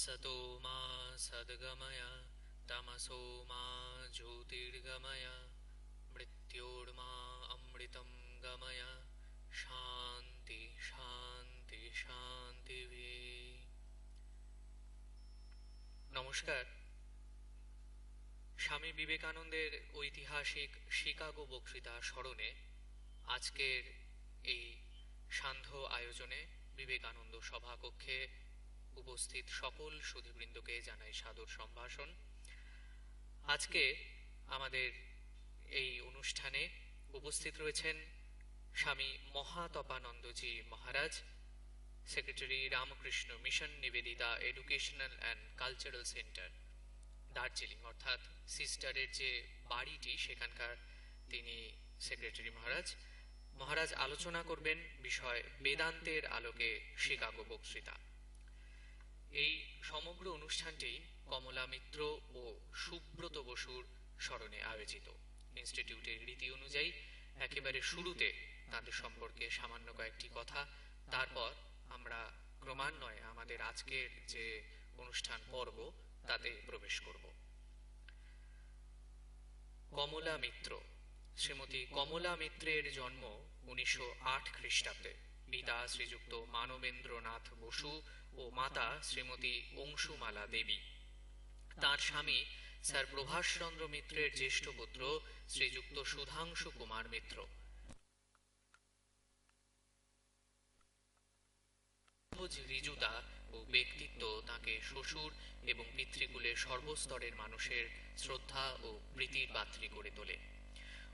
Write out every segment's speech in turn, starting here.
असतो मा सद्गमय तमसो मा ज्योतिर्गमय मृत्योर्मा अमृतं गमय शान्ति शान्ति शान्तिः। নমস্কার। স্বামী বিবেকানন্দের ঐতিহাসিক শিকাগো বক্তৃতা স্মরণে আজকের এই সান্ধ্য আয়োজনে বিবেকানন্দ সভাকক্ষে উপস্থিত সকল সুধীবৃন্দকে জানাই সাদর সম্ভাষণ। আজকে আমাদের এই অনুষ্ঠানে উপস্থিত রয়েছেন Swami Mahatapanandaji Maharaj, secretary Ramakrishna mission Nivedita educational and cultural centre, Darjeeling, অর্থাৎ সিস্টারের যে বাড়িটি সেখানকার তিনি সেক্রেটারি মহারাজ আলোচনা করবেন বিষয় বেদান্তের আলোকে শিকাগো বক্তৃতা। এই সমগ্র অনুষ্ঠানটি কমলা মিত্র ও সুব্রত বসুর স্মরণে আয়োজিত। ইনস্টিটিউটের রীতি অনুযায়ী একেবারে শুরুতে তাদের সম্পর্কে সামান্য কয়েকটি কথা, তারপর আমরা ক্রমান্বয়ে আমাদের আজকের যে অনুষ্ঠান পর্ব তাতে প্রবেশ করব। কমলা মিত্র। শ্রীমতী কমলা মিত্রের জন্ম 1908 খ্রিস্টাব্দে। পিতা শ্রীযুক্ত মানবেন্দ্রনাথ বসু ও মাতা শ্রীমতী অংশুমালা দেবী। তার স্বামী স্যার প্রভাষচন্দ্র মিত্রের জ্যেষ্ঠ পুত্র শ্রীযুক্ত সুধাংশু কুমার মিত্র। ঋজুতা ও ব্যক্তিত্ব তাকে শ্বশুর এবং পিতৃকুলের সর্বস্তরের মানুষের শ্রদ্ধা ও প্রীতির পাত্রী করে তোলে।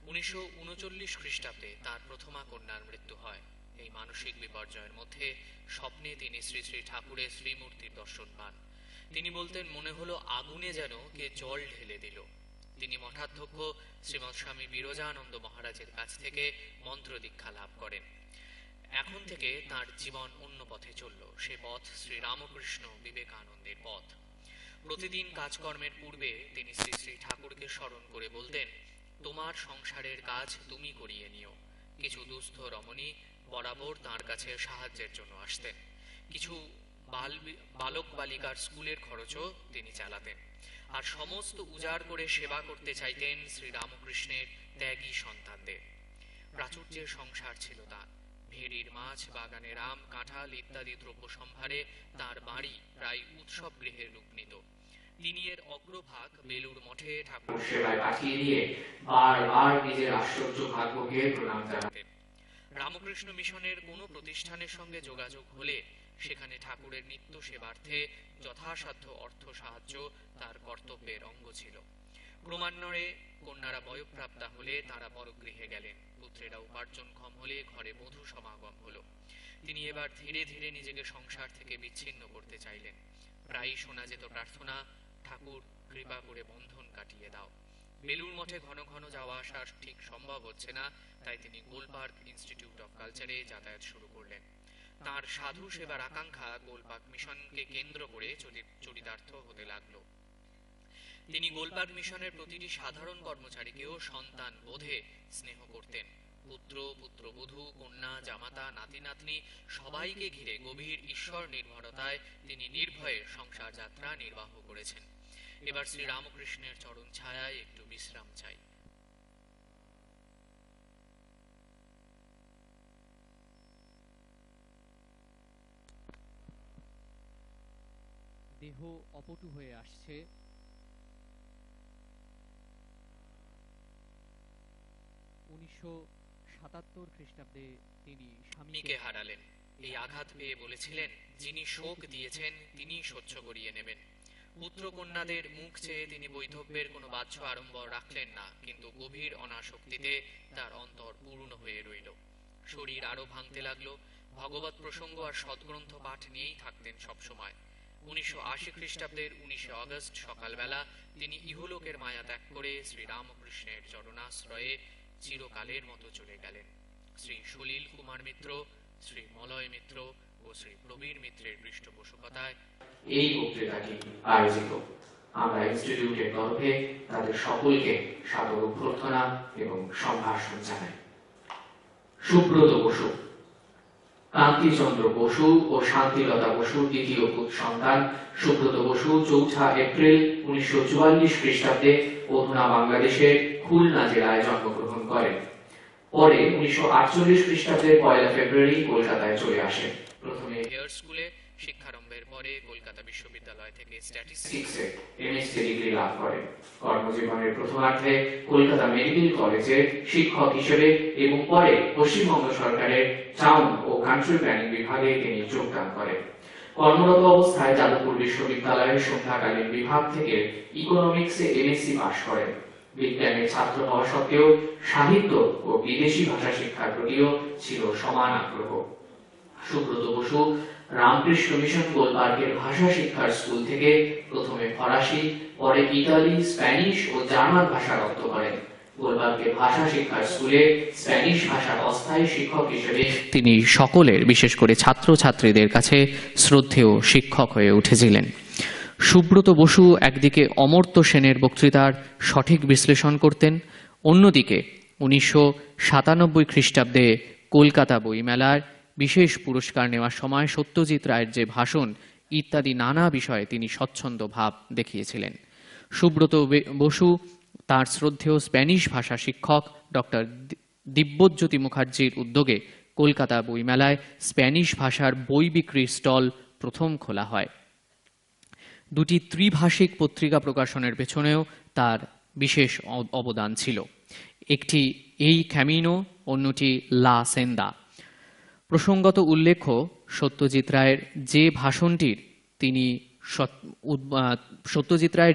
1939 খ্রিস্টাব্দে তার প্রথমা কন্যার মৃত্যু হয়। এই মানসিক বিপর্যয়ের মধ্যে স্বপ্নে তিনি শ্রী শ্রী ঠাকুরের শ্রীমূর্তির দর্শন পান। তিনি বলতেন, মনে হলো আগুনে যেন কে জল ঢেলে দিল। তিনি মঠাধ্যক্ষ শ্রীমৎ স্বামী বিরজানন্দ মহারাজের কাছ থেকে মন্ত্র দীক্ষা লাভ করেন। এখন থেকে তার জীবন অন্য পথে চলল। সে পথ শ্রী রামকৃষ্ণ বিবেকানন্দের পথ। প্রতিদিন কাজকর্মের পূর্বে তিনি শ্রী শ্রী ঠাকুরকে স্মরণ করে বলতেন, তোমার সংসারের কাজ তুমি করিয়ে নিও। কিছু দুস্থ রমণী বরাবর তাঁর কাছে সাহায্যের জন্য আসতেন। কিছু বালক বালিকার স্কুলের খরচও তিনি চালাতেন। আর সমস্ত উজাড় করে সেবা করতে চাইতেন শ্রী রামকৃষ্ণের ত্যাগী সন্তানদের। প্রাচুর্যের সংসার ছিল তার। ভেড়ির মাছ, বাগানের আম, কাঁঠাল ইত্যাদি দ্রব্য সম্ভারে তার বাড়ি প্রায় উৎসব গৃহের রূপ নিত। তিনি এর অগ্রভাগ বেলুড় মঠে ঠাকুর সেবায় পাঠিয়ে দিয়ে বারবার নিজের আশ্চর্য ভাগ্যকে প্রণাম জানাতেন। রামকৃষ্ণ মিশনের কোনো প্রতিষ্ঠানের সঙ্গে যোগাযোগ হলে সেখানে ঠাকুরের নিত্য সেবার্থে যথাসাধ্য অর্থ সাহায্য তার কর্তব্যের অঙ্গ ছিল। ক্রমান্বয়ে কন্যারা বয়ঃপ্রাপ্তা হলে তারা পরগৃহে গেলেন। পুত্রেরা উপার্জনক্ষম হলে ঘরে বধূ সমাগম হলো। তিনি এবার ধীরে ধীরে নিজেকে সংসার থেকে বিচ্ছিন্ন করতে চাইলেন। প্রায়ই শোনা যেত প্রার্থনা, ঠাকুর কৃপা করে বন্ধন কাটিয়ে দাও। বেলুড় মঠে ঘন ঘন যাওয়া আসা ঠিক সম্ভব হচ্ছে না, তাই তিনি গোলপার্ক ইনস্টিটিউট অফ কালচারে যাতায়াত শুরু করলেন। তার সাধু সেবার আকাঙ্ক্ষা গোলপার্ক মিশনকে কেন্দ্র করে চরিতার্থ হতে লাগলো। তিনি গোলপার্ক মিশনের প্রতিটি সাধারণ কর্মচারীকেও সন্তান বোধে স্নেহ করতেন। পুত্র, পুত্রবধূ, কন্যা, জামাতা, নাতি নাতনি সবাইকে ঘিরে গভীর ঈশ্বর নির্ভরতায় তিনি নির্ভয়ে সংসার যাত্রা নির্বাহ করেছেন। এবার শ্রী রামকৃষ্ণের চরণ ছায়ায় একটু বিশ্রাম চাই। দেহ অপটু হয়ে আসছে। 1977 খ্রিস্টাব্দে তিনি স্বামীকে হারালেন। এই আঘাত পেয়ে বলেছিলেন, যিনি শোক দিয়েছেন তিনি সহ্য করিয়ে নেবেন। পুত্র কন্যাদের মুখ চেয়ে তিনি বৈধব্যের কোনো বাহ্য আড়ম্বর রাখলেন না, কিন্তু গভীর অনাসক্তিতে তার অন্তর পূর্ণ হয়ে রইল। শরীর আরো ভাঙতে লাগলো। ভগবত প্রসঙ্গ আর সদ্গ্রন্থ পাঠ নিয়েই থাকতেন সবসময়। 1980 খ্রিস্টাব্দের 19 আগস্ট সকালবেলা তিনি ইহলোকের মায়া ত্যাগ করে শ্রী রামকৃষ্ণের চরণাশ্রয়ে চিরকালের মতো চলে গেলেন। শ্রী সলিল কুমার মিত্র, শ্রী মলয় মিত্র ও শ্রী প্রবীর মিত্রের পৃষ্ঠপোষকতায় এই বক্তৃতাটি আয়োজিত। আমরা ইনস্টিটিউটের তরফে তাদের সকলকে সাদর অভ্যর্থনা এবং সম্ভাষণ জানাই। সুব্রত বসু। কান্তিচন্দ্র বসু ও শান্তিলতা বসুর দ্বিতীয় সন্তান সুব্রত বসু 4 এপ্রিল 1944 খ্রিস্টাব্দে অধুনা বাংলাদেশের খুলনা জেলায় জন্মগ্রহণ করেন। পরে 1948 খ্রিস্টাব্দের 1 ফেব্রুয়ারি কলকাতায় চলে আসেন। প্রথমে হেয়ার স্কুলে শিক্ষারম্ভের পরে কলকাতা বিশ্ববিদ্যালয় থেকে স্ট্যাটিস্টিক্সে এমএসসি ডিগ্রি লাভ করেন। কর্মজীবনের প্রথমার্ধে কলকাতা মেডিকেল কলেজে শিক্ষক হিসেবে এবং পরে পশ্চিমবঙ্গ সরকারের টাউন ও কান্ট্রি প্ল্যানিং বিভাগে তিনি যোগদান করেন। কর্মরত অবস্থায় যাদবপুর বিশ্ববিদ্যালয়ের সন্ধ্যাকালীন বিভাগ থেকে ইকোনমিক্সে এমএসসি পাশ করেন। বিজ্ঞানের ছাত্র হওয়া সত্ত্বেও সাহিত্য ও বিদেশি ভাষা শিক্ষার প্রতিও ছিল সমান আগ্রহ। সুব্রত বসু রামকৃষ্ণ মিশন গোলবার্গের ভাষা শিক্ষার স্কুল থেকে প্রথমে ফরাসি, পরে ইতালি, স্প্যানিশ ও জার্মান ভাষা রপ্ত করেন। গোলবার্গের ভাষা শিক্ষার স্কুলে স্প্যানিশ ভাষার অস্থায়ী শিক্ষক হিসেবে তিনি সকলের, বিশেষ করে ছাত্রছাত্রীদের কাছে শ্রদ্ধেয় শিক্ষক হয়ে উঠেছিলেন। সুব্রত বসু একদিকে অমর্ত্য সেনের বক্তৃতার সঠিক বিশ্লেষণ করতেন, অন্যদিকে 1997 খ্রিস্টাব্দে কলকাতা বইমেলার বিশেষ পুরস্কার নেওয়ার সময় সত্যজিৎ রায়ের যে ভাষণ ইত্যাদি নানা বিষয়ে তিনি স্বচ্ছন্দ ভাব দেখিয়েছিলেন। সুব্রত বসু তার শ্রদ্ধেয় স্প্যানিশ ভাষা শিক্ষক ডক্টর দিব্যজ্যোতি মুখার্জির উদ্যোগে কলকাতা বইমেলায় স্প্যানিশ ভাষার বই বিক্রির স্টল প্রথম খোলা হয়। দুটি ত্রিভাষিক পত্রিকা প্রকাশনের পেছনেও তার বিশেষ অবদান ছিল। একটি এই ক্যামিনো, অন্যটি লা সেন্দা। প্রসঙ্গত উল্লেখ্য, সত্যজিৎ রায়ের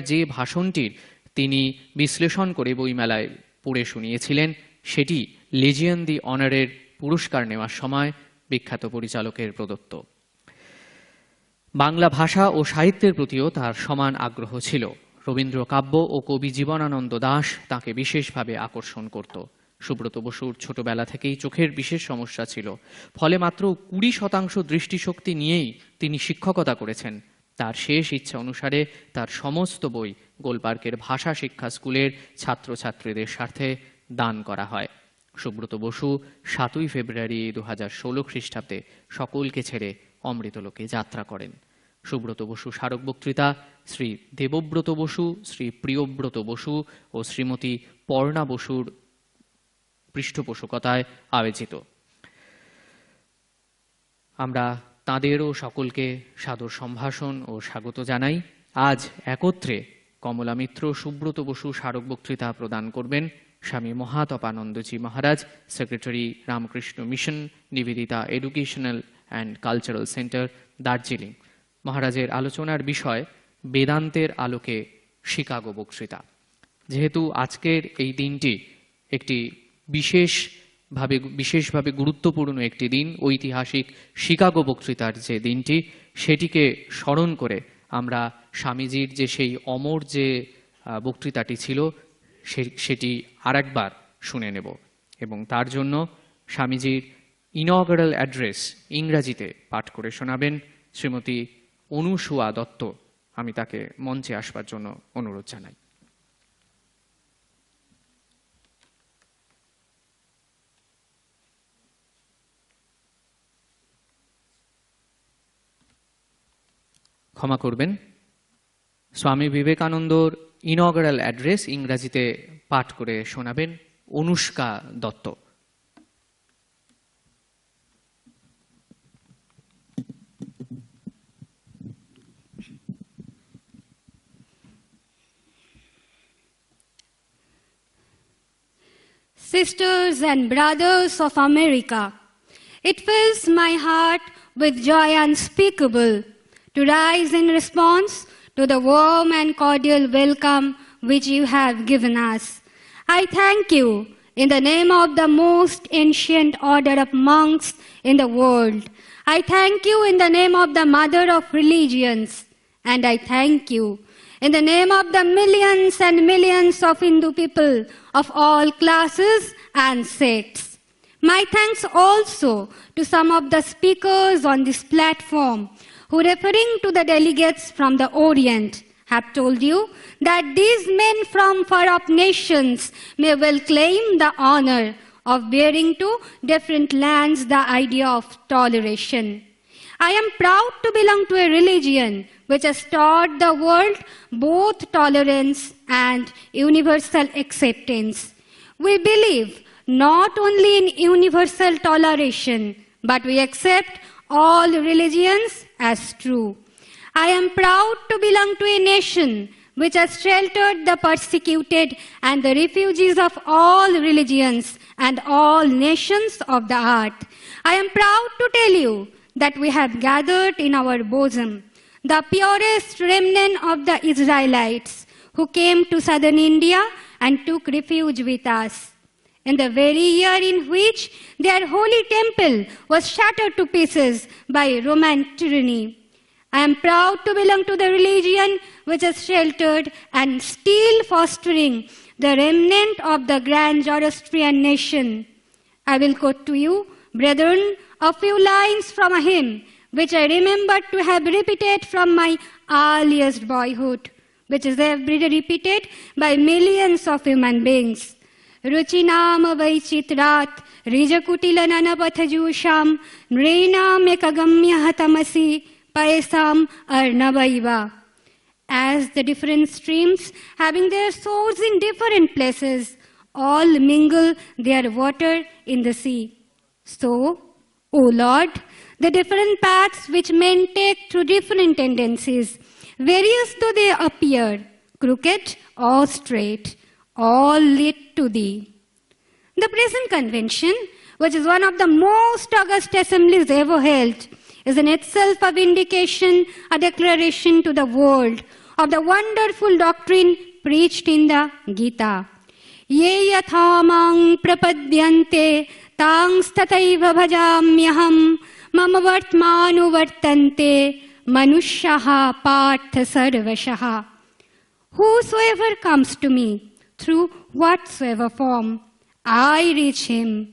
যে ভাষণটির তিনি বিশ্লেষণ করে বইমেলায় পড়ে শুনিয়েছিলেন, সেটি লেজিয়ন দি অনারের পুরস্কার নেওয়ার সময় বিখ্যাত পরিচালকের প্রদত্ত। বাংলা ভাষা ও সাহিত্যের প্রতিও তার সমান আগ্রহ ছিল। রবীন্দ্র কাব্য ও কবি জীবনানন্দ দাশ তাকে বিশেষভাবে আকর্ষণ করত। সুব্রত বসুর ছোটবেলা থেকেই চোখের বিশেষ সমস্যা ছিল, ফলে মাত্র 20% দৃষ্টিশক্তি নিয়েই তিনি শিক্ষকতা করেছেন। তার শেষ ইচ্ছা অনুসারে তার সমস্ত বই গোলবার্গের ভাষা শিক্ষা স্কুলের ছাত্রছাত্রীদের স্বার্থে দান করা হয়। সুব্রত বসু 7 ফেব্রুয়ারি 2016 খ্রিস্টাব্দে সকলকে ছেড়ে অমৃতলোকে যাত্রা করেন। সুব্রত বসু স্মারক বক্তৃতা শ্রী দেবব্রত বসু, শ্রী প্রিয়ব্রত বসু ও শ্রীমতী পর্ণা বসুর পৃষ্ঠপোষকতায় আয়োজিত। আমরা তাঁদেরও সকলকে সাদর সম্ভাষণ ও স্বাগত জানাই। আজ একত্রে কমলা মিত্র সুব্রত বসু স্মারক বক্তৃতা প্রদান করবেন Swami Mahatapanandaji Maharaj, secretary Ramakrishna mission, Nivedita educational and cultural centre, Darjeeling. মহারাজের আলোচনার বিষয় বেদান্তের আলোকে শিকাগো বক্তৃতা। যেহেতু আজকের এই দিনটি একটি বিশেষভাবে গুরুত্বপূর্ণ একটি দিন, ঐতিহাসিক শিকাগো বক্তৃতার যে দিনটি, সেটিকে স্মরণ করে আমরা স্বামীজির যে সেই অমর যে বক্তৃতাটি ছিল সেটি আরেকবার শুনে নেব। এবং তার জন্য স্বামীজির ইনঅগারাল অ্যাড্রেস ইংরাজিতে পাঠ করে শোনাবেন শ্রীমতী অনুসুয়া দত্ত। আমি তাকে মঞ্চে আসবার জন্য অনুরোধ জানাই। ক্ষমা করবেন, স্বামী বিবেকানন্দর ইনঅগারাল অ্যাড্রেস ইংরাজিতে পাঠ করে শোনাবেন Anushka Dutta. Sisters and brothers of America, it fills my heart with joy unspeakable to rise in response to the warm and cordial welcome which you have given us. I thank you in the name of the most ancient order of monks in the world. I thank you in the name of the mother of religions. And I thank you in the name of the millions and millions of Hindu people of all classes and sects. My thanks also to some of the speakers on this platform who, referring to the delegates from the Orient, have told you that these men from far-off nations may well claim the honor of bearing to different lands the idea of toleration. I am proud to belong to a religion which has taught the world both tolerance and universal acceptance. We believe not only in universal toleration, but we accept all religions as true. I am proud to belong to a nation which has sheltered the persecuted and the refugees of all religions and all nations of the earth. I am proud to tell you that we have gathered in our bosom the purest remnant of the Israelites who came to southern India and took refuge with us. In the very year in which their holy temple was shattered to pieces by Roman tyranny. I am proud to belong to the religion which has sheltered and still fostering the remnant of the grand Zoroastrian nation. I will quote to you, brethren, a few lines from a hymn which I remember to have repeated from my earliest boyhood, which is every day repeated by millions of human beings. Ruchinam avaichitrat rijakutilananapathajusam nrenam ekagamya hatamasi paesam arnavaiva. As the different streams, having their source in different places, all mingle their water in the sea. So, O Lord, the different paths which men take through different tendencies, various though they appear, crooked or straight, all lead to Thee. The present convention, which is one of the most august assemblies ever held, is in itself a vindication, a declaration to the world of the wonderful doctrine preached in the Gita. Ye yathamang prapadyante tangs tataiva bhajamyaham mama vartmanu vartante manushyaha partha sarvashaha. Whosoever comes to me through whatsoever form, I reach him.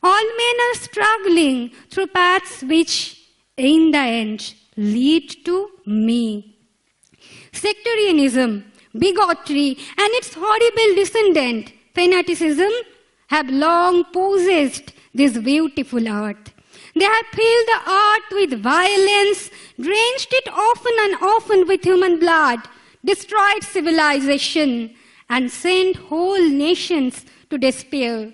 All men are struggling through paths which, in the end, lead to me. Sectarianism, bigotry, and its horrible descendant, fanaticism, have long possessed this beautiful earth. They have filled the earth with violence, drenched it often and often with human blood, destroyed civilization, and sent whole nations to despair.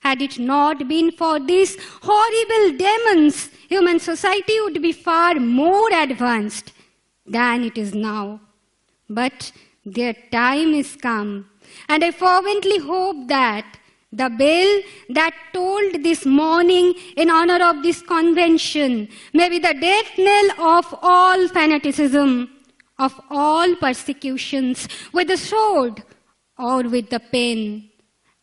Had it not been for these horrible demons, human society would be far more advanced than it is now. But their time is come, and I fervently hope that the bell that tolled this morning in honor of this convention may be the death knell of all fanaticism, of all persecutions with the sword or with the pen,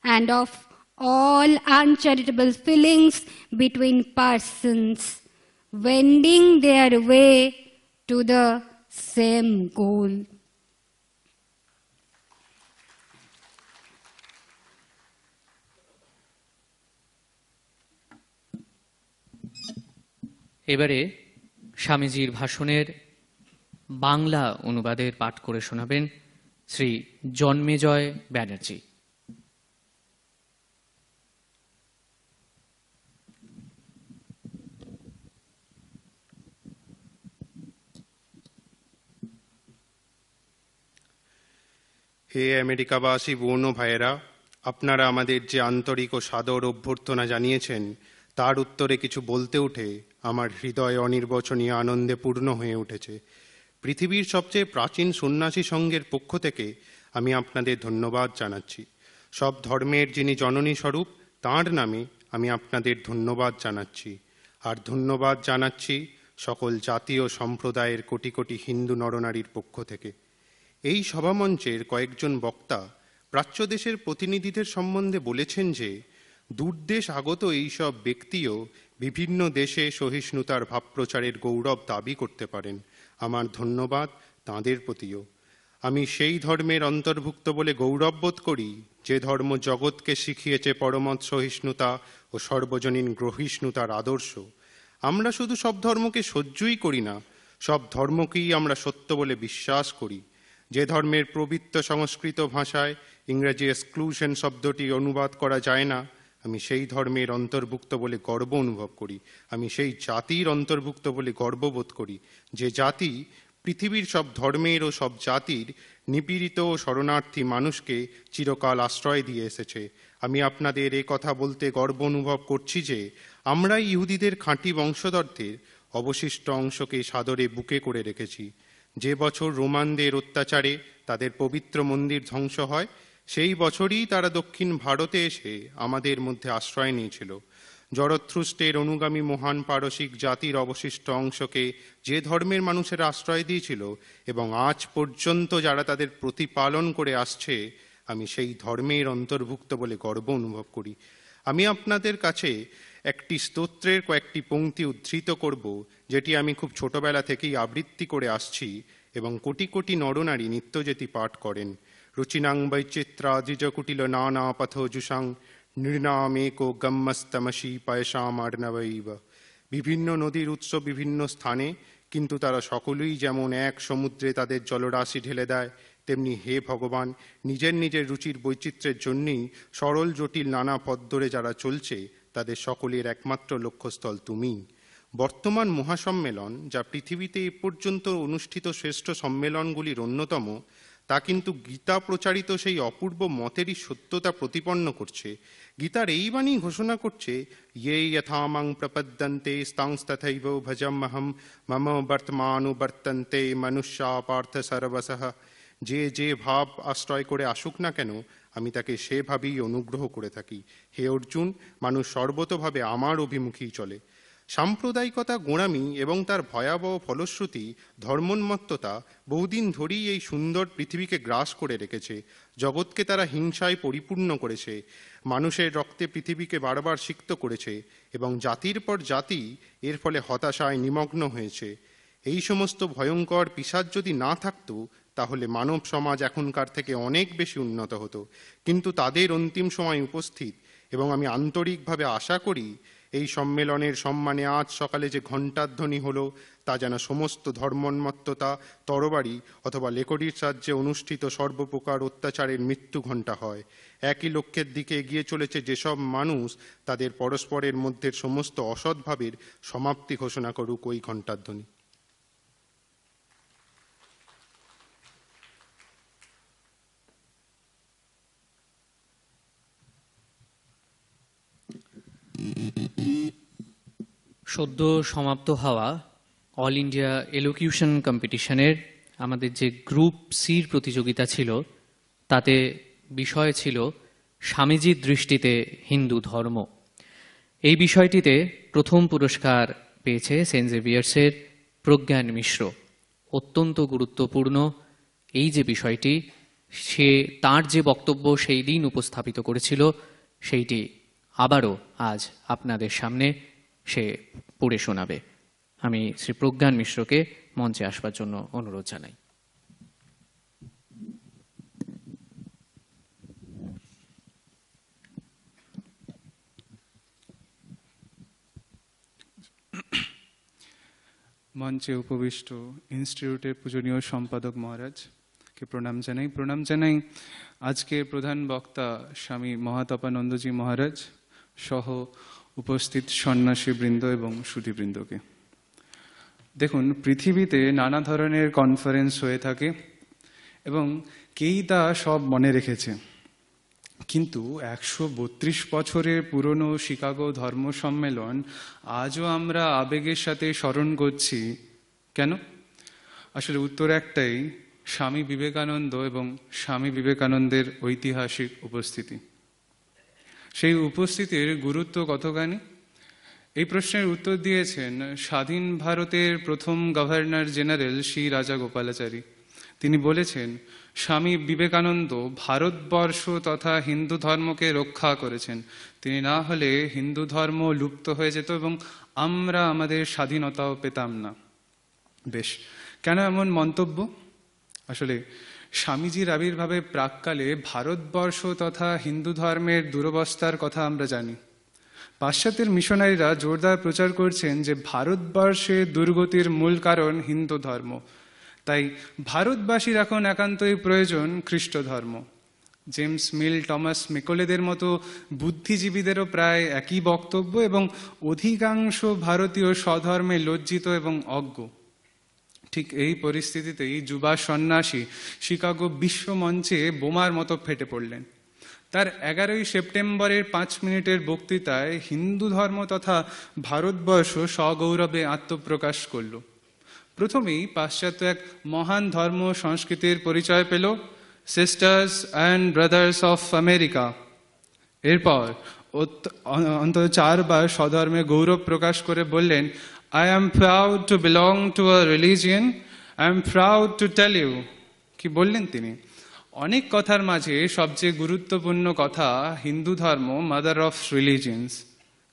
and of all uncharitable feelings between persons, wending their way to the same goal. এবারে স্বামীজির ভাষণের বাংলা অনুবাদের পাঠ করে শোনাবেন শ্রী জন্মেজয় ব্যানার্জি। হে আমেরিকাবাসী বোন ও ভাইয়েরা, আপনারা আমাদের যে আন্তরিক ও সাদর অভ্যর্থনা জানিয়েছেন তার উত্তরে কিছু বলতে উঠে আমার হৃদয় অনির্বচনীয় আনন্দে পূর্ণ হয়ে উঠেছে। পৃথিবীর সবচেয়ে প্রাচীন সন্ন্যাসী সংঘের পক্ষ থেকে আমি আপনাদের ধন্যবাদ জানাচ্ছি। সব ধর্মের যিনি জননী স্বরূপ তাঁর নামে আমি আপনাদের ধন্যবাদ জানাচ্ছি। আর ধন্যবাদ জানাচ্ছি সকল জাতি ও সম্প্রদায়ের কোটি কোটি হিন্দু নরনারীর পক্ষ থেকে। এই সভামঞ্চের কয়েকজন বক্তা প্রাচ্য দেশের প্রতিনিধিদের সম্বন্ধে বলেছেন যে দূরদেশ আগত এইসব ব্যক্তিও বিভিন্ন দেশে সহিষ্ণুতার ভাব প্রচারের গৌরব দাবি করতে পারেন। আমার ধন্যবাদ তাঁদের প্রতিও। আমি সেই ধর্মের অন্তর্ভুক্ত বলে গৌরববোধ করি যে ধর্ম জগৎকে শিখিয়েছে পরমত সহিষ্ণুতা ও সর্বজনীন গ্রহিষ্ণুতার আদর্শ। আমরা শুধু সব ধর্মকে সহ্যই করি না, সব ধর্মকেই আমরা সত্য বলে বিশ্বাস করি। যে ধর্মের পবিত্র সংস্কৃত ভাষায় ইংরেজি এক্সক্লুশন শব্দটি অনুবাদ করা যায় না, আমি সেই ধর্মের অন্তর্ভুক্ত বলে গর্ব অনুভব করি। আমি সেই জাতির অন্তর্ভুক্ত বলে গর্ববোধ করি, যে জাতি পৃথিবীর সব ধর্মের ও সব জাতির নিপীড়িত ও শরণার্থী মানুষকে চিরকাল আশ্রয় দিয়ে এসেছে। আমি আপনাদের এ কথা বলতে গর্ব অনুভব করছি যে আমরা ইহুদিদের খাঁটি বংশধরদের অবশিষ্ট অংশকে সাদরে বুকে করে রেখেছি। যে বছর রোমানদের অত্যাচারে তাদের পবিত্র মন্দির ধ্বংস হয়, সেই বছরই তারা দক্ষিণ ভারতে এসে আমাদের মধ্যে আশ্রয় নিয়েছিল। জরথ্রুস্টের অনুগামী মহান পারসিক জাতির অবশিষ্ট অংশকে যে ধর্মের মানুষেরা আশ্রয় দিয়েছিল এবং আজ পর্যন্ত যারা তাদের প্রতিপালন করে আসছে, আমি সেই ধর্মের অন্তর্ভুক্ত বলে গর্ব অনুভব করি। আমি আপনাদের কাছে একটি স্তোত্রের কয়েকটি পংক্তি উদ্ধৃত করব, যেটি আমি খুব ছোটবেলা থেকেই আবৃত্তি করে আসছি এবং কোটি কোটি নরনারী নিত্যযেতি পাঠ করেন। রুচিনাং বৈচিত্রাদ্রিজকুটিল নানা পথোজুষাং নৃণামেকো গম্মস্তমসি পয়সামার্ণবৈব। বিভিন্ন নদীর উৎস বিভিন্ন স্থানে, কিন্তু তারা সকলেই যেমন এক সমুদ্রে তাদের জলরাশি ঢেলে দেয়, তেমনি হে ভগবান, নিজের নিজের রুচির বৈচিত্র্যের জন্যেই সরল জটিল নানা পথ ধরে যারা চলছে, তাদের সকলের একমাত্র লক্ষ্যস্থল তুমি। বর্তমান মহাসম্মেলন, যা পৃথিবীতে এ পর্যন্ত অনুষ্ঠিত শ্রেষ্ঠ সম্মেলনগুলির অন্যতম, তা কিন্তু গীতা প্রচারিত সেই অপূর্ব মতেরই সত্যতা প্রতিপন্ন করছে। গীতার এই বাণী ঘোষণা করছে, ইয়ে যথামাং প্রপদ্যন্তে স্তাংস্তথৈব ভজমহম মম বর্তমানুবর্তন্তে মনুষ্যা পার্থ সর্বসহ। যে যে ভাব আশ্রয় করে আসুক না কেন, আমি তাকে সেভাবেই অনুগ্রহ করে থাকি। হে অর্জুন, মানুষ সর্বতোভাবে আমার অভিমুখেই চলে। সাম্প্রদায়িকতা, গোঁড়ামি এবং তার ভয়াবহ ফলশ্রুতি ধর্মোন্মত্ততা বহুদিন ধরেই এই সুন্দর পৃথিবীকে গ্রাস করে রেখেছে। জগৎকে তারা হিংসায় পরিপূর্ণ করেছে, মানুষের রক্তে পৃথিবীকে বারবার সিক্ত করেছে এবং জাতির পর জাতি এর ফলে হতাশায় নিমগ্ন হয়েছে। এই সমস্ত ভয়ঙ্কর পিশাচ যদি না থাকতো, তাহলে মানব সমাজ এখনকার থেকে অনেক বেশি উন্নত হতো। কিন্তু তাদের অন্তিম সময় উপস্থিত এবং আমি আন্তরিকভাবে আশা করি এই সম্মেলনের সম্মানে আজ সকালে যে ঘণ্টাধ্বনি হলো, তা যেন সমস্ত ধর্মোন্মত্ততা, তরবারি অথবা লেকড়ির সাহায্যে অনুষ্ঠিত সর্বপ্রকার অত্যাচারের মৃত্যু ঘণ্টা হয়। একই লক্ষ্যের দিকে এগিয়ে চলেছে যেসব মানুষ, তাদের পরস্পরের মধ্যে সমস্ত অসদ্ভাবের সমাপ্তি ঘোষণা করুক ওই ঘণ্টাধ্বনি। সদ্য সমাপ্ত হওয়া অল ইন্ডিয়া এলোকিউশন কম্পিটিশনের আমাদের যে গ্রুপ সির প্রতিযোগিতা ছিল, তাতে বিষয় ছিল স্বামীজির দৃষ্টিতে হিন্দু ধর্ম। এই বিষয়টিতে প্রথম পুরস্কার পেয়েছে সেন্ট জেভিয়ার্সের প্রজ্ঞান মিশ্র। অত্যন্ত গুরুত্বপূর্ণ এই যে বিষয়টি, সে তার যে বক্তব্য সেই দিন উপস্থাপিত করেছিল, সেইটি আবারও আজ আপনাদের সামনে সে পড়ে শোনাবে। আমি শ্রী প্রজ্ঞান মিশ্রকে মঞ্চে আসবার জন্য অনুরোধ জানাই। মঞ্চে উপবিষ্ট ইনস্টিটিউটের পূজনীয় সম্পাদক মহারাজকে প্রণাম জানাই আজকের প্রধান বক্তা স্বামী মহাতপানন্দজি মহারাজ সহ উপস্থিত সন্ন্যাসী বৃন্দ এবং সুধীবৃন্দকে। দেখুন, পৃথিবীতে নানা ধরনের কনফারেন্স হয়ে থাকে এবং কেই তা সব মনে রেখেছে, কিন্তু 132 বছরের পুরনো শিকাগো ধর্ম সম্মেলন আজও আমরা আবেগের সাথে স্মরণ করছি কেন? আসলে উত্তর একটাই, স্বামী বিবেকানন্দ এবং স্বামী বিবেকানন্দের ঐতিহাসিক উপস্থিতি। সেই উপস্থিতির গুরুত্ব কতখানি, এই প্রশ্নের উত্তর দিয়েছেন স্বাধীন ভারতের প্রথম গভর্নর জেনারেল শ্রী রাজা গোপালাচারী। তিনি বলেছেন, স্বামী বিবেকানন্দ ভারতবর্ষ তথা হিন্দু ধর্মকে রক্ষা করেছেন। তিনি না হলে হিন্দু ধর্ম লুপ্ত হয়ে যেত এবং আমরা আমাদের স্বাধীনতাও পেতাম না। বেশ, কেন এমন মন্তব্য? আসলে স্বামীজির আবির্ভাবের প্রাককালে ভারতবর্ষ তথা হিন্দু ধর্মের দুরবস্থার কথা আমরা জানি। পাশ্চাত্যের মিশনারিরা জোরদার প্রচার করছেন যে ভারতবর্ষে দুর্গতির মূল কারণ হিন্দু ধর্ম, তাই ভারতবাসীর এখন একান্তই প্রয়োজন খ্রিস্ট ধর্ম। জেমস মিল, টমাস মেকলেদের মতো বুদ্ধিজীবীদেরও প্রায় একই বক্তব্য, এবং অধিকাংশ ভারতীয় স্বধর্মে লজ্জিত এবং অজ্ঞ। ঠিক এই পরিস্থিতিতেই যুবা সন্ন্যাসী শিকাগো বিশ্বমঞ্চে বোমার মতো ফেটে পড়লেন। তার 11ই সেপ্টেম্বরের 5 মিনিটের বক্তৃতায় হিন্দু ধর্ম তথা ভারতবর্ষ সগৌরবে আত্মপ্রকাশ করল। প্রথমেই পাশ্চাত্য এক মহান ধর্ম সংস্কৃতির পরিচয় পেল, sisters and brothers of America. এরপর অন্তত 4 বার স্বধর্মে গৌরব প্রকাশ করে বললেন, I am proud to belong to a religion, I am proud to tell you। কি বললেন তিনি? অনেক কথার মাঝে সবচেয়ে গুরুত্বপূর্ণ কথা হিন্দু ধর্ম মাদার অফ রিলিজিয়ন্স।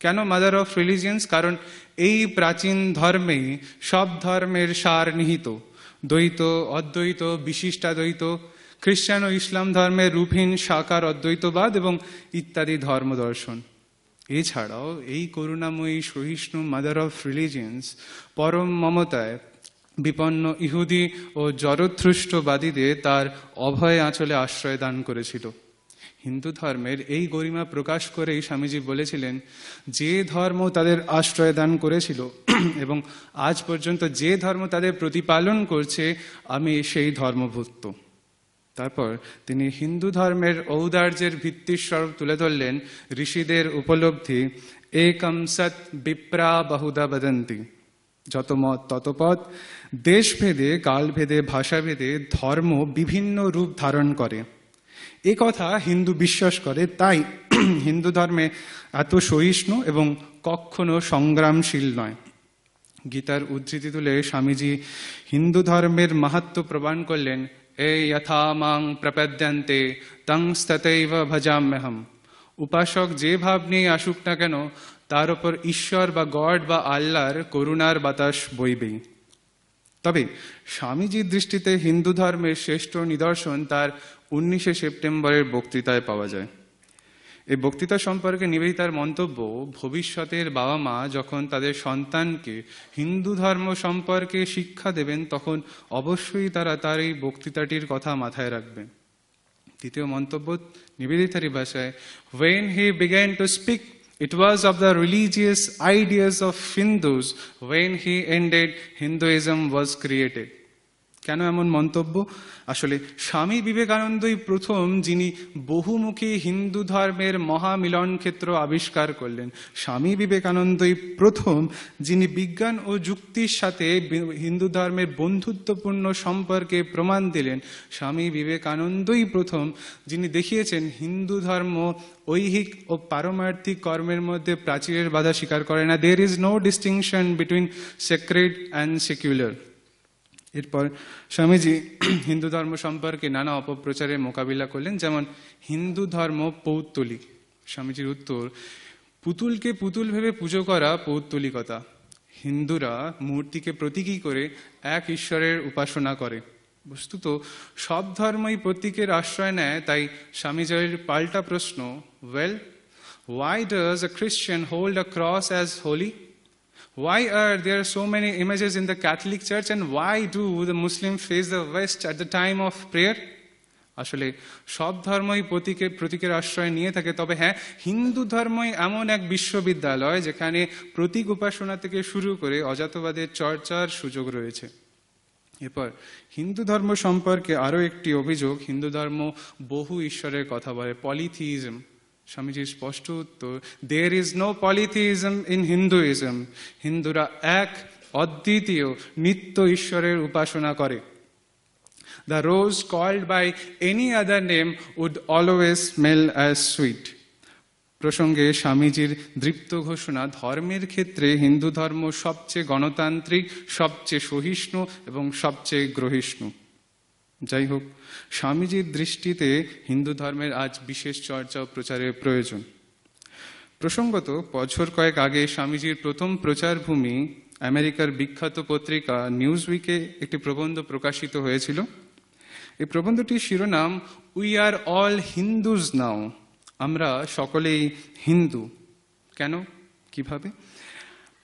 কেন মাদার অফ রিলিজিয়ন্স? কারণ এই প্রাচীন ধর্মেই সব ধর্মের সার নিহিত। দ্বৈত, অদ্বৈত, বিশিষ্টাদ্বৈত, খ্রিস্টান ও ইসলাম ধর্মের রূপহীন সাকার অদ্বৈতবাদ এবং ইত্যাদি ধর্মদর্শন। এছাড়াও এই করুণাময়ী সহিষ্ণু মাদার অফ রিলিজিয়ন্স পরম মমতায় বিপন্ন ইহুদি ও জরথ্রুষ্টবাদীদের তার অভয় আঁচলে আশ্রয় দান করেছিল। হিন্দু ধর্মের এই গরিমা প্রকাশ করেই স্বামীজি বলেছিলেন, যে ধর্ম তাদের আশ্রয় দান করেছিল এবং আজ পর্যন্ত যে ধর্ম তাদের প্রতিপালন করছে, আমি সেই ধর্মভুক্ত। তারপর তিনি হিন্দু ধর্মের ঔদার্যের ভিত্তিস্বরূপ তুলে ধরলেন ঋষিদের উপলব্ধি, একম সৎ বিপ্রা বহুধা বদন্তি। যত মত তত পথ। দেশভেদে, কালভেদে, ভাষাভেদে ধর্ম বিভিন্ন রূপ ধারণ করে, এ কথা হিন্দু বিশ্বাস করে। তাই হিন্দু ধর্মে এত সহিষ্ণু এবং কখনো সংগ্রামশীল নয়। গীতার উদ্ধৃতি তুলে স্বামীজি হিন্দু ধর্মের মাহাত্ম্য প্রমাণ করলেন, এই যথা মাং প্রপদ্যন্তে তং ততৈব ভজাম্যহম। উপাসক যে ভাব নিয়ে আসুক না কেন, তার উপর ঈশ্বর বা গড বা আল্লাহর করুণার বাতাস বইবেই। তবে স্বামীজির দৃষ্টিতে হিন্দু ধর্মের শ্রেষ্ঠ নিদর্শন তার 19শে সেপ্টেম্বরের বক্তৃতায় পাওয়া যায়। এই বক্তৃতা সম্পর্কে নিবেদিতার মন্তব্য, ভবিষ্যতের বাবা মা যখন তাদের সন্তানকে হিন্দু ধর্ম সম্পর্কে শিক্ষা দেবেন, তখন অবশ্যই তারা তার এই বক্তৃতাটির কথা মাথায় রাখবেন। দ্বিতীয় মন্তব্য নিবেদিতারই ভাষায়, when he began to speak, it was of the religious ideas of Hindus. When he ended, Hinduism was created। কেন এমন মন্তব্য? আসলে স্বামী বিবেকানন্দই প্রথম যিনি বহুমুখী হিন্দু ধর্মের মহামিলন ক্ষেত্র আবিষ্কার করলেন। স্বামী বিবেকানন্দই প্রথম যিনি বিজ্ঞান ও যুক্তির সাথে হিন্দু ধর্মের বন্ধুত্বপূর্ণ সম্পর্কে প্রমাণ দিলেন। স্বামী বিবেকানন্দই প্রথম যিনি দেখিয়েছেন হিন্দু ধর্ম ঐহিক ও পারমার্থিক কর্মের মধ্যে প্রাচীরের বাধা স্বীকার করে না। There is no distinction between sacred and secular। এরপর স্বামীজি হিন্দু ধর্ম সম্পর্কে নানা অপপ্রচারের মোকাবিলা করলেন, যেমন হিন্দু ধর্ম পৌত্তলিক। স্বামীজির উত্তর, পুতুলকে পুতুল ভেবে পুজো করা পৌত্তলিকতা। হিন্দুরা মূর্তিকে প্রতীকী করে এক ঈশ্বরের উপাসনা করে। বস্তুত সব ধর্মই প্রতীকের আশ্রয় নেয়। তাই স্বামীজির পাল্টা প্রশ্ন, well, why does a Christian hold a cross as holy? Why are there so many images in the Catholic Church, and why do the Muslims face the West at the time of prayer? আসলে সব ধর্মই প্রতীকের আশ্রয় নিয়ে থাকে। তবে হ্যাঁ, হিন্দু ধর্মই এমন এক বিশ্ববিদ্যালয় যেখানে প্রতীক উপাসনা থেকে শুরু করে অজাতবাদের চর্চার সুযোগ রয়েছে। এরপর হিন্দু ধর্ম সম্পর্কে আরো একটি অভিযোগ, হিন্দু ধর্ম বহু ঈশ্বরের কথা বলে, পলিথিইজম। স্বামীজির স্পষ্ট উত্তর, there is no polytheism in Hinduism। হিন্দুরা এক অদ্বিতীয় নিত্য ঈশ্বরের উপাসনা করে। The rose called by any other name would always smell as sweet। প্রসঙ্গে স্বামীজির দৃপ্ত ঘোষণা, ধর্মের ক্ষেত্রে হিন্দু ধর্ম সবচেয়ে গণতান্ত্রিক, সবচেয়ে সহিষ্ণু এবং সবচেয়ে গ্রহিষ্ণু। যাই হোক, স্বামীজির দৃষ্টিতে হিন্দু ধর্মের আজ বিশেষ চর্চা ও প্রচারের প্রয়োজন। প্রসঙ্গত বছর কয়েক আগে স্বামীজির প্রথম প্রচার ভূমি আমেরিকার বিখ্যাত পত্রিকা নিউজ উইকে একটি প্রবন্ধ প্রকাশিত হয়েছিল। এই প্রবন্ধটির শিরোনাম, উই আর অল হিন্দুজ নাও। আমরা সকলেই হিন্দু। কেন, কিভাবে?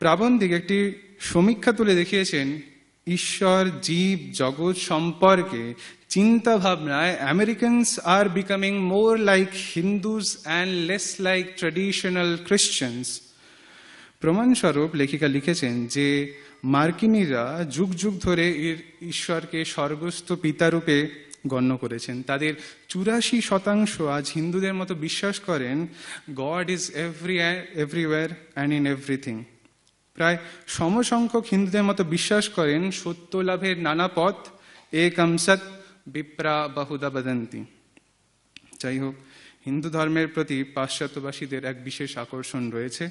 প্রাবন্ধিক একটি সমীক্ষা তুলে দেখিয়েছেন, ঈশ্বর, জীব, জগৎ সম্পর্কে চিন্তা ভাবনায় Americans are becoming more like Hindus and less like traditional Christians. প্রমাণস্বরূপ লেখিকা লিখেছেন যে মার্কিনীরা যুগ যুগ ধরে ঈশ্বরকে স্বর্গস্থ পিতারূপে গণ্য করেছেন। তাদের 84% আজ হিন্দুদের মতো বিশ্বাস করেন god is everywhere and in everything. প্রায় সমসংখ্যক হিন্দুদের মতো বিশ্বাস করেন সত্য লাভের নানা পথ, একম সৎ বিপ্রা বহুধা বদন্তি। যাই হোক, হিন্দু ধর্মের প্রতি পাশ্চাত্যবাসীদের এক বিশেষ আকর্ষণ রয়েছে,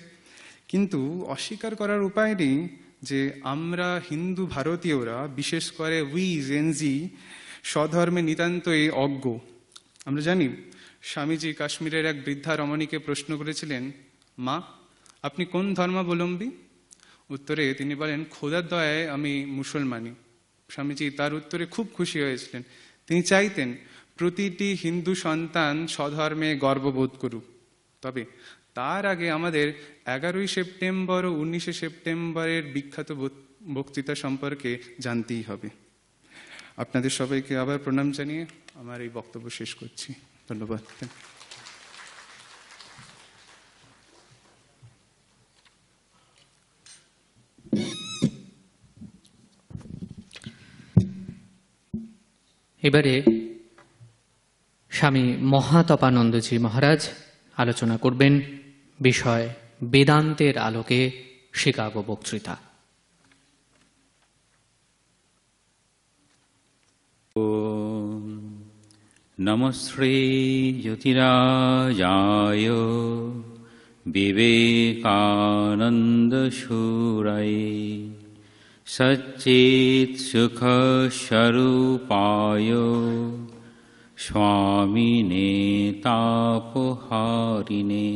কিন্তু অস্বীকার করার উপায় নেই যে আমরা হিন্দু ভারতীয়রা, বিশেষ করে উই জেনজি, স্বধর্মে নিতান্তই অজ্ঞ। আমরা জানি স্বামীজি কাশ্মীরের এক বৃদ্ধা রমণীকে প্রশ্ন করেছিলেন, মা আপনি কোন ধর্মাবলম্বী? উত্তরে তিনি বলেন, খোদার দয়ায় আমি মুসলমানি। স্বামীজি তার উত্তরে খুব খুশি হয়েছিলেন। তিনি চাইতেন প্রতিটি হিন্দু সন্তান স্বধর্মে গর্ববোধ করুক। তবে তার আগে আমাদের 11ই সেপ্টেম্বর ও 19শে সেপ্টেম্বরের বিখ্যাত বক্তৃতা সম্পর্কে জানতেই হবে। আপনাদের সবাইকে আবার প্রণাম জানিয়ে আমার এই বক্তব্য শেষ করছি। ধন্যবাদ। এবারে স্বামী মহাতপানন্দজি মহারাজ আলোচনা করবেন বিষয় বেদান্তের আলোকে শিকাগো বক্তৃতা। নমঃ শ্রী জ্যোতিরাজায় বিবেকানন্দ সুরায় সচ্চিৎ সুখ স্বরূপায় স্বামিনে তাপহারিণে।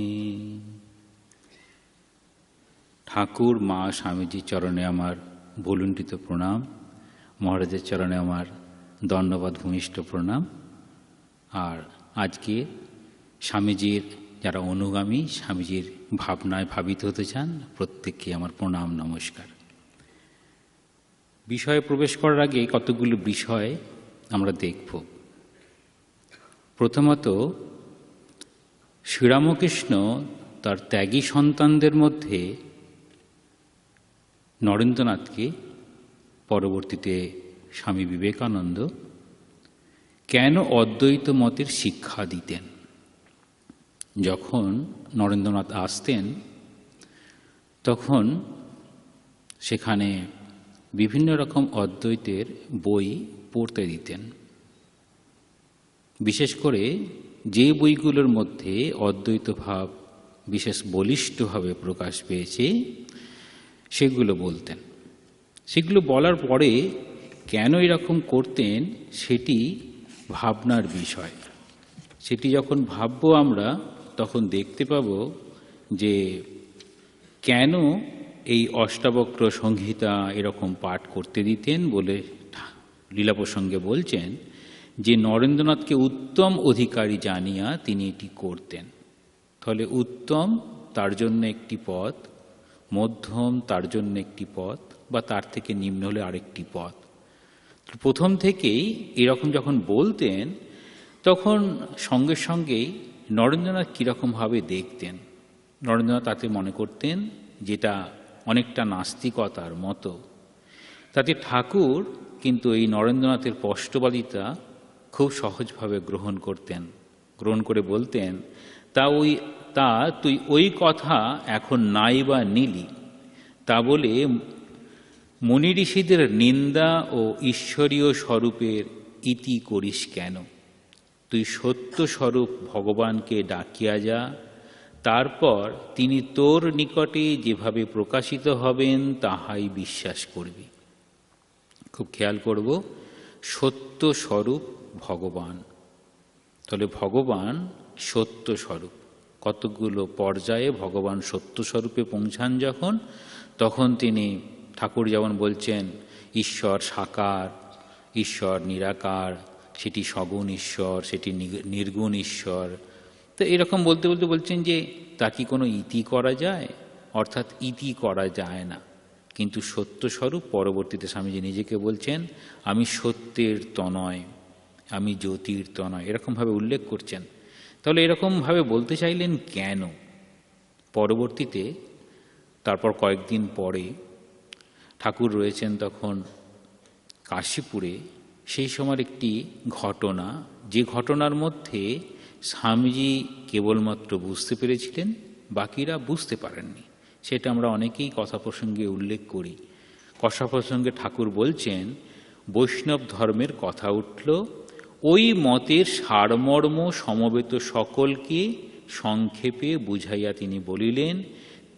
ঠাকুর, মা, স্বামীজির চরণে আমার ভুলুণ্ঠিত প্রণাম, মহারাজের চরণে আমার দণ্ডবাদ ভূমিষ্ঠ প্রণাম। আর আজকে স্বামীজির যারা অনুগামী, স্বামীজির ভাবনায় ভাবিত হতে চান, প্রত্যেককে আমার প্রণাম, নমস্কার। বিষয়ে প্রবেশ করার আগে কতগুলো বিষয় আমরা দেখব। প্রথমত, শ্রীরামকৃষ্ণ তার ত্যাগী সন্তানদের মধ্যে নরেন্দ্রনাথকে, পরবর্তীতে স্বামী বিবেকানন্দ, কেন অদ্বৈত মতের শিক্ষা দিতেন। যখন নরেন্দ্রনাথ আসতেন তখন সেখানে বিভিন্ন রকম অদ্বৈতের বই পড়তে দিতেন। বিশেষ করে যে বইগুলোর মধ্যে অদ্বৈত ভাব বিশেষ বলিষ্ঠভাবে প্রকাশ পেয়েছে সেগুলো বলতেন। সেগুলো বলার পরে কেন এরকম করতেন সেটি ভাবনার বিষয়। সেটি যখন ভাববো আমরা, তখন দেখতে পাব যে কেন এই অষ্টাবক্র সংহিতা এরকম পাঠ করতে দিতেন বলে লীলা প্রসঙ্গে বলছেন যে নরেন্দ্রনাথকে উত্তম অধিকারী জানিয়া তিনি এটি করতেন। তাহলে উত্তম তার জন্য একটি পথ, মধ্যম তার জন্য একটি পথ, বা তার থেকে নিম্ন হলে আরেকটি পথ। প্রথম থেকেই এরকম যখন বলতেন তখন সঙ্গে সঙ্গেই নরেন্দ্রনাথ কীরকমভাবে দেখতেন। নরেন্দ্রনাথ তাতে মনে করতেন যেটা অনেকটা নাস্তিকতার মতো। তাতে ঠাকুর কিন্তু এই নরেন্দ্রনাথের স্পষ্টবাদিতা খুব সহজভাবে গ্রহণ করতেন। গ্রহণ করে বলতেন, তা তুই ওই কথা এখন নাই বা নিলি, তা বলে মুনি ঋষিদের নিন্দা ও ঈশ্বরীয় স্বরূপের ইতি করিস কেন? তুই সত্য স্বরূপ ভগবানকে ডাকিয়া যা, তারপর তিনি তোর নিকটে যেভাবে প্রকাশিত হবেন তাহাই বিশ্বাস করবি। খুব খেয়াল করব, সত্য স্বরূপ ভগবান। তাহলে ভগবান সত্য স্বরূপ। কতগুলো পর্যায়ে ভগবান সত্য স্বরূপে পৌঁছান যখন, তখন তিনি, ঠাকুর যেমন বলছেন ঈশ্বর সাকার, ঈশ্বর নিরাকার, সেটি সগুণ ঈশ্বর, সেটি নির্গুণ ঈশ্বর। তো এরকম বলতে বলতে বলছেন যে তা কি কোনো ইতি করা যায়? অর্থাৎ ইতি করা যায় না। কিন্তু সত্যস্বরূপ পরবর্তীতে স্বামীজি নিজেকে বলছেন আমি সত্যের তনয়, আমি জ্যোতির তনয়, এরকমভাবে উল্লেখ করছেন। তাহলে এরকমভাবে বলতে চাইলেন কেন? পরবর্তীতে তারপর কয়েকদিন পরে ঠাকুর রয়েছেন তখন কাশীপুরে। সেই সময়ের একটি ঘটনা, যে ঘটনার মধ্যে স্বামীজি কেবলমাত্র বুঝতে পেরেছিলেন, বাকিরা বুঝতে পারেননি। সেটা আমরা অনেকেই কথা প্রসঙ্গে উল্লেখ করি। কথা প্রসঙ্গে ঠাকুর বলছেন বৈষ্ণব ধর্মের কথা উঠল, ওই মতের সারমর্ম সমবেত সকলকে সংক্ষেপে বুঝাইয়া তিনি বলিলেন,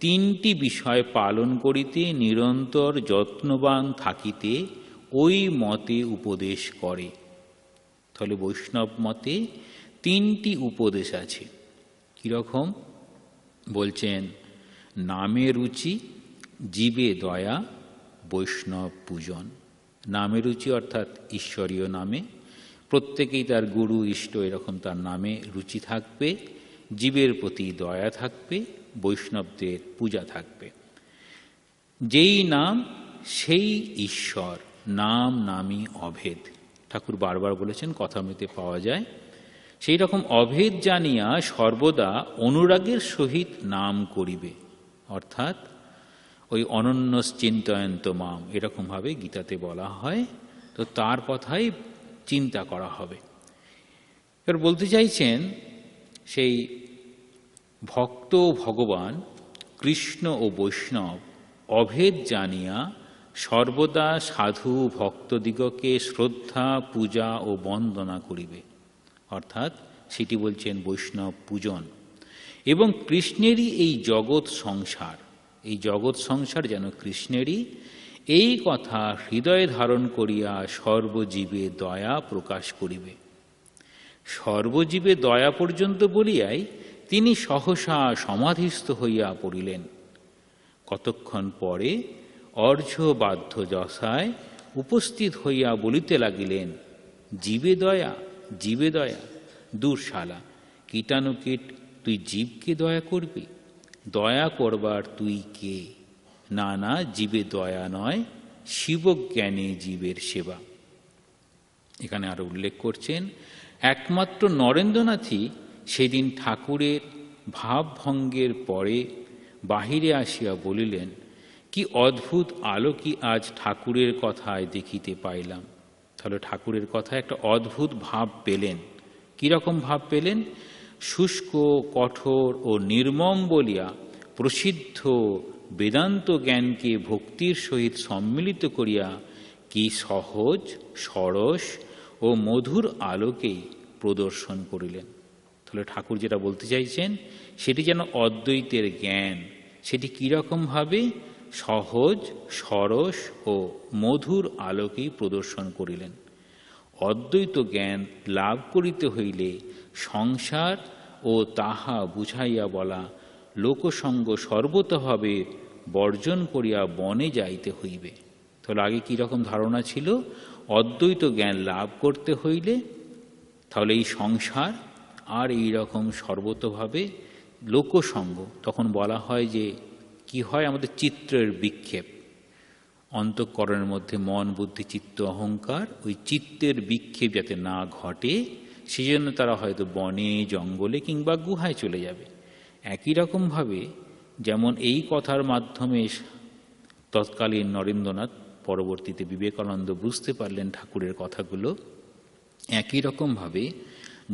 তিনটি বিষয় পালন করিতে নিরন্তর যত্নবান থাকিতে ওই মতে উপদেশ করে। তাহলে বৈষ্ণব মতে তিনটি উপদেশ আছে। কীরকম বলছেন? নামে রুচি, জীবে দয়া, বৈষ্ণব পূজন। নামে রুচি অর্থাৎ ঈশ্বরীয় নামে, প্রত্যেকেই তার গুরু ইষ্ট এরকম তার নামে রুচি থাকবে, জীবের প্রতি দয়া থাকবে, বৈষ্ণবদের পূজা থাকবে। যেই নাম সেই ঈশ্বর, নাম নামই অভেদ। ঠাকুর বারবার বলেছেন, কথামৃতে পাওয়া যায়। সেই রকম অভেদ জানিয়া সর্বদা অনুরাগের সহিত নাম করিবে, অর্থাৎ ওই অনন্য চিন্তয়ন্ত মাম এরকমভাবে গীতাতে বলা হয়। তো তার কথাই চিন্তা করা হবে। এবার বলতে চাইছেন সেই ভক্ত ভগবান কৃষ্ণ ও বৈষ্ণব অভেদ জানিয়া সর্বদা সাধু ভক্তদিগকে শ্রদ্ধা পূজা ও বন্দনা করিবে, অর্থাৎ সেটি বলছেন বৈষ্ণব পূজন। এবং কৃষ্ণেরই এই জগৎ সংসার, এই জগৎ সংসার যেন কৃষ্ণেরই, এই কথা হৃদয়ে ধারণ করিয়া সর্বজীবে দয়া প্রকাশ করিবে। সর্বজীবে দয়া পর্যন্ত বলিয়াই তিনি সহসা সমাধিস্থ হইয়া পড়িলেন। কতক্ষণ পরে অর্ঘ্যবাদ্য দশায় উপস্থিত হইয়া বলিতে লাগিলেন, জীবে দয়া, জীবে দয়া, দূর শালা, কীটানুকীট তুই জীবকে দয়া করবি? দয়া করবার তুই কে? না না, জীবে দয়া নয়, শিবজ্ঞানে জীবের সেবা। এখানে আরো উল্লেখ করছেন, একমাত্র নরেন্দ্রনাথই সেদিন ঠাকুরের ভাবভঙ্গের পরে বাহিরে আসিয়া বলিলেন, কি অদ্ভুত আলোকই আজ ঠাকুরের কথায় দেখিতে পাইলাম। তাহলে ঠাকুরের কথায় একটা অদ্ভুত ভাব পেলেন। কীরকম ভাব পেলেন? শুষ্ক, কঠোর ও নির্মম বলিয়া প্রসিদ্ধ বেদান্ত জ্ঞানকে ভক্তির সহিত সম্মিলিত করিয়া কি সহজ, সরস ও মধুর আলোকেই প্রদর্শন করিলেন। তাহলে ঠাকুর যেটা বলতে চাইছেন সেটি যেন অদ্বৈতের জ্ঞান, সেটি কীরকমভাবে সহজ, সরস ও মধুর আলোকেই প্রদর্শন করিলেন। অদ্বৈত জ্ঞান লাভ করিতে হইলে সংসার ও তাহা বুঝাইয়া বলা লোকসঙ্গ সর্বতভাবে বর্জন করিয়া বনে যাইতে হইবে। তাহলে আগে কীরকম ধারণা ছিল? অদ্বৈত জ্ঞান লাভ করতে হইলে তাহলে এই সংসার আর এই রকম সর্বতভাবে লোকসঙ্গ, তখন বলা হয় যে কি হয়, আমাদের চিত্রের বিক্ষেপ, অন্তঃকরণের মধ্যে মন, বুদ্ধি, চিত্ত, অহংকার, ওই চিত্তের বিক্ষেপ যাতে না ঘটে সেজন্য তারা হয়তো বনে, জঙ্গলে কিংবা গুহায় চলে যাবে। একই রকমভাবে যেমন এই কথার মাধ্যমে তৎকালীন নরেন্দ্রনাথ, পরবর্তীতে বিবেকানন্দ বুঝতে পারলেন ঠাকুরের কথাগুলো, একই রকমভাবে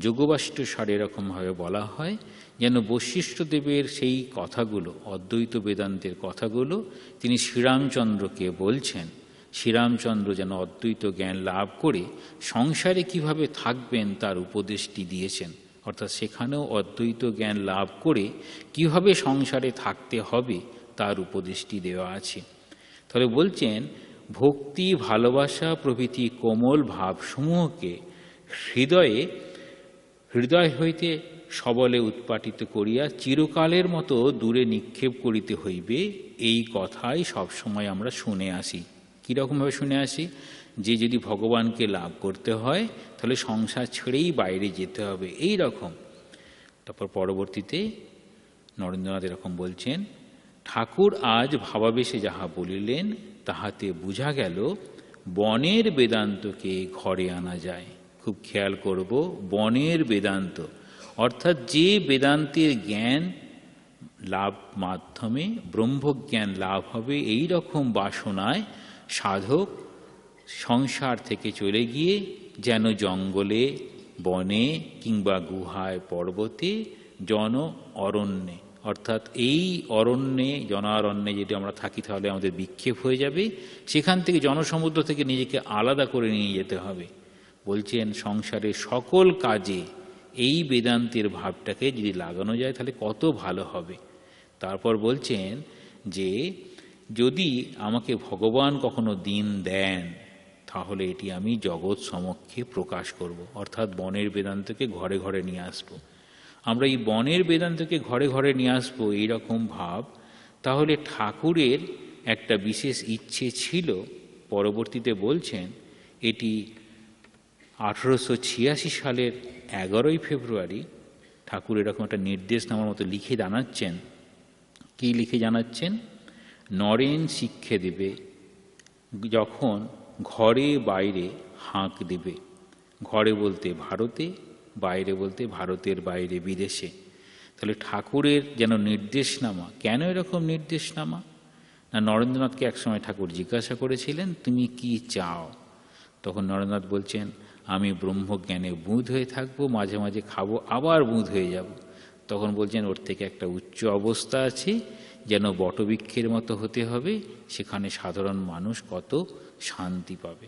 যোগবাষ্টসারে এরকমভাবে বলা হয় যেন বশিষ্ঠদেবের সেই কথাগুলো, অদ্বৈত বেদান্তের কথাগুলো তিনি শ্রীরামচন্দ্রকে বলছেন। শ্রীরামচন্দ্র যেন অদ্বৈত জ্ঞান লাভ করে সংসারে কিভাবে থাকবেন তার উপদেশটি দিয়েছেন, অর্থাৎ সেখানেও অদ্বৈত জ্ঞান লাভ করে কিভাবে সংসারে থাকতে হবে তার উপদেশটি দেওয়া আছে। তাহলে বলছেন ভক্তি, ভালোবাসা প্রভৃতি কোমল ভাবসমূহকে হৃদয় হইতে সবলে উৎপাটিত করিয়া চিরকালের মতো দূরে নিক্ষেপ করিতে হইবে। এই কথাই সবসময় আমরা শুনে আসি। কীরকমভাবে শুনে আসি? যে যদি ভগবানকে লাভ করতে হয় তাহলে সংসার ছেড়েই বাইরে যেতে হবে, এই রকম। তারপর পরবর্তীতে নরেন্দ্রনাথ এরকম বলছেন, ঠাকুর আজ ভাবাবেশে যাহা বলিলেন তাহাতে বুঝা গেল বনের বেদান্তকে ঘরে আনা যায়। খুব খেয়াল করব, বনের বেদান্ত অর্থাৎ যে বেদান্তের জ্ঞান লাভ মাধ্যমে ব্রহ্মজ্ঞান লাভ হবে, এই রকম বাসনায় সাধক সংসার থেকে চলে গিয়ে যেন জঙ্গলে, বনে কিংবা গুহায়, পর্বতে, জন অরণ্যে, অর্থাৎ এই অরণ্যে, জনারণ্যে যদি আমরা থাকি তাহলে আমাদের বিক্ষেপ হয়ে যাবে, সেখান থেকে জনসমুদ্র থেকে নিজেকে আলাদা করে নিয়ে যেতে হবে। বলছেন সংসারের সকল কাজে এই বেদান্তের ভাবটাকে যদি লাগানো যায় তাহলে কত ভালো হবে। তারপর বলছেন যে যদি আমাকে ভগবান কখনো দিন দেন তাহলে এটি আমি জগৎ সমক্ষে প্রকাশ করব, অর্থাৎ বনের বেদান্তকে ঘরে ঘরে নিয়ে আসবো। আমরা এই বনের বেদান্তকে ঘরে ঘরে নিয়ে আসবো এইরকম ভাব, তাহলে ঠাকুরের একটা বিশেষ ইচ্ছে ছিল। পরবর্তীতে বলছেন এটি 1886 সালের 11ই ফেব্রুয়ারি ঠাকুর এরকম একটা নির্দেশনামার মতো লিখে জানাচ্ছেন। কি লিখে জানাচ্ছেন? নরেন শিক্ষে দেবে যখন ঘরে বাইরে হাঁক দেবে, ঘরে বলতে ভারতে, বাইরে বলতে ভারতের বাইরে বিদেশে। তাহলে ঠাকুরের যেন নির্দেশনামা। কেন এরকম নির্দেশনামা? না, নরেন্দ্রনাথকে একসময় ঠাকুর জিজ্ঞাসা করেছিলেন তুমি কি চাও? তখন নরেন্দ্রনাথ বলছেন আমি ব্রহ্মজ্ঞানে বুঁদ হয়ে থাকবো, মাঝে মাঝে খাবো, আবার বুঁদ হয়ে যাব। তখন বলছেন ওর থেকে একটা উচ্চ অবস্থা আছে, যেন বটবৃক্ষের মতো হতে হবে, সেখানে সাধারণ মানুষ কত শান্তি পাবে।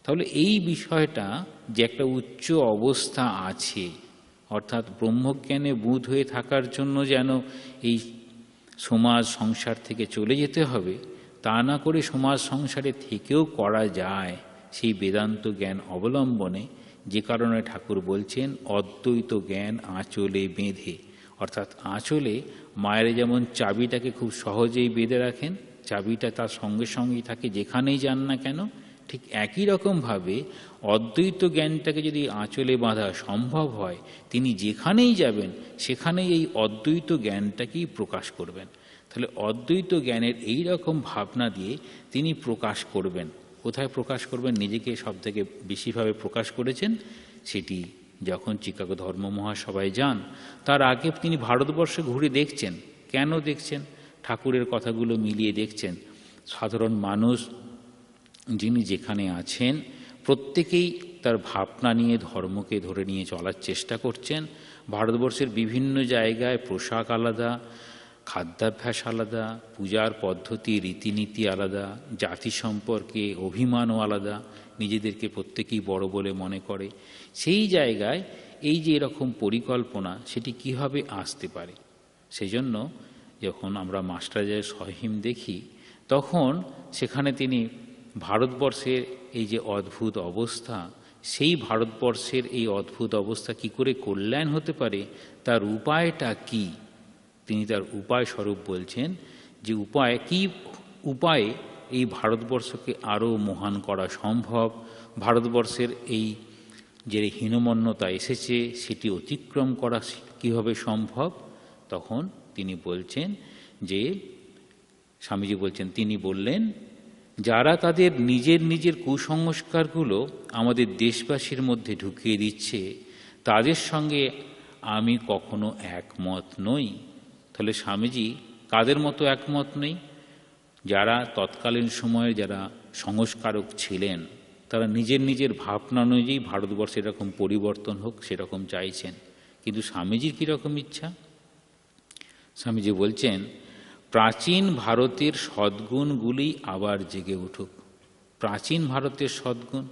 তাহলে এই বিষয়টা যে একটা উচ্চ অবস্থা আছে, অর্থাৎ ব্রহ্মজ্ঞানে বুঁদ হয়ে থাকার জন্য যেন এই সমাজ সংসার থেকে চলে যেতে হবে, তা না করে সমাজ সংসারে থেকেও করা যায় সেই বেদান্ত জ্ঞান অবলম্বনে। যে কারণে ঠাকুর বলছেন অদ্বৈত জ্ঞান আঁচলে বেঁধে, অর্থাৎ আঁচলে মায়ের যেমন চাবিটাকে খুব সহজেই বেঁধে রাখেন, চাবিটা তার সঙ্গে সঙ্গেই থাকে যেখানেই যান না কেন, ঠিক একই রকমভাবে অদ্বৈত জ্ঞানটাকে যদি আঁচলে বাঁধা সম্ভব হয়, তিনি যেখানেই যাবেন সেখানেই এই অদ্বৈত জ্ঞানটাকেই প্রকাশ করবেন। তাহলে অদ্বৈত জ্ঞানের এই রকম ভাবনা দিয়ে তিনি প্রকাশ করবেন। কোথায় প্রকাশ করবেন? নিজেকে সব থেকে বেশিভাবে প্রকাশ করেছেন সেটি যখন চিকাগো ধর্ম মহাসভায় যান, তার আগে তিনি ভারতবর্ষে ঘুরে দেখছেন। কেন দেখছেন? ঠাকুরের কথাগুলো মিলিয়ে দেখছেন সাধারণ মানুষ যিনি যেখানে আছেন প্রত্যেকেই তার ভাবনা নিয়ে ধর্মকে ধরে নিয়ে চলার চেষ্টা করছেন। ভারতবর্ষের বিভিন্ন জায়গায় পোশাক আলাদা, খাদ্যাভ্যাস আলাদা, পূজার পদ্ধতি রীতিনীতি আলাদা, জাতি সম্পর্কে অভিমানও আলাদা, নিজেদেরকে প্রত্যেকেই বড় বলে মনে করে। সেই জায়গায় এই যে এরকম পরিকল্পনা সেটি কিভাবে আসতে পারে? সেই জন্য যখন আমরা মাস্টারজায়ের সহিম দেখি তখন সেখানে তিনি ভারতবর্ষের এই যে অদ্ভুত অবস্থা, সেই ভারতবর্ষের এই অদ্ভুত অবস্থা কি করে কল্যাণ হতে পারে তার উপায়টা কি, তিনি তার উপায় স্বরূপ বলছেন যে উপায় কি, উপায়ে এই ভারতবর্ষকে আরও মহান করা সম্ভব, ভারতবর্ষের এই যে হীনমন্যতা এসেছে সেটি অতিক্রম করা কীভাবে সম্ভব। তখন তিনি বলছেন যে স্বামীজি বলছেন, তিনি বললেন যারা তাদের নিজের নিজের কুসংস্কারগুলো আমাদের দেশবাসীর মধ্যে ঢুকিয়ে দিচ্ছে তাদের সঙ্গে আমি কখনো একমত নই। তাহলে স্বামীজি কাদের মতো একমত নেই? যারা তৎকালীন সময়ে যারা সংস্কারক ছিলেন তারা নিজের নিজের ভাবনা অনুযায়ী ভারতবর্ষে এরকম পরিবর্তন হোক সেরকম চাইছেন, কিন্তু স্বামীজির কীরকম ইচ্ছা? স্বামীজি বলছেন প্রাচীন ভারতের সদ্গুণগুলি আবার জেগে উঠুক। প্রাচীন ভারতের সদ্গুণ,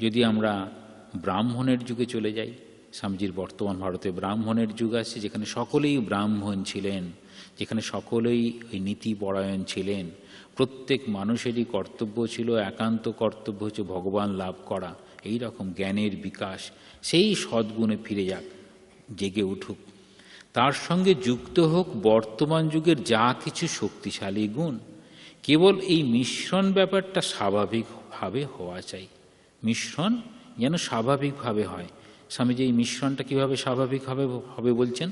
যদি আমরা ব্রাহ্মণের যুগে চলে যাই, স্বামীজির বর্তমান ভারতে ব্রাহ্মণের যুগ আছে যেখানে সকলেই ব্রাহ্মণ ছিলেন, যেখানে সকলেই ওই নীতিপরায়ণ ছিলেন, প্রত্যেক মানুষেরই কর্তব্য ছিল, একান্ত কর্তব্য হচ্ছে ভগবান লাভ করা, এই রকম জ্ঞানের বিকাশ, সেই সদ্গুণে ফিরে যাক, জেগে উঠুক। তার সঙ্গে যুক্ত হোক বর্তমান যুগের যা কিছু শক্তিশালী গুণ। কেবল এই মিশ্রণ ব্যাপারটা স্বাভাবিকভাবে হওয়া চাই, মিশ্রণ যেন স্বাভাবিকভাবে হয়। স্বামীজি এই মিশ্রণটা কীভাবে স্বাভাবিকভাবে হবে বলছেন?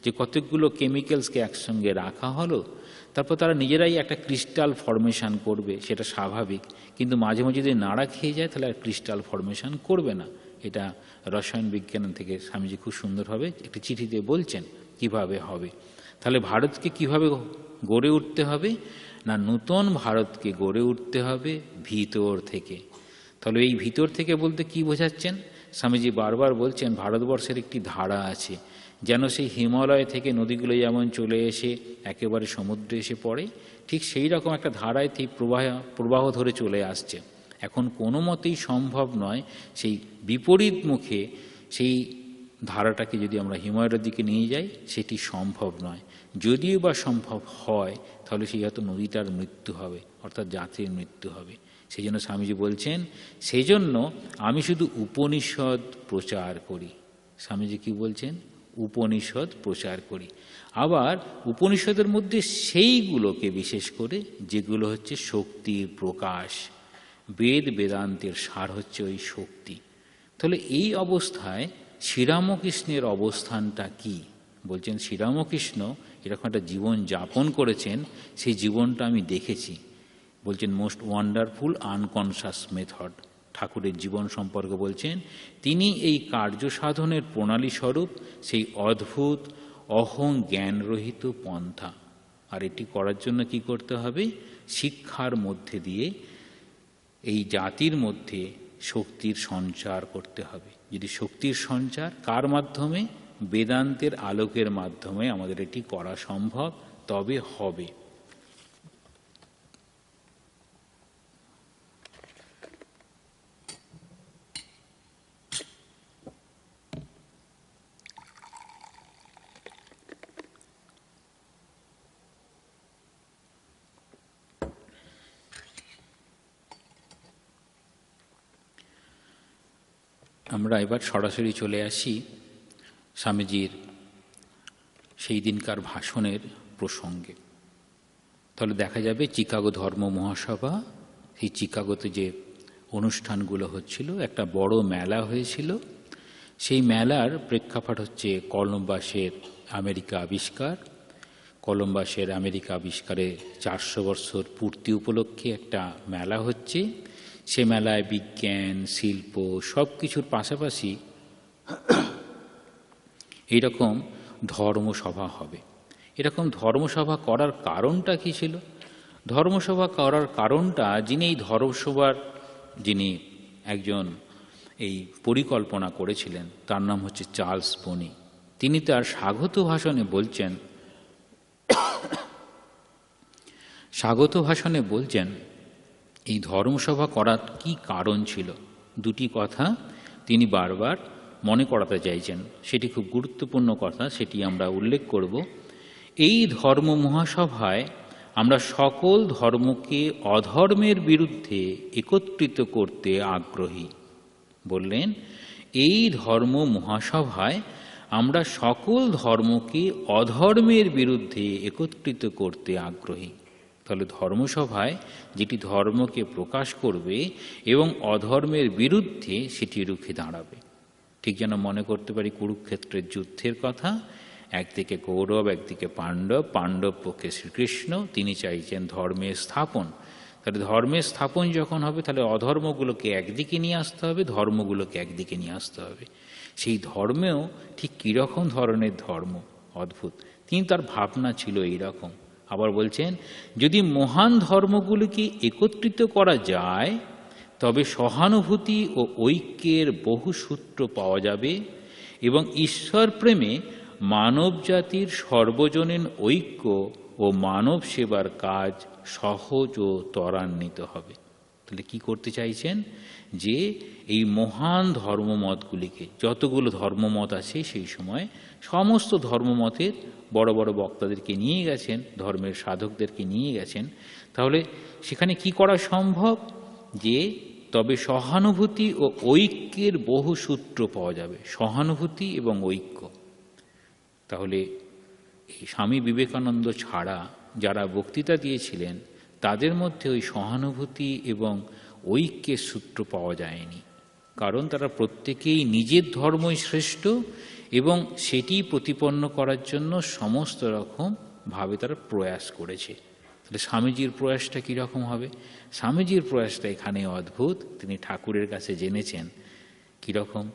যে কতগুলো কেমিক্যালসকে একসঙ্গে রাখা হলো, তারপর তারা নিজেরাই একটা ক্রিস্টাল ফর্মেশন করবে, সেটা স্বাভাবিক। কিন্তু মাঝে মাঝে যদি নাড়া খেয়ে যায় তাহলে আর ক্রিস্টাল ফর্মেশন করবে না। এটা রসায়ন বিজ্ঞান থেকে স্বামীজি খুব সুন্দরভাবে একটি চিঠিতে বলছেন কিভাবে হবে। তাহলে ভারতকে কিভাবে গড়ে উঠতে হবে না, নূতন ভারতকে গড়ে উঠতে হবে ভিতর থেকে। তাহলে এই ভিতর থেকে বলতে কি বোঝাচ্ছেন? স্বামীজি বারবার বলছেন ভারতবর্ষের একটি ধারা আছে, যেন সেই হিমালয় থেকে নদীগুলো যেমন চলে এসে একেবারে সমুদ্রে এসে পড়ে, ঠিক সেই রকম একটা ধারায় প্রবাহ ধরে চলে আসছে। এখন কোনো মতেই সম্ভব নয় সেই বিপরীত মুখে সেই ধারাটাকে যদি আমরা হিমালয়ের দিকে নিয়ে যাই, সেটি সম্ভব নয়। যদিও বা সম্ভব হয় তাহলে সেই হয়তো নদীটার মৃত্যু হবে, অর্থাৎ জাতির মৃত্যু হবে। সেই জন্য স্বামীজি বলছেন, সেই জন্য আমি শুধু উপনিষদ প্রচার করি। স্বামীজি কি বলছেন? উপনিষদ প্রচার করি। আবার উপনিষদের মধ্যে সেইগুলোকে বিশেষ করে যেগুলো হচ্ছে শক্তির প্রকাশ। বেদ বেদান্তের সার হচ্ছে ওই শক্তি। তাহলে এই অবস্থায় শ্রীরামকৃষ্ণের অবস্থানটা কি? বলছেন শ্রীরামকৃষ্ণ এরকম একটা জীবন যাপন করেছেন, সেই জীবনটা আমি দেখেছি। বলছেন মোস্ট ওয়ান্ডারফুল আনকনশাস মেথড। ঠাকুরের জীবন সম্পর্কে বলছেন, তিনি এই কার্য সাধনের প্রণালী স্বরূপ সেই অদ্ভুত অহং জ্ঞানরহিত পন্থা। আর এটি করার জন্য কি করতে হবে? শিক্ষার মধ্যে দিয়ে এই জাতির মধ্যে শক্তির সঞ্চার করতে হবে। যদি শক্তির সঞ্চার কার মাধ্যমে? বেদান্তের আলোকের মাধ্যমে আমাদের এটি করা সম্ভব, তবে হবে। আমরা এবার সরাসরি চলে আসি স্বামীজির সেই দিনকার ভাষণের প্রসঙ্গে। তাহলে দেখা যাবে চিকাগো ধর্ম মহাসভা, এই চিকাগোতে যে অনুষ্ঠানগুলো হচ্ছিল, একটা বড় মেলা হয়েছিল। সেই মেলার প্রেক্ষাপট হচ্ছে কলম্বাসের আমেরিকা আবিষ্কার। কলম্বাসের আমেরিকা আবিষ্কারে 400 বছর পূর্তি উপলক্ষে একটা মেলা হচ্ছে। সে মেলায় বিজ্ঞান, শিল্প সব কিছুর পাশাপাশি এইরকম ধর্মসভা হবে। এরকম ধর্মসভা করার কারণটা কি ছিল? ধর্মসভা করার কারণটা, যিনি এই যিনি একজন এই পরিকল্পনা করেছিলেন, তার নাম হচ্ছে চার্লস বনি। তিনি তার স্বাগত ভাষণে বলছেন এই ধর্মসভা করার কি কারণ ছিল। দুটি কথা তিনি বারবার মনে করাতে চাইছেন, সেটি খুব গুরুত্বপূর্ণ কথা, সেটি আমরা উল্লেখ করব। এই ধর্ম মহাসভায় আমরা সকল ধর্মকে অধর্মের বিরুদ্ধে একত্রিত করতে আগ্রহী। বললেন এই ধর্ম মহাসভায় আমরা সকল ধর্মকে অধর্মের বিরুদ্ধে একত্রিত করতে আগ্রহী। তাহলে ধর্মসভায় যেটি ধর্মকে প্রকাশ করবে এবং অধর্মের বিরুদ্ধে সেটি রুখে দাঁড়াবে। ঠিক যেন মনে করতে পারি কুরুক্ষেত্রের যুদ্ধের কথা, একদিকে কৌরব, একদিকে পাণ্ডব, পাণ্ডব পক্ষে শ্রীকৃষ্ণ, তিনি চাইছেন ধর্মের স্থাপন। তাহলে ধর্মের স্থাপন যখন হবে তাহলে অধর্মগুলোকে একদিকে নিয়ে আসতে হবে, ধর্মগুলোকে একদিকে নিয়ে আসতে হবে। সেই ধর্মেও ঠিক কীরকম ধরনের ধর্ম, অদ্ভুত। তিনি তার ভাবনা ছিল এইরকম। আবার বলছেন যদি মহান ধর্মগুলিকে একত্রিত করা যায় তবে সহানুভূতি ও ঐক্যের বহু সূত্র পাওয়া যাবে এবং ঈশ্বর প্রেমে মানব জাতির সর্বজনীন ঐক্য ও মানব সেবার কাজ সহজ ও ত্বরান্বিত হবে। তাহলে কি করতে চাইছেন? যে এই মহান ধর্মমতগুলিকে, যতগুলো ধর্মমত আছে সেই সময় সমস্ত ধর্মমতের বড় বড় বক্তাদেরকে নিয়ে গেছেন, ধর্মের সাধকদেরকে নিয়ে গেছেন। তাহলে সেখানে কি করা সম্ভব? যে তবে সহানুভূতি ও ঐক্যের বহু সূত্র পাওয়া যাবে। সহানুভূতি এবং ঐক্য। তাহলে এই স্বামী বিবেকানন্দ ছাড়া যারা বক্তৃতা দিয়েছিলেন তাদের মধ্যে ওই সহানুভূতি এবং ঐক্যের সূত্র পাওয়া যায়নি। কারণ তারা প্রত্যেকেই নিজের ধর্মই শ্রেষ্ঠ এবং সেটি প্রতিপন্ন করার জন্য সমস্ত রকম ভাবে তারা প্রয়াস করেছে। তাহলে স্বামীজির প্রয়াসটা কীরকম হবে? স্বামীজির প্রয়াসটা এখানে অদ্ভুত। তিনি ঠাকুরের কাছে জেনেছেন কীরকম।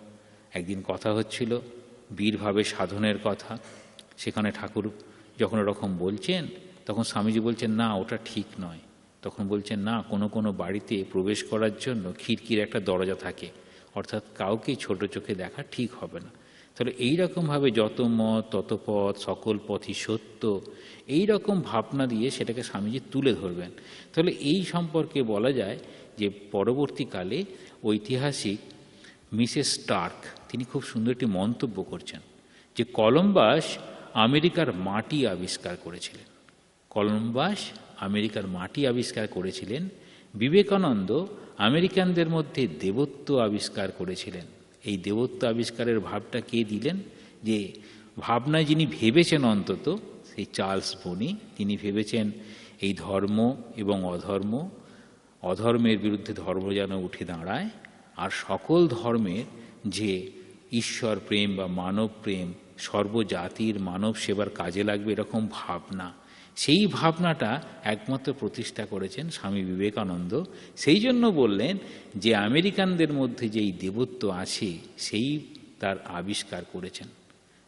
একদিন কথা হচ্ছিল বীরভাবে সাধনের কথা, সেখানে ঠাকুর যখন এরকম বলছেন তখন স্বামীজি বলছেন না ওটা ঠিক নয়। তখন বলছেন না, কোনো কোনো বাড়িতে প্রবেশ করার জন্য খিড়কির একটা দরজা থাকে, অর্থাৎ কাউকে ছোট চোখে দেখা ঠিক হবে না। তাহলে এইরকমভাবে যত মত তত পথ, সকল পথই সত্য, এই রকম ভাবনা দিয়ে সেটাকে স্বামীজি তুলে ধরবেন। তাহলে এই সম্পর্কে বলা যায় যে পরবর্তীকালে ঐতিহাসিক মিসেস স্টার্ক তিনি খুব সুন্দর একটি মন্তব্য করছেন যে কলম্বাস আমেরিকার মাটি আবিষ্কার করেছিলেন। কলম্বাস আমেরিকার মাটি আবিষ্কার করেছিলেন, বিবেকানন্দ আমেরিকানদের মধ্যে দেবত্ব আবিষ্কার করেছিলেন। এই দেবত্ব আবিষ্কারের ভাবটা কে দিলেন? যে ভাবনায় যিনি ভেবেছেন অন্তত সেই চার্লস বনি, তিনি ভেবেছেন এই ধর্ম এবং অধর্ম, অধর্মের বিরুদ্ধে ধর্ম যেন উঠে দাঁড়ায়, আর সকল ধর্মের যে ঈশ্বর প্রেম বা মানব প্রেম, সর্বজাতির মানব সেবার কাজে লাগবে এরকম ভাবনা, সেই ভাবনাটা একমাত্র প্রতিষ্ঠা করেছেন স্বামী বিবেকানন্দ। সেই জন্য বললেন যে আমেরিকানদের মধ্যে যেই দেবত্ব আছে সেই তার আবিষ্কার করেছেন।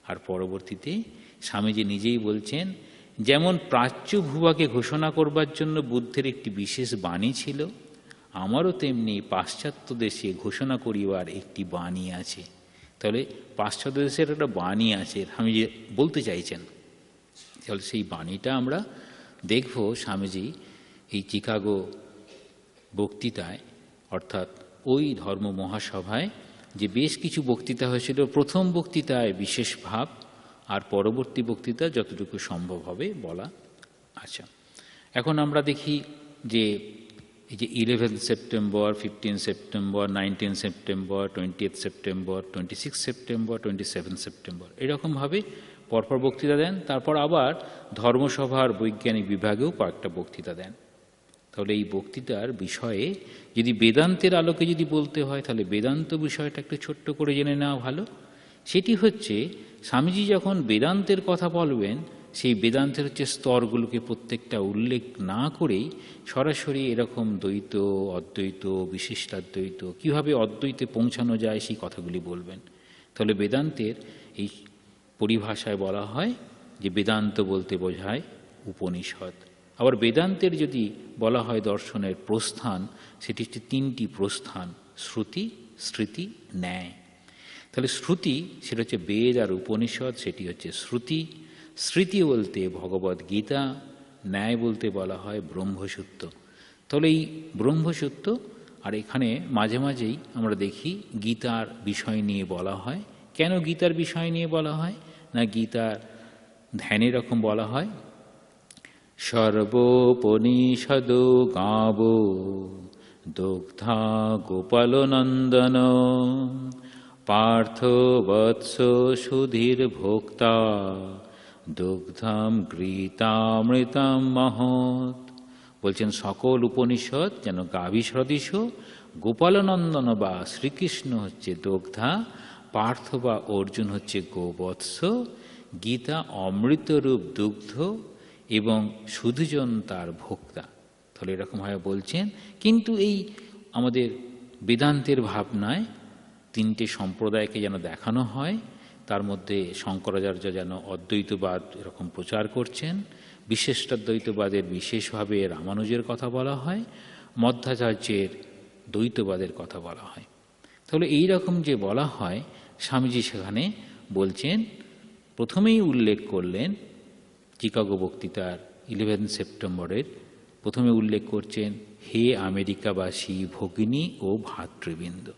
আর পরবর্তীতে স্বামীজি নিজেই বলছেন যেমন প্রাচ্য ভূভাগে ঘোষণা করবার জন্য বুদ্ধের একটি বিশেষ বাণী ছিল, আমারও তেমনি পাশ্চাত্য দেশে ঘোষণা করিবার একটি বাণী আছে। তাহলে পাশ্চাত্য দেশের একটা বাণী আছে, স্বামীজি বলতে চাইছেন। তাহলে সেই বাণীটা আমরা দেখব স্বামীজি এই চিকাগো বক্তৃতায়, অর্থাৎ ওই ধর্ম মহাসভায় যে বেশ কিছু বক্তৃতা হয়েছিল, প্রথম বক্তৃতায় বিশেষ ভাব, আর পরবর্তী বক্তৃতা যতটুকু সম্ভব হবে বলা। আচ্ছা, এখন আমরা দেখি যে এই যে 11 September, 15 September, 19 September, 20 September, 26 September, 27 September এরকমভাবে পরপর বক্তৃতা দেন। তারপর আবার ধর্মসভার বৈজ্ঞানিক বিভাগেও কয়েকটা বক্তৃতা দেন। তাহলে এই বক্তৃতার বিষয়ে যদি বেদান্তের আলোকে যদি বলতে হয়, তাহলে বেদান্ত বিষয়টা একটু ছোট্ট করে জেনে নেওয়া ভালো। সেটি হচ্ছে স্বামীজি যখন বেদান্তের কথা বলবেন, সেই বেদান্তের হচ্ছে স্তরগুলোকে প্রত্যেকটা উল্লেখ না করেই সরাসরি এরকম দ্বৈত, অদ্বৈত, বিশিষ্টাদ্বৈত, কীভাবে অদ্বৈতে পৌঁছানো যায় সেই কথাগুলি বলবেন। তাহলে বেদান্তের এই পরিভাষায় বলা হয় যে বেদান্ত বলতে বোঝায় উপনিষদ। আবার বেদান্তের যদি বলা হয় দর্শনের প্রস্থান, সেটি হচ্ছে তিনটি প্রস্থান, শ্রুতি, স্মৃতি, ন্যায়। তাহলে শ্রুতি সেটা হচ্ছে বেদ আর উপনিষদ, সেটি হচ্ছে শ্রুতি। স্মৃতি বলতে ভগবদ গীতা, ন্যায় বলতে বলা হয় ব্রহ্মসূত্র। তাহলে এই ব্রহ্মসূত্র, আর এখানে মাঝে মাঝেই আমরা দেখি গীতার বিষয় নিয়ে বলা হয়। কেন গীতার বিষয় নিয়ে বলা হয়? না, গীতার ধ্যানে এরকম বলা হয়, সর্বোপনিষদ গাব দুগ্ধা গোপাল নন্দন পার্থ বৎস সুধীর ভোক্তা দুগ্ধম গীতামৃতম মহৎ। বলছেন সকল উপনিষদ যেন গাভী সদৃশ, গোপালনন্দন বা শ্রীকৃষ্ণ হচ্ছে দগ্ধা, পার্থ বা অর্জুন হচ্ছে গোবৎস, গীতা অমৃতরূপ দুগ্ধ এবং সুধুজন তার ভোক্তা। তাহলে এরকমভাবে বলছেন। কিন্তু এই আমাদের বেদান্তের ভাবনায় তিনটে সম্প্রদায়কে যেন দেখানো হয়। তার মধ্যে শঙ্করাচার্য যেন অদ্বৈতবাদ এরকম প্রচার করছেন, বিশিষ্টাদ্বৈতবাদের বিশেষভাবে রামানুজের কথা বলা হয়, মধ্বাচার্যের দ্বৈতবাদের কথা বলা হয়। তাহলে এই রকম যে বলা হয়, স্বামীজি সেখানে বলছেন, প্রথমেই উল্লেখ করলেন চিকাগো বক্তৃতার 11 সেপ্টেম্বরের প্রথমে উল্লেখ করছেন, হে আমেরিকাবাসী ভগিনী ও ভাতৃবৃন্দ।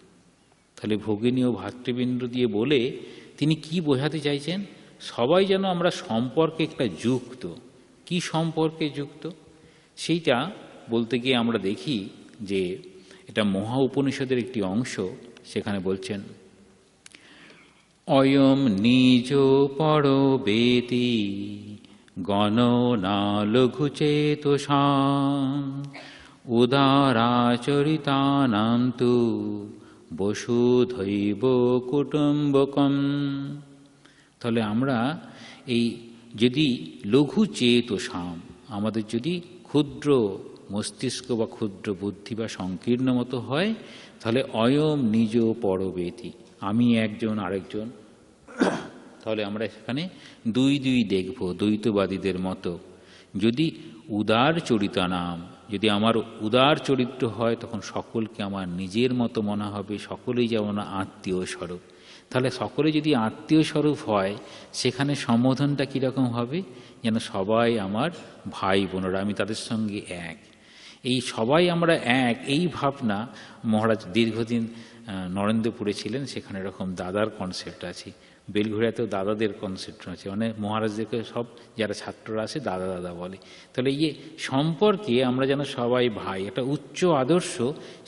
তাহলে ভগিনী ও ভাতৃবৃন্দ দিয়ে বলে তিনি কি বোঝাতে চাইছেন? সবাই যেন আমরা সম্পর্কে একটা যুক্ত। কি সম্পর্কে যুক্ত? সেইটা বলতে গিয়ে আমরা দেখি যে এটা মহা উপনিষদের একটি অংশ। সেখানে বলছেন, অয়ম নিজ পর বেতি গণনা লঘুচেতসাম উদারাচরিতানাম তু বসুধৈব কুটুম্বকম। তাহলে আমরা এই যদি লঘু চেতসাম, আমাদের যদি ক্ষুদ্র মস্তিষ্ক বা ক্ষুদ্র বুদ্ধি বা সংকীর্ণ মতো হয়, তাহলে অয়ম নিজ পরবেতি, আমি একজন আরেকজন, তাহলে আমরা এখানে দুই দুই দেখব, দ্বৈতবাদীদের মতো। যদি উদার চরিতা নাম, যদি আমার উদার চরিত্র হয়, তখন সকলকে আমার নিজের মতো মনে হবে, সকলেই যেমন আত্মীয় স্বরূপ। তাহলে সকলে যদি আত্মীয় স্বরূপ হয়, সেখানে সম্বোধনটা কীরকম হবে? যেন সবাই আমার ভাই বোনেরা, আমি তাদের সঙ্গে এক। এই সবাই আমরা এক, এই ভাবনা মহারাজ দীর্ঘদিন নরেন্দ্রপুরে ছিলেন, সেখানে এরকম দাদার কনসেপ্ট আছে। বেলঘুরিয়াতেও দাদাদের কনসেপ্ট আছে, মানে মহারাজদেরকে সব যারা ছাত্ররা আছে দাদা দাদা বলে। তাহলে এই সম্পর্কে আমরা যেন সবাই ভাই, একটা উচ্চ আদর্শ,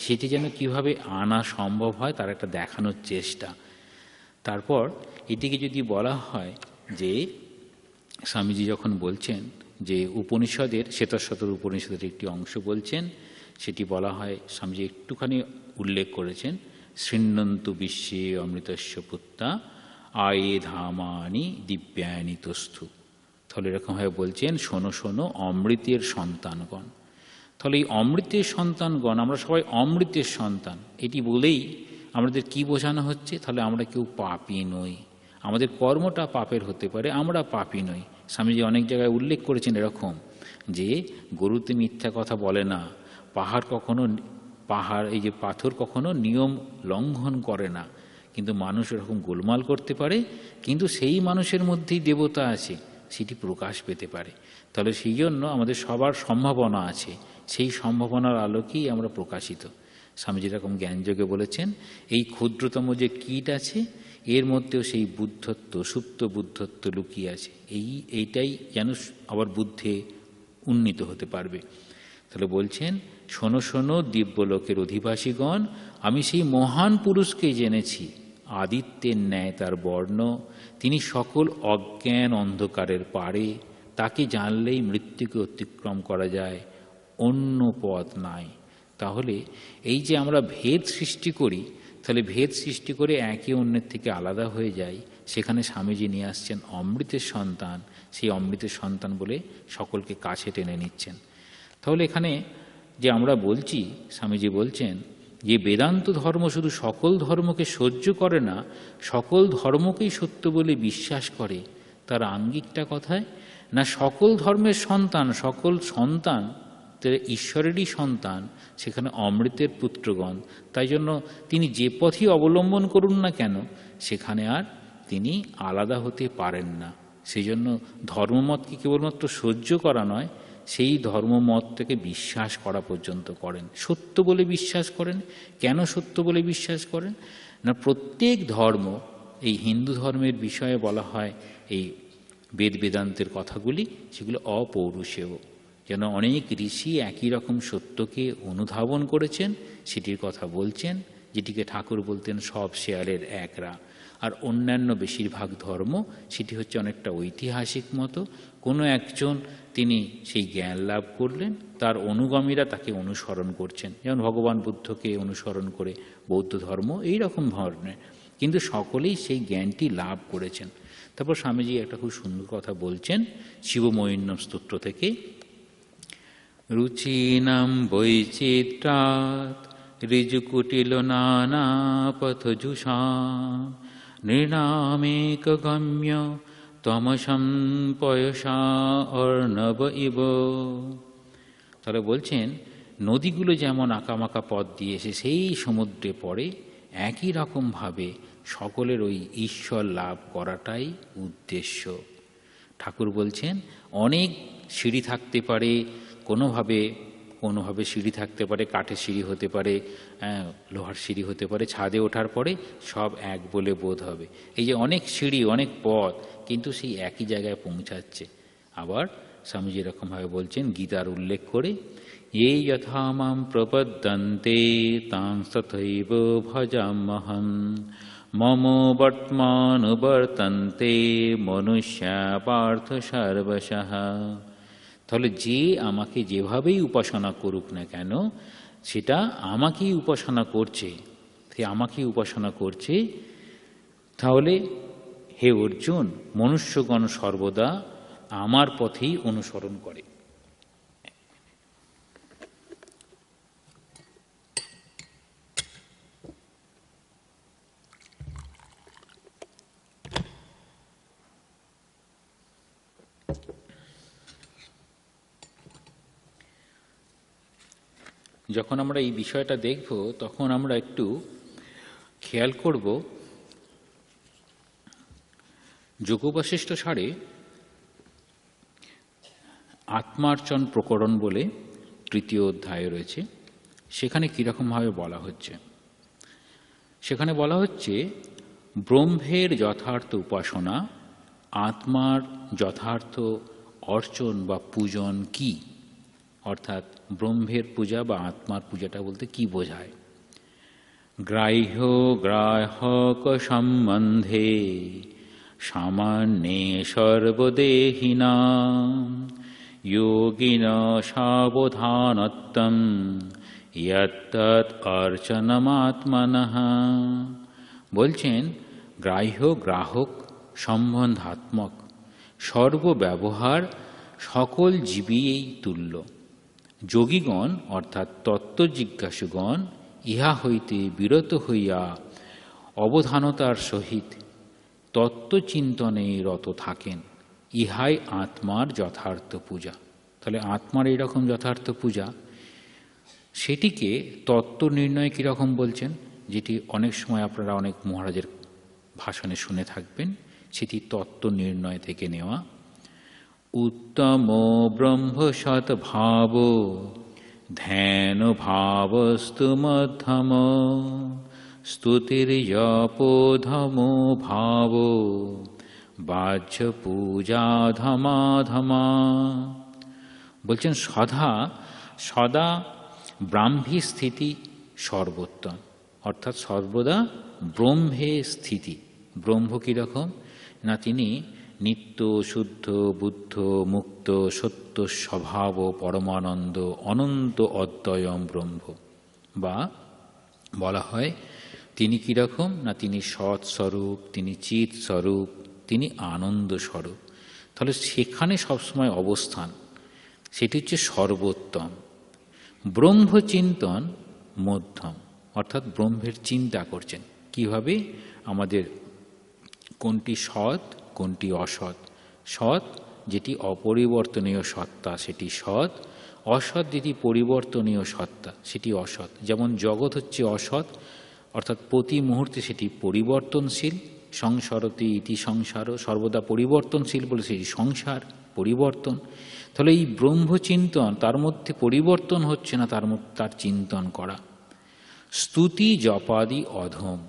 সেটি যেন কিভাবে আনা সম্ভব হয় তার একটা দেখানোর চেষ্টা। তারপর এটিকে যদি বলা হয় যে স্বামীজি যখন বলছেন যে উপনিষদের, শ্বেতশতর উপনিষদের একটি অংশ বলছেন, সেটি বলা হয়, স্বামীজি একটুখানি উল্লেখ করেছেন, শৃণ্বন্তু বিশ্বে অমৃতস্য পুত্রা আয়ে ধামানি দিব্যানি তস্থু। তাহলে এরকমভাবে বলছেন, শোনো শোনো অমৃতের সন্তানগণ। তাহলে এই অমৃতের সন্তানগণ, আমরা সবাই অমৃতের সন্তান, এটি বলেই আমাদের কি বোঝানো হচ্ছে? তাহলে আমরা কেউ পাপী নই, আমাদের কর্মটা পাপের হতে পারে, আমরা পাপী নই। স্বামীজি অনেক জায়গায় উল্লেখ করেছেন এরকম যে গরুতে মিথ্যা কথা বলে না, এই যে পাথর কখনো নিয়ম লঙ্ঘন করে না, কিন্তু মানুষ এরকম গোলমাল করতে পারে, কিন্তু সেই মানুষের মধ্যেই দেবতা আছে, সেটি প্রকাশ পেতে পারে। তাহলে সেই জন্য আমাদের সবার সম্ভাবনা আছে, সেই সম্ভাবনার আলোকেই আমরা প্রকাশিত। স্বামীজি এরকম জ্ঞানযোগে বলেছেন, এই ক্ষুদ্রতম যে কীট আছে, এর মধ্যেও সেই বুদ্ধত্ব, সুপ্ত বুদ্ধত্ব লুকিয়ে আছে, এইটাই যেন আবার বুদ্ধে উন্নীত হতে পারবে। তাহলে বলছেন, শোনো শোনো দিব্যলোকের অধিবাসীগণ, আমি সেই মহান পুরুষকে জেনেছি, আদিত্যের ন্যায় তার বর্ণ, তিনি সকল অজ্ঞান অন্ধকারের পারে, তাকে জানলেই মৃত্যুকে অতিক্রম করা যায়, অন্য পথ নাই। তাহলে এই যে আমরা ভেদ সৃষ্টি করি, তাহলে ভেদ সৃষ্টি করে একে অন্যের থেকে আলাদা হয়ে যায়, সেখানে স্বামীজি নিয়ে আসছেন অমৃতের সন্তান, সেই অমৃতের সন্তান বলে সকলকে কাছে টেনে নিচ্ছেন। তাহলে এখানে যে আমরা বলছি, স্বামীজি বলছেন যে বেদান্ত ধর্ম শুধু সকল ধর্মকে সহ্য করে না, সকল ধর্মকেই সত্য বলে বিশ্বাস করে। তার আঙ্গিকটা কথায় না, সকল ধর্মের সন্তান, সকল সন্তান ঈশ্বরেরই সন্তান, সেখানে অমৃতের পুত্রগণ। তাই জন্য তিনি যে পথই অবলম্বন করুন না কেন, সেখানে আর তিনি আলাদা হতে পারেন না। সেই জন্য ধর্মমতকে কেবলমাত্র সহ্য করা নয়, সেই ধর্মমতটাকে বিশ্বাস করা পর্যন্ত করেন, সত্য বলে বিশ্বাস করেন। কেন সত্য বলে বিশ্বাস করেন না, প্রত্যেক ধর্ম, এই হিন্দু ধর্মের বিষয়ে বলা হয় এই বেদ বেদান্তের কথাগুলি, সেগুলো অপৌরুষেয়, যেন অনেক ঋষি একই রকম সত্যকে অনুধাবন করেছেন, সেটির কথা বলছেন, যেটিকে ঠাকুর বলতেন সব শেয়ালের একরা। আর অন্যান্য বেশিরভাগ ধর্ম, সেটি হচ্ছে অনেকটা ঐতিহাসিক মতো, কোনো একজন তিনি সেই জ্ঞান লাভ করলেন, তার অনুগামীরা তাকে অনুসরণ করছেন, যেমন ভগবান বুদ্ধকে অনুসরণ করে বৌদ্ধ ধর্ম এই রকম ধরনের, কিন্তু সকলেই সেই জ্ঞানটি লাভ করেছেন। তারপর স্বামীজি একটা খুব সুন্দর কথা বলছেন শিবমৈন্যম স্তোত্র থেকে, রুচিনাম বৈচিত্রাৎ ঋজুকুটিল নানা পথজুষা নৃণামেক গম্য তমসম পয়সা অর্ণব ইব। তাহলে বলছেন, নদীগুলো যেমন আঁকামাকা পথ দিয়ে এসে সেই সমুদ্রে পড়ে, একই রকমভাবে সকলের ওই ঈশ্বর লাভ করাটাই উদ্দেশ্য। ঠাকুর বলছেন, অনেক সিঁড়ি থাকতে পারে, কোনোভাবে সিঁড়ি থাকতে পারে, কাঠের সিঁড়ি হতে পারে, লোহার সিঁড়ি হতে পারে, ছাদে ওঠার পরে সব এক বলে বোধ হবে। এই যে অনেক সিঁড়ি, অনেক পথ, কিন্তু সেই একই জায়গায় পৌঁছাচ্ছে। আবার স্বামীজি এরকমভাবে বলছেন গীতার উল্লেখ করে, এই যথা মাম প্রপদ্যন্তে তাং তথৈব ভজাম্যহম মম বর্তমানুবর্তন্তে মনুষ্যা পার্থ সর্বশঃ। তাহলে যে আমাকে যেভাবেই উপাসনা করুক না কেন, সেটা আমাকেই উপাসনা করছে, তাহলে হে অর্জুন, মনুষ্যগণ সর্বদা আমার পথেই অনুসরণ করে। যখন আমরা এই বিষয়টা দেখব তখন আমরা একটু খেয়াল করব যোগবাশিষ্ঠ সারে আত্মার্চন প্রকরণ বলে তৃতীয় অধ্যায় রয়েছে। সেখানে কীরকমভাবে বলা হচ্ছে, সেখানে বলা হচ্ছে ব্রহ্মের যথার্থ উপাসনা, আত্মার যথার্থ অর্চন বা পূজন কি, অর্থাৎ ব্রহ্মের পূজা বা আত্মার পূজাটা বলতে কি বোঝায়। গ্রাহ্য গ্রাহক সম্বন্ধে সামান্যে সর্বদেহিনাম যোগিন সাবধানত্বম ইয়ত্তৎ অর্চনমাত্মনঃ। বলছেন গ্রাহ্য গ্রাহক সম্বন্ধাত্মক সর্বব্যবহার সকল জীবেই তুল্য। যোগীগণ অর্থাৎ তত্ত্বজিজ্ঞাসুগণ ইহা হইতে বিরত হইয়া অবধানতার সহিত তত্ত্বচিন্তনে রত থাকেন, ইহাই আত্মার যথার্থ পূজা। তাহলে আত্মার এইরকম যথার্থ পূজা, সেটিকে তত্ত্ব নির্ণয় কীরকম বলছেন, যেটি অনেক সময় আপনারা অনেক মহারাজের ভাষণে শুনে থাকবেন, সেটি তত্ত্ব নির্ণয় থেকে নেওয়া। উত্তম ব্রহ্ম সৎ ভাব ধ্যান ভাবস্তু মধ্যম স্তুতির জপোধমো ভাব বাহ্য পূজা ধমাধমা। বলছেন সদা ব্রাহ্মী স্থিতি সর্বোত্তম, অর্থাৎ সর্বদা ব্রহ্মে স্থিতি। ব্রহ্ম কীরকম না, তিনি নিত্য শুদ্ধ বুদ্ধ মুক্ত সত্য স্বভাব পরমানন্দ অনন্ত অদ্বয়ম ব্রহ্ম, বা বলা হয় তিনি কীরকম না, তিনি সৎস্বরূপ, তিনি চিৎ স্বরূপ, তিনি আনন্দ স্বরূপ। তাহলে সেখানে সবসময় অবস্থান, সেটি হচ্ছে সর্বোত্তম। ব্রহ্মচিন্তন মধ্যম, অর্থাৎ ব্রহ্মের চিন্তা করছেন কিভাবে, আমাদের কোনটি সৎ কোনটি অসৎ। সৎ যেটি অপরিবর্তনীয় সত্তা সেটি সৎ, অসৎ যেটি পরিবর্তনীয় সত্তা সেটি অসৎ। যেমন জগৎ হচ্ছে অসৎ, অর্থাৎ প্রতি মুহূর্তে সেটি পরিবর্তনশীল। সংসারতি ইতি সংসারও, সর্বদা পরিবর্তনশীল বলে সেটি সংসার পরিবর্তন। তাহলে এই ব্রহ্মচিন্তন, তার মধ্যে পরিবর্তন হচ্ছে না, তার চিন্তন করা। স্তুতি জপাদি অধম,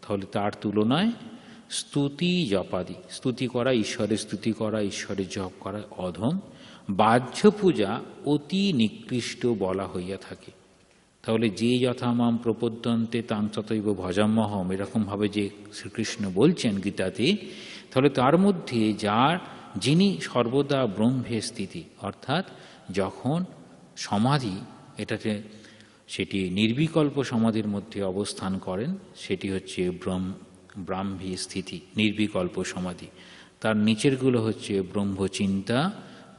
তাহলে তার তুলনায় স্তুতি জপাদি, স্তুতি করা, ঈশ্বরের স্তুতি করা, ঈশ্বরের জপ করা অধম। বাহ্য পূজা অতি নিকৃষ্ট বলা হইয়া থাকে। তাহলে যে যথামাম প্রপদ্যন্তে তাং তথৈব ভজাম্যহম, এরকমভাবে যে শ্রীকৃষ্ণ বলছেন গীতাতে, তাহলে তার মধ্যে যিনি সর্বদা ব্রহ্মে স্থিতি, অর্থাৎ যখন সমাধি এটাতে সেটি নির্বিকল্প সমাধির মধ্যে অবস্থান করেন, সেটি হচ্ছে ব্রাহ্মী স্থিতি, নির্বিকল্প সমাধি। তার নিচেরগুলো হচ্ছে ব্রহ্মচিন্তা,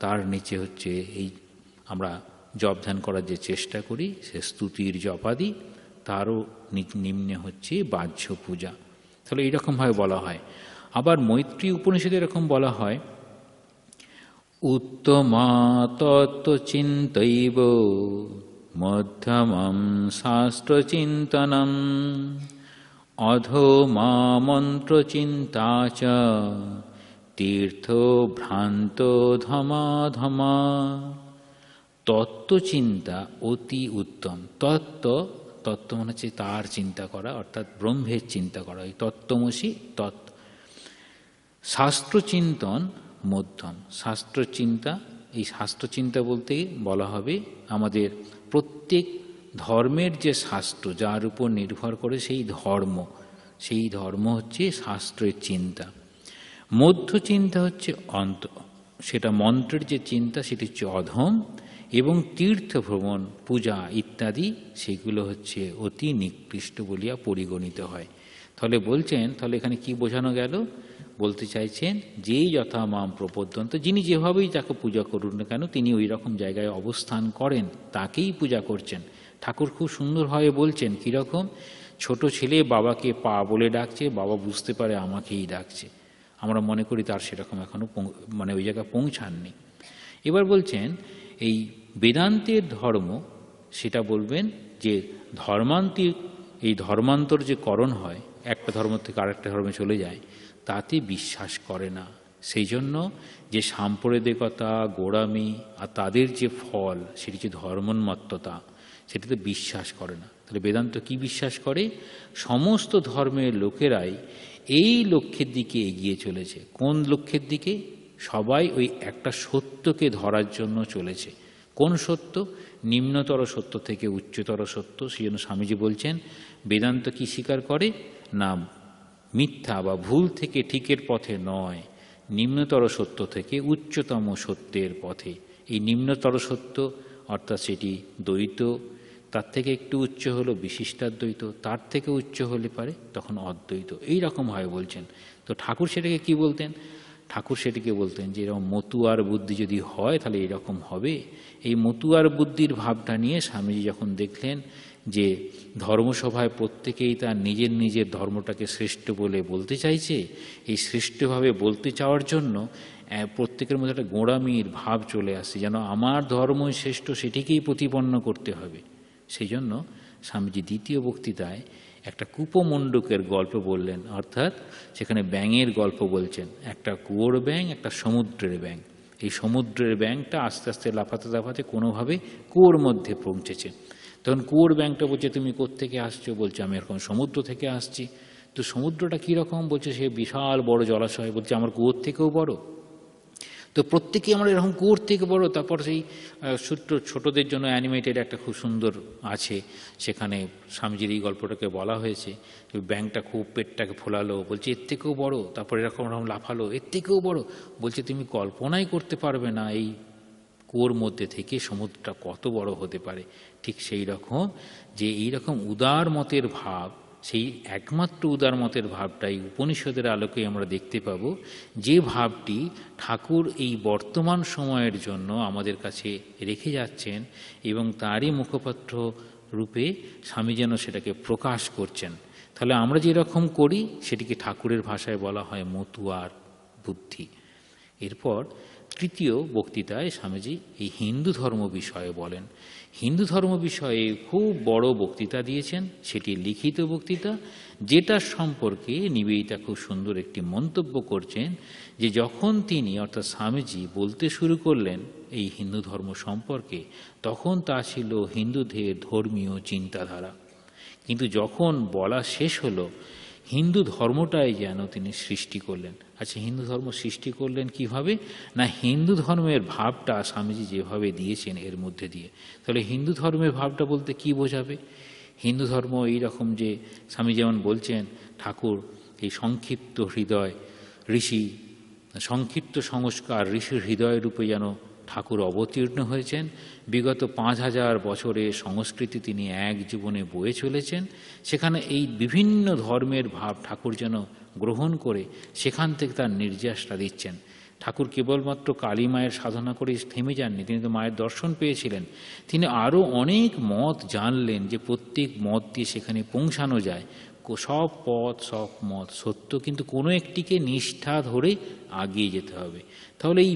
তার নিচে হচ্ছে এই আমরা জপ ধ্যান করার যে চেষ্টা করি সে স্তুতির জপাদি, তারও নিম্নে হচ্ছে বাহ্য পূজা। তাহলে এইরকমভাবে বলা হয়। আবার মৈত্রী উপনিষদে এরকম বলা হয়, উত্তমা তত্ত্বচিন্তৈব মধ্যমম শাস্ত্রচিন্তনম অধমা মন্ত্রচিন্তা চ তীর্থ ভ্রান্ত ধমাধমা। তত্ত্বচিন্তা অতি উত্তম। তত্ত্ব মানে হচ্ছে তার চিন্তা করা, অর্থাৎ ব্রহ্মের চিন্তা করা, এই তত্ত্বমসি তত্ত্ব। শাস্ত্রচিন্তন মধ্যম। শাস্ত্রচিন্তা, এই শাস্ত্রচিন্তা বলতে বলা হবে আমাদের প্রত্যেক ধর্মের যে শাস্ত্র যার উপর নির্ভর করে সেই ধর্ম হচ্ছে শাস্ত্রের চিন্তা। মধ্য চিন্তা হচ্ছে সেটা মন্ত্রের যে চিন্তা সেটি হচ্ছে অধম, এবং তীর্থ ভ্রমণ, পূজা ইত্যাদি সেগুলো হচ্ছে অতি নিকৃষ্ট বলিয়া পরিগণিত হয়। তাহলে বলছেন, তাহলে এখানে কি বোঝানো গেল? বলতে চাইছেন যেই যথা মাম প্রপদ্যন্ত, যিনি যেভাবেই তাকে পূজা করুন না কেন, তিনি ওই রকম জায়গায় অবস্থান করেন, তাকেই পূজা করছেন। ঠাকুর খুব সুন্দরভাবে বলছেন, কীরকম? ছোট ছেলে বাবাকে পা বলে ডাকছে, বাবা বুঝতে পারে আমাকেই ডাকছে। আমরা মনে করি তার সেরকম এখনও মানে ওই জায়গায় পৌঁছাননি। এবার বলছেন এই বেদান্তের ধর্ম, সেটা বলবেন যে এই ধর্মান্তর যে করণ হয়, একটা ধর্ম থেকে আরেকটা ধর্মে চলে যায়, তাতে বিশ্বাস করে না। সেই জন্য যে সাম্প্রদায়িকতা, গোড়ামি আর তাদের যে ফল, সেটি যে ধর্মোন্মত্ততা, সেটাতে বিশ্বাস করে না। তাহলে বেদান্ত কি বিশ্বাস করে? সমস্ত ধর্মের লোকেরাই এই লক্ষ্যের দিকে এগিয়ে চলেছে। কোন লক্ষ্যের দিকে? সবাই ওই একটা সত্যকে ধরার জন্য চলেছে। কোন সত্য? নিম্নতর সত্য থেকে উচ্চতর সত্য। সেই জন্য স্বামীজি বলছেন বেদান্ত কি স্বীকার করে? না, মিথ্যা বা ভুল থেকে ঠিকের পথে নয়, নিম্নতর সত্য থেকে উচ্চতম সত্যের পথে। এই নিম্নতর সত্য অর্থাৎ সেটি দ্বৈত, তার থেকে একটু উচ্চ হলো বিশিষ্টাদ্বৈত, তার থেকে উচ্চ হলে পারে তখন অদ্বৈত, এই রকম হয় বলছেন। তো ঠাকুর সেটাকে কি বলতেন? ঠাকুর সেটিকে বলতেন যে এরকম মতুয়ার বুদ্ধি যদি হয় তাহলে এরকম হবে। এই মতুয়ার বুদ্ধির ভাবটা নিয়ে স্বামীজি যখন দেখলেন যে ধর্মসভায় প্রত্যেকেই তার নিজের নিজের ধর্মটাকে শ্রেষ্ঠ বলে বলতে চাইছে, এই শ্রেষ্ঠভাবে বলতে চাওয়ার জন্য প্রত্যেকের মধ্যে একটা গোঁড়ামির ভাব চলে আসছে, যেন আমার ধর্মই শ্রেষ্ঠ, সেটিকেই প্রতিপন্ন করতে হবে। সেই জন্য স্বামীজি দ্বিতীয় বক্তৃতায় একটা কূপমণ্ডুকের গল্প বললেন, অর্থাৎ সেখানে ব্যাঙের গল্প বলছেন। একটা কুয়োর ব্যাঙ, একটা সমুদ্রের ব্যাঙ। এই সমুদ্রের ব্যাঙটা আস্তে আস্তে লাফাতে লাফাতে কোনোভাবে কুয়োর মধ্যে পৌঁছেছে। তখন কুয়োর ব্যাঙটা বলছে, তুমি কোত্থেকে আসছো? বলছে, আমি এরকম সমুদ্র থেকে আসছি। তো সমুদ্রটা কীরকম? বলছে, সে বিশাল বড় জলাশয়। বলছে, আমার কুয়োর থেকেও বড়। তো প্রত্যেকেই আমরা এরকম কুয়োর থেকে বড়। তারপর সেই ছোটদের জন্য অ্যানিমেটেড একটা খুব সুন্দর আছে, সেখানে স্বামীজির এই গল্পটাকে বলা হয়েছে। ব্যাঙটা খুব পেটটাকে ফোলালো, বলছে এর থেকেও বড়। তারপর এরকম লাফালো, এর থেকেও বড়। বলছে, তুমি কল্পনাই করতে পারবে না এই কুয়োর মধ্যে থেকে সমুদ্রটা কত বড় হতে পারে। ঠিক সেই রকম যে এইরকম উদার মতের ভাব, সেই একমাত্র উদার মতের ভাবটাই উপনিষদের আলোকে আমরা দেখতে পাব, যে ভাবটি ঠাকুর এই বর্তমান সময়ের জন্য আমাদের কাছে রেখে যাচ্ছেন এবং তারই মুখপাত্র রূপে স্বামী যেন সেটাকে প্রকাশ করছেন। তাহলে আমরা যেরকম করি সেটিকে ঠাকুরের ভাষায় বলা হয় মতুয়ার বুদ্ধি। এরপর তৃতীয় বক্তৃতায় স্বামীজি এই হিন্দু ধর্ম বিষয়ে বলেন। হিন্দু ধর্ম বিষয়ে খুব বড় বক্তৃতা দিয়েছেন, সেটি লিখিত বক্তৃতা, যেটা সম্পর্কে নিবেদিতা খুব সুন্দর একটি মন্তব্য করছেন যে যখন তিনি অর্থাৎ স্বামীজি বলতে শুরু করলেন এই হিন্দু ধর্ম সম্পর্কে, তখন তা ছিল হিন্দুদের ধর্মীয় চিন্তাধারা। কিন্তু যখন বলা শেষ হলো, হিন্দু ধর্মটাই যেন তিনি সৃষ্টি করলেন। আচ্ছা, হিন্দু ধর্ম সৃষ্টি করলেন কিভাবে? না, হিন্দু ধর্মের ভাবটা স্বামীজি যেভাবে দিয়েছেন এর মধ্যে দিয়ে। তাহলে হিন্দু ধর্মের ভাবটা বলতে কি বোঝাবে? হিন্দু ধর্ম এই রকম যে স্বামী যেমন বলছেন, ঠাকুর এই সংক্ষিপ্ত হৃদয় ঋষি, সংক্ষিপ্ত সংস্কার ঋষির হৃদয় রূপে যেন ঠাকুর অবতীর্ণ হয়েছেন। বিগত 5000 বছরের সংস্কৃতি তিনি এক জীবনে বয়ে চলেছেন। সেখানে এই বিভিন্ন ধর্মের ভাব ঠাকুর যেন গ্রহণ করে সেখান থেকে তার নির্যাসটা দিচ্ছেন। ঠাকুর কেবলমাত্র কালী মায়ের সাধনা করে থেমে যাননি, তিনি তো মায়ের দর্শন পেয়েছিলেন। তিনি আরও অনেক মত জানলেন যে প্রত্যেক মত দিয়ে সেখানে পৌঁছানো যায়। সব পথ সব মত সত্য, কিন্তু কোনো একটিকে নিষ্ঠা ধরে আগিয়ে যেতে হবে। তাহলে এই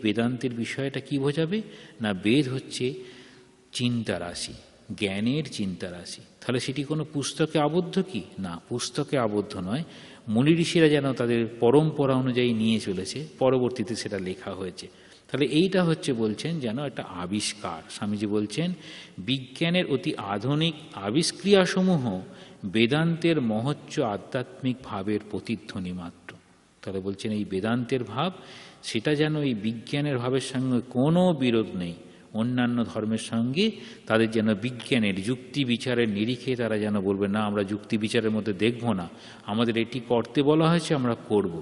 বেদান্তের বিষয়টা কি বোঝাবে? না, বেদ হচ্ছে চিন্তা রাশি, জ্ঞানের চিন্তা রাশি। তাহলে সেটি কোনো পুস্তকে আবদ্ধ কি? না, পুস্তকে আবদ্ধ নয়। মুনি ঋষিরা যেন তাদের পরম্পরা অনুযায়ী নিয়ে চলেছে, পরবর্তীতে সেটা লেখা হয়েছে। তাহলে এইটা হচ্ছে বলছেন যেন একটা আবিষ্কার। স্বামীজি বলছেন বিজ্ঞানের অতি আধুনিক আবিষ্ক্রিয়াসমূহ বেদান্তের মহোচ্চ আধ্যাত্মিক ভাবের প্রতিধ্বনি মাত্র। তাহলে বলছেন এই বেদান্তের ভাব, সেটা যেন এই বিজ্ঞানের ভাবের সঙ্গে কোনো বিরোধ নেই। অন্যান্য ধর্মের সঙ্গে তাদের যেন বিজ্ঞানের যুক্তি বিচারের নিরিখে তারা যেন বলবে না, আমরা যুক্তি বিচারের মধ্যে দেখব না, আমাদের এটি করতে বলা হয়েছে আমরা করব।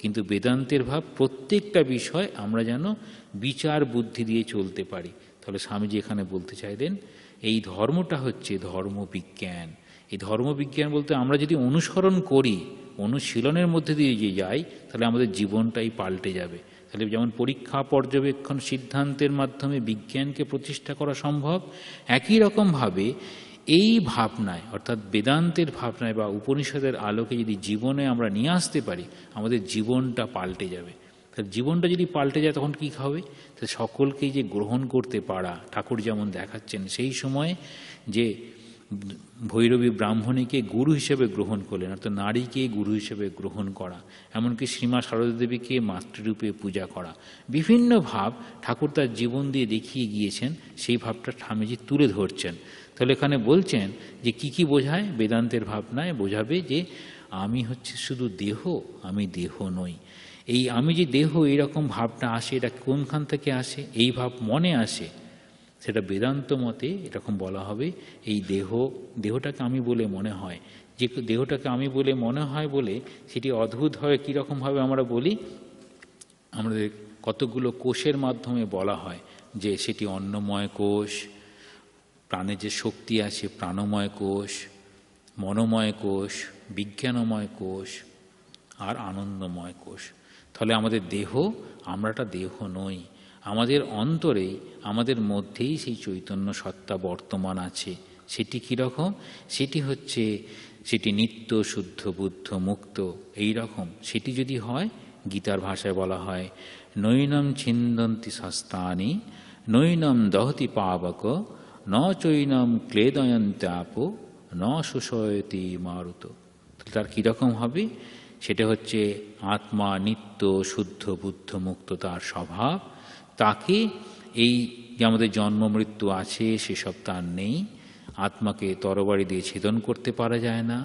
কিন্তু বেদান্তের ভাব প্রত্যেকটা বিষয় আমরা যেন বিচার বুদ্ধি দিয়ে চলতে পারি। তাহলে স্বামীজি এখানে বলতে চাইলেন এই ধর্মটা হচ্ছে ধর্মবিজ্ঞান। এই ধর্মবিজ্ঞান বলতে আমরা যদি অনুসরণ করি, অনুশীলনের মধ্যে দিয়ে যে যাই, তাহলে আমাদের জীবনটাই পাল্টে যাবে। তাহলে যেমন পরীক্ষা, পর্যবেক্ষণ, সিদ্ধান্তের মাধ্যমে বিজ্ঞানকে প্রতিষ্ঠা করা সম্ভব, একই রকমভাবে এই ভাবনায় অর্থাৎ বেদান্তের ভাবনায় বা উপনিষদের আলোকে যদি জীবনে আমরা নিয়ে আসতে পারি, আমাদের জীবনটা পাল্টে যাবে। তাহলে জীবনটা যদি পাল্টে যায় তখন কী হবে? তাহলে সকলকেই যে গ্রহণ করতে পারা, ঠাকুর যেমন দেখাচ্ছেন সেই সময় যে ভৈরবী ব্রাহ্মণীকে গুরু হিসেবে গ্রহণ করলেন, অর্থাৎ নারীকে গুরু হিসেবে গ্রহণ করা, এমনকি শ্রীমা শারদা দেবীকে মাতৃরূপে পূজা করা, বিভিন্ন ভাব ঠাকুর তার জীবন দিয়ে দেখিয়ে গিয়েছেন। সেই ভাবটা স্বামীজি তুলে ধরছেন। তাহলে এখানে বলছেন যে কি কি বোঝায় বেদান্তের ভাবনায়? বোঝাবে যে আমি হচ্ছে শুধু দেহ, আমি দেহ নই। এই আমি যে দেহ, এইরকম ভাবটা আসে, এটা কোনখান থেকে আসে? এই ভাব মনে আসে, সেটা বেদান্ত মতে এরকম বলা হবে এই দেহটাকে আমি বলে মনে হয়। যে দেহটাকে আমি বলে মনে হয় বলে সেটি অদ্ভুতভাবে কীরকমভাবে আমরা বলি, আমাদের কতগুলো কোষের মাধ্যমে বলা হয় যে সেটি অন্নময় কোষ, প্রাণে যে শক্তি আছে প্রাণময় কোষ, মনোময় কোষ, বিজ্ঞানময় কোষ আর আনন্দময় কোষ। তাহলে আমাদের দেহ, আমরাটা দেহ নই, আমাদের অন্তরেই, আমাদের মধ্যেই সেই চৈতন্য সত্তা বর্তমান আছে। সেটি কীরকম? সেটি নিত্য, শুদ্ধ, বুদ্ধ, মুক্ত, এই রকম। সেটি যদি হয়, গীতার ভাষায় বলা হয় নৈনম ছিন্দন্তি শাস্ত্রাণি নৈনম দহতি পাবক ন চৈনম ক্লেদয়ন্ত্যাপ ন শোষয়তি মারুত। তার কীরকম হবে? সেটা হচ্ছে আত্মা নিত্য, শুদ্ধ, বুদ্ধ, মুক্ত তার স্বভাব। তাকে এই যে আমাদের জন্ম মৃত্যু আছে সেসব তার নেই। আত্মাকে তরবারি দিয়ে ছেদন করতে পারা যায় না,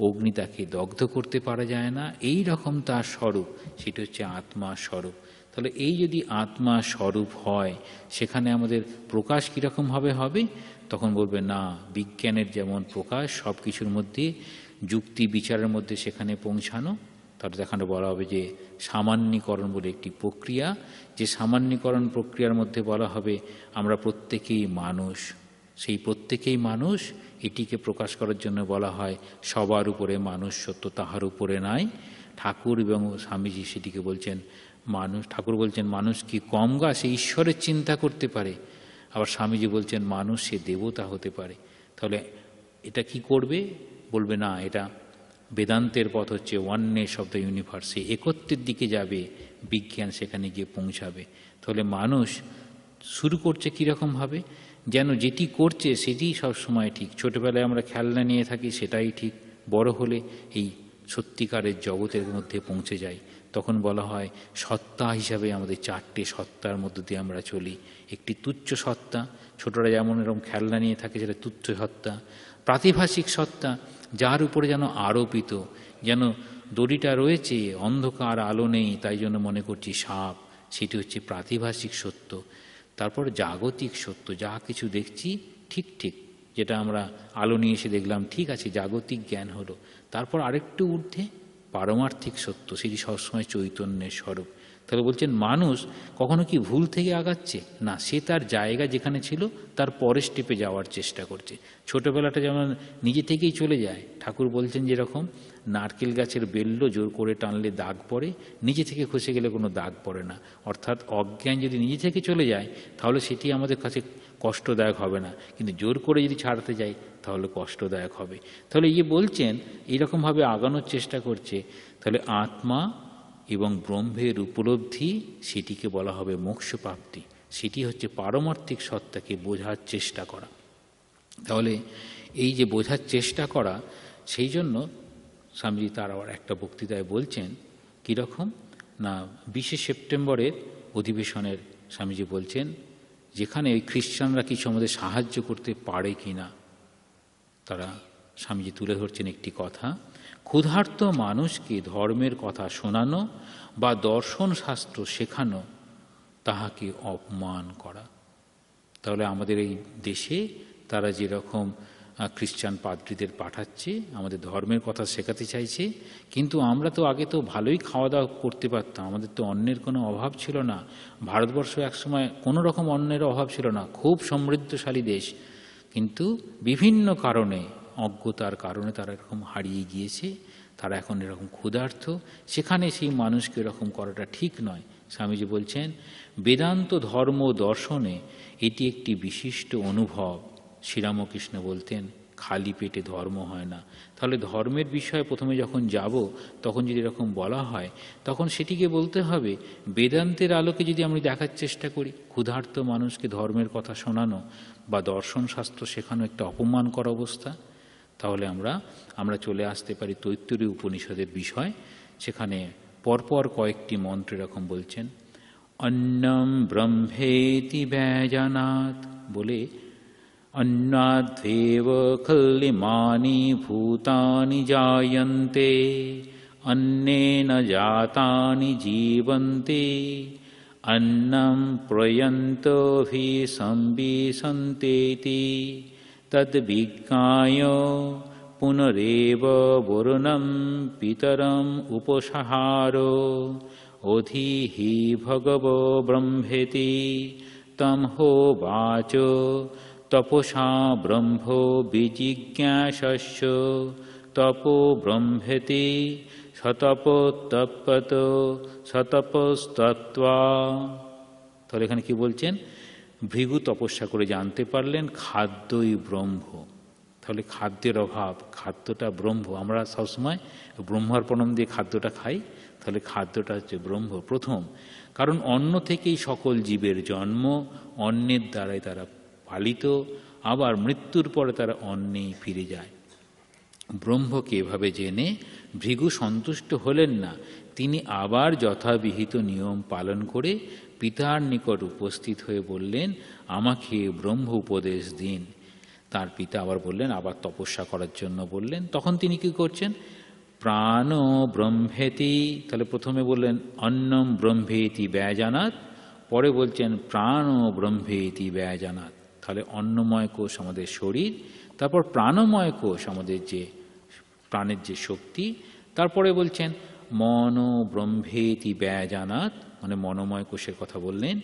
অগ্নি তাকে দগ্ধ করতে পারা যায় না, এই রকম তার স্বরূপ। সেটা হচ্ছে আত্মা স্বরূপ। তাহলে এই যদি আত্মা স্বরূপ হয়, সেখানে আমাদের প্রকাশ কীরকমভাবে হবে? তখন বলবে না, বিজ্ঞানের যেমন প্রকাশ সব কিছুর মধ্যে, যুক্তি বিচারের মধ্যে সেখানে পৌঁছানো, তার দেখানো বলা হবে যে সামান্যীকরণ বলে একটি প্রক্রিয়া, যে সামান্যীকরণ প্রক্রিয়ার মধ্যে বলা হবে আমরা প্রত্যেকেই মানুষ। সেই প্রত্যেকেই মানুষ, এটিকে প্রকাশ করার জন্য বলা হয় সবার উপরে মানুষ সত্য, তাহার উপরে নাই। ঠাকুর এবং স্বামীজি সেটিকে বলছেন মানুষ। ঠাকুর বলছেন মানুষ কি কম গা, সে ঈশ্বরের চিন্তা করতে পারে। আবার স্বামীজি বলছেন মানুষ সে দেবতা হতে পারে। তাহলে এটা কি করবে? বলবে না, এটা বেদান্তের পথ হচ্ছে ওয়াননেস অফ দ্য ইউনিভার্স, একত্বের দিকে যাবে, বিজ্ঞান সেখানে গিয়ে পৌঁছাবে। তাহলে মানুষ শুরু করছে কীরকমভাবে? যেন যেটি করছে সেটি সবসময় ঠিক। ছোটোবেলায় আমরা খেলনা নিয়ে থাকি, সেটাই ঠিক। বড় হলে এই সত্যিকারের জগতের মধ্যে পৌঁছে যাই, তখন বলা হয় সত্তা হিসাবে আমাদের চারটে সত্তার মধ্য দিয়ে আমরা চলি। একটি তুচ্ছ সত্তা, ছোটরা যেমন এরকম খেলনা নিয়ে থাকে, সেটা তুচ্ছ সত্তা। প্রাতিভাসিক সত্তা, যার উপরে যেন আরোপিত, যেন দড়িটা রয়েছে, অন্ধকার আলো নেই, তাই জন্য মনে করছি সাপ, সেটি হচ্ছে প্রাতিভাসিক সত্য। তারপর জাগতিক সত্য, যা কিছু দেখছি ঠিক ঠিক, যেটা আমরা আলো নিয়ে এসে দেখলাম ঠিক আছে, জাগতিক জ্ঞান হলো। তারপর আরেকটু ঊর্ধ্বে পারমার্থিক সত্য, সেটি সবসময় চৈতন্যের স্বরূপ। তাহলে বলছেন মানুষ কখনো কি ভুল থেকে আগাচ্ছে না, সে তার জায়গা যেখানে ছিল তার পরের স্টেপে যাওয়ার চেষ্টা করছে। ছোটোবেলাটা যেমন নিজে থেকেই চলে যায়, ঠাকুর বলছেন যেরকম নারকেল গাছের বেল্ল জোর করে টানলে দাগ পড়ে, নিজে থেকে খসে গেলে কোনো দাগ পড়ে না। অর্থাৎ অজ্ঞান যদি নিজে থেকে চলে যায় তাহলে সেটি আমাদের কাছে কষ্টদায়ক হবে না, কিন্তু জোর করে যদি ছাড়তে যাই তাহলে কষ্টদায়ক হবে। তাহলে এই যে বলছেন এইরকমভাবে আগানোর চেষ্টা করছে। তাহলে আত্মা এবং ব্রহ্মের উপলব্ধি, সেটিকে বলা হবে মোক্ষপ্রাপ্তি। সেটি হচ্ছে পারমার্থিক সত্তাকে বোঝার চেষ্টা করা। তাহলে এই যে বোঝার চেষ্টা করা, সেই জন্য স্বামীজি তার আবার একটা বক্তৃতায় বলছেন কীরকম না, 20শে সেপ্টেম্বরের অধিবেশনের স্বামীজি বলছেন যেখানে ওই খ্রিস্টানরা কিছু আমাদের সাহায্য করতে পারে কি না, তারা স্বামীজি তুলে ধরছেন একটি কথা, ক্ষুধার্ত মানুষকে ধর্মের কথা শোনানো বা দর্শন শাস্ত্র শেখানো তাহাকে অপমান করা। তাহলে আমাদের এই দেশে তারা যেরকম খ্রিস্টান পাদ্রীদের পাঠাচ্ছে, আমাদের ধর্মের কথা শেখাতে চাইছে। কিন্তু আমরা তো আগে তো ভালোই খাওয়া দাওয়া করতে পারতাম, আমাদের তো অন্নের কোনো অভাব ছিল না। ভারতবর্ষ একসময় কোনো রকম অন্নের অভাব ছিল না, খুব সমৃদ্ধশালী দেশ। কিন্তু বিভিন্ন কারণে, অজ্ঞতার কারণে তারা এরকম হারিয়ে গিয়েছে, তারা এখন এরকম ক্ষুধার্ত। সেখানে সেই মানুষকে এরকম করাটা ঠিক নয়। স্বামীজি বলছেন বেদান্ত ধর্ম দর্শনে এটি একটি বিশিষ্ট অনুভব। শ্রীরামকৃষ্ণ বলতেন খালি পেটে ধর্ম হয় না। তাহলে ধর্মের বিষয়ে প্রথমে যখন যাব, তখন যদি এরকম বলা হয়, তখন সেটিকে বলতে হবে বেদান্তের আলোকে যদি আমরা দেখার চেষ্টা করি। ক্ষুধার্ত মানুষকে ধর্মের কথা শোনানো বা দর্শন শাস্ত্র শেখানো একটা অপমান করা অবস্থা। তাহলে আমরা চলে আসতে পারি তৈত্তরীয় উপনিষদের বিষয়। সেখানে পরপর কয়েকটি মন্ত্র এরকম বলছেন, অন্নম ব্রহ্মেতি ব্যজানাৎ বলে, অন্নাদ্বেব খল্লিমানি ভূতানি জায়ন্তে, অন্নেন জাতানি জীবন্তে, অন্নম প্রয়ন্তোভি সম্বিশন্তেতি, তদ্বিজ্ঞায় পুনরেব বরুণম পিতরম উপসাহারো, অধিহি ভগব ব্রহ্মেতি তম হোবাচ, তপসা ব্রহ্ম বিজিজ্ঞাসস্য, তপো ব্রহ্মেতি শতপোত্তপ্পত শতপস্তত্ত্বা। তাহলে এখানে কি বলছেন? ভৃগু তপস্যা করে জানতে পারলেন খাদ্যই ব্রহ্ম। তাহলে খাদ্যের অভাব, খাদ্যটা ব্রহ্ম। আমরা সবসময় ব্রহ্মার্পণম দিয়ে খাদ্যটা খাই, তাহলে খাদ্যটা হচ্ছে ব্রহ্ম প্রথম। কারণ অন্ন থেকেই সকল জীবের জন্ম, অন্নের দ্বারাই তারা পালিত, আবার মৃত্যুর পরে তারা অন্নেই ফিরে যায়। ব্রহ্মকে এভাবে জেনে ভৃগু সন্তুষ্ট হলেন না। তিনি আবার যথাবিহিত নিয়ম পালন করে পিতার নিকট উপস্থিত হয়ে বললেন, আমাকে ব্রহ্ম উপদেশ দিন। তার পিতা আবার বললেন, আবার তপস্যা করার জন্য বললেন। তখন তিনি কি করছেন? প্রাণ ব্রহ্মেতি, তাহলে প্রথমে বললেন অন্নম ব্রহ্মেতি ব্যজানাৎ, পরে বলছেন প্রাণ ব্রহ্মেতি ব্যজানাৎ। তাহলে অন্নময় কোষ আমাদের শরীর, তারপর প্রাণময় কোষ আমাদের যে প্রাণের যে শক্তি, তারপরে বলছেন মন ব্রহ্মেতি ব্যজানাৎ, মানে মনোময় কোষের কথা বললেন।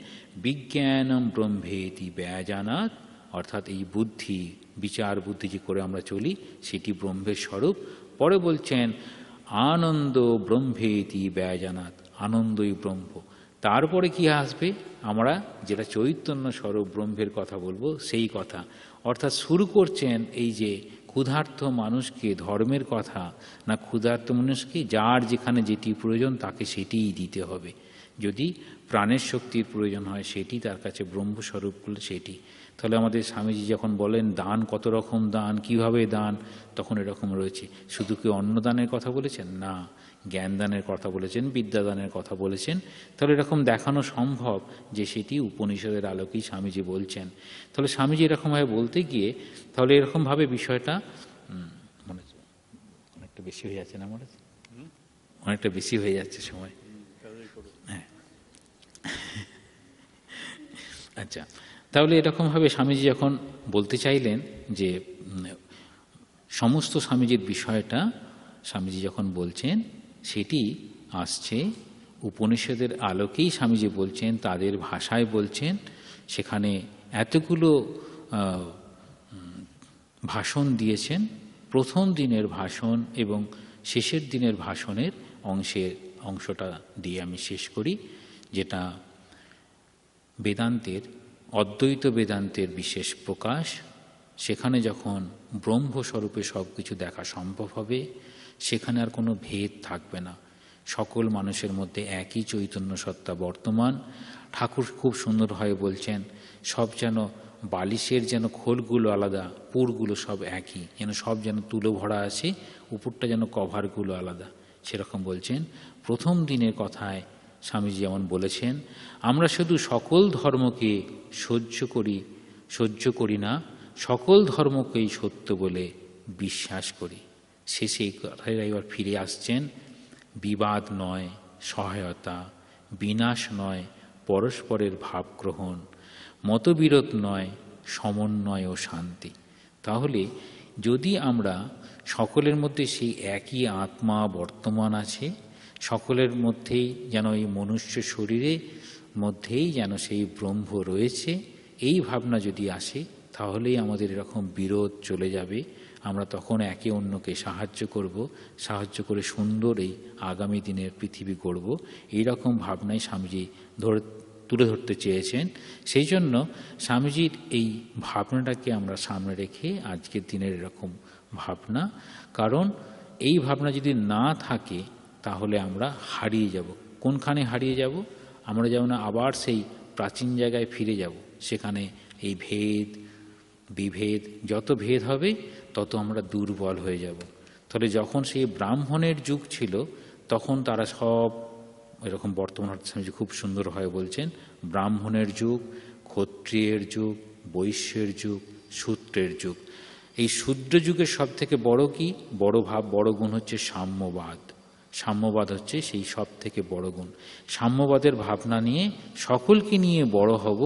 বিজ্ঞানম ব্রহ্মেতি ব্যজানাৎ, অর্থাৎ এই বুদ্ধি, বিচার বুদ্ধি যে করে আমরা চলি, সেটি ব্রহ্মের স্বরূপ। পরে বলছেন আনন্দ ব্রহ্মেতি ব্যজানাৎ, আনন্দই ব্রহ্ম। তারপরে কি আসবে? আমরা যেটা চৈতন্য স্বরূপ ব্রহ্মের কথা বলবো, সেই কথা। অর্থাৎ শুরু করছেন এই যে ক্ষুধার্ত মানুষকে ধর্মের কথা, না ক্ষুধার্ত মানুষকে যার যেখানে যেটি প্রয়োজন তাকে সেটিই দিতে হবে। যদি প্রাণের শক্তির প্রয়োজন হয় সেটি তার কাছে ব্রহ্মস্বরূপ করলে সেটি। তাহলে আমাদের স্বামীজি যখন বলেন দান কত রকম দান, কিভাবে দান, তখন এরকম রয়েছে। শুধু কি অন্নদানের কথা বলেছেন? না, জ্ঞানদানের কথা বলেছেন, বিদ্যাদানের কথা বলেছেন। তাহলে এরকম দেখানো সম্ভব যে সেটি উপনিষদের আলোকেই স্বামীজি বলছেন। তাহলে স্বামীজি এরকমভাবে বলতে গিয়ে তাহলে এরকমভাবে বিষয়টা মনে অনেকটা বেশি হয়ে যাচ্ছে না, মনে অনেকটা বেশি হয়ে যাচ্ছে সময়। হ্যাঁ, আচ্ছা। তাহলে এরকমভাবে স্বামীজি যখন বলতে চাইলেন যে সমস্ত স্বামীজির বিষয়টা স্বামীজি যখন বলছেন, সেটি আসছে উপনিষদের আলোকেই স্বামীজি বলছেন, তাদের ভাষায় বলছেন। সেখানে এতগুলো ভাষণ দিয়েছেন। প্রথম দিনের ভাষণ এবং শেষের দিনের ভাষণের অংশটা দিয়ে আমি শেষ করি, যেটা বেদান্তের, অদ্বৈত বেদান্তের বিশেষ প্রকাশ। সেখানে যখন ব্রহ্মস্বরূপে সব কিছু দেখা সম্ভব হবে, সেখানে আর কোনো ভেদ থাকবে না। সকল মানুষের মধ্যে একই চৈতন্য সত্তা বর্তমান। ঠাকুর খুব সুন্দরভাবে বলছেন, সব যেন বালিশের যেন খোলগুলো আলাদা, পুরগুলো সব একই, যেন সব যেন তুলো ভরা আছে, উপরটা যেন কভারগুলো আলাদা। সেরকম বলছেন। প্রথম দিনের কথায় স্বামীজি যেমন বলেছেন, আমরা শুধু সকল ধর্মকে সহ্য করি না, সকল ধর্মকেই সত্য বলে বিশ্বাস করি। শেষে এই কথায় এবার ফিরে আসছেন, বিবাদ নয় সহায়তা, বিনাশ নয় পরস্পরের ভাব গ্রহণ, মতবিরোধ নয় সমন্বয় ও শান্তি। তাহলে যদি আমরা সকলের মধ্যে সেই একই আত্মা বর্তমান আছে, সকলের মধ্যেই যেন এই মনুষ্য শরীরের মধ্যেই যেন সেই ব্রহ্ম রয়েছে, এই ভাবনা যদি আসে তাহলেই আমাদের এরকম বিরোধ চলে যাবে। আমরা তখন একে অন্যকে সাহায্য করে সুন্দর এই আগামী দিনের পৃথিবী গড়ব, এইরকম ভাবনাই স্বামীজি তুলে ধরতে চেয়েছেন। সেই জন্য স্বামীজির এই ভাবনাটাকে আমরা সামনে রেখে আজকের দিনের এরকম ভাবনা, কারণ এই ভাবনা যদি না থাকে তাহলে আমরা হারিয়ে যাব। কোনখানে হারিয়ে যাব? আমরা যেমন আবার সেই প্রাচীন জায়গায় ফিরে যাব, সেখানে এই ভেদ বিভেদ, যত ভেদ হবে তত আমরা দুর্বল হয়ে যাব। তাহলে যখন সেই ব্রাহ্মণের যুগ ছিল তখন তারা সব এরকম, বর্তমান স্বামীজি খুব সুন্দরভাবে বলছেন, ব্রাহ্মণের যুগ, ক্ষত্রিয়ের যুগ, বৈশ্যের যুগ, শূদ্রের যুগ। এই শূদ্র যুগের সব থেকে বড় কি? বড় গুণ হচ্ছে সাম্যবাদ। সাম্যবাদ হচ্ছে সেই সব থেকে বড় গুণ। সাম্যবাদের ভাবনা নিয়ে সকলকে নিয়ে বড় হব,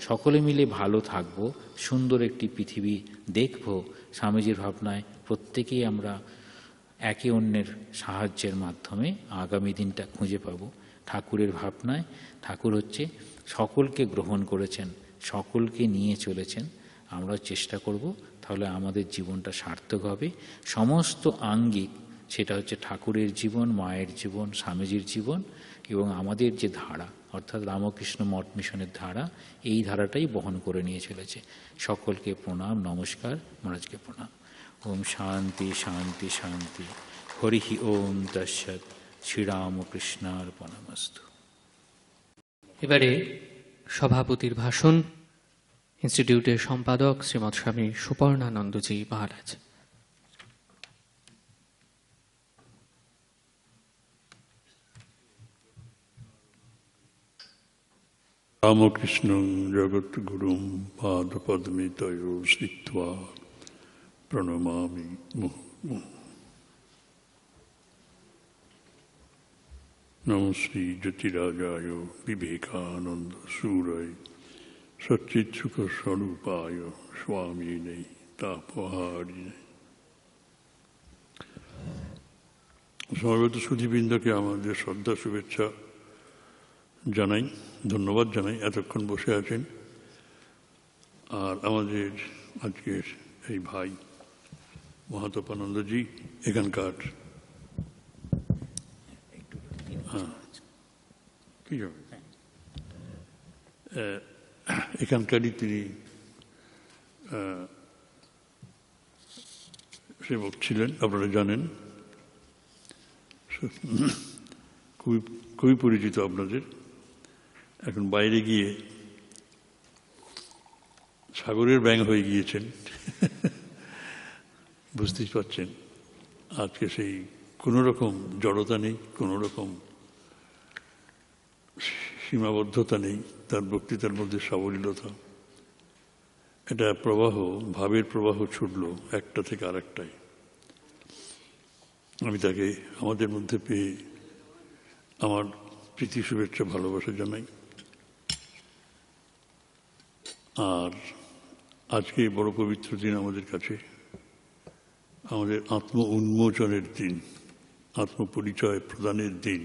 সকলে মিলে ভালো থাকব, সুন্দর একটি পৃথিবী দেখব। স্বামীজির ভাবনায় প্রত্যেকেই আমরা একে অন্যের সাহায্যের মাধ্যমে আগামী দিনটা খুঁজে পাব। ঠাকুরের ভাবনায় ঠাকুর হচ্ছে সকলকে গ্রহণ করেছেন, সকলকে নিয়ে চলেছেন। আমরা চেষ্টা করব, তাহলে আমাদের জীবনটা সার্থক হবে। সমস্ত আঙ্গিক, সেটা হচ্ছে ঠাকুরের জীবন, মায়ের জীবন, স্বামীজির জীবন এবং আমাদের যে ধারা, অর্থাৎ রামকৃষ্ণ মঠ মিশনের ধারা, এই ধারাটাই বহন করে নিয়ে চলেছে। সকলকে প্রণাম, নমস্কার, মহারাজকে প্রণাম। ওম শান্তি শান্তি শান্তি। হরি ওম তৎসৎ। শ্রীরামকৃষ্ণার্পণমস্তু। এবারে সভাপতির ভাষণ ইনস্টিটিউটের সম্পাদক শ্রীমৎ স্বামী সুপর্ণানন্দজি মহারাজ। রামকৃষ্ণ জগৎগুরুম পাদপদ্মে তয় শ্রিত্বা প্রণমামি মুহুর্মুহুঃ। নমো শ্রী জ্যোতিরাজায় বিবেকানন্দ সুরয় সচ্চিৎসুখ স্বরূপায় স্বামিনে তাপহারিণে। সমবেত সুধীবৃন্দকে আমাদের শ্রদ্ধা শুভেচ্ছা জানাই, ধন্যবাদ জানাই এতক্ষণ বসে আছেন। আর আমাদের আজকের এই ভাই মহাতপানন্দজি এখানকার এখানকারই তিনি সেবক ছিলেন, আপনারা জানেন, খুবই পরিচিত আপনাদের। এখন বাইরে গিয়ে সাগরের ব্যাঙ হয়ে গিয়েছেন, বুঝতেই পারছেন। আজকে সেই কোনো রকম জড়তা নেই, কোনো রকম সীমাবদ্ধতা নেই, তার বক্তৃতার মধ্যে সাবলীলতা, এটা প্রবাহ, ভাবের প্রবাহ ছুটল একটা থেকে আরেকটায়। আমি তাকে আমাদের মধ্যে পেয়ে আমার প্রীতি শুভেচ্ছা ভালোবাসা জানাই। আর আজকে বড় পবিত্র দিন আমাদের কাছে, আমাদের আত্ম উন্মোচনের দিন, আত্মপরিচয় প্রদানের দিন।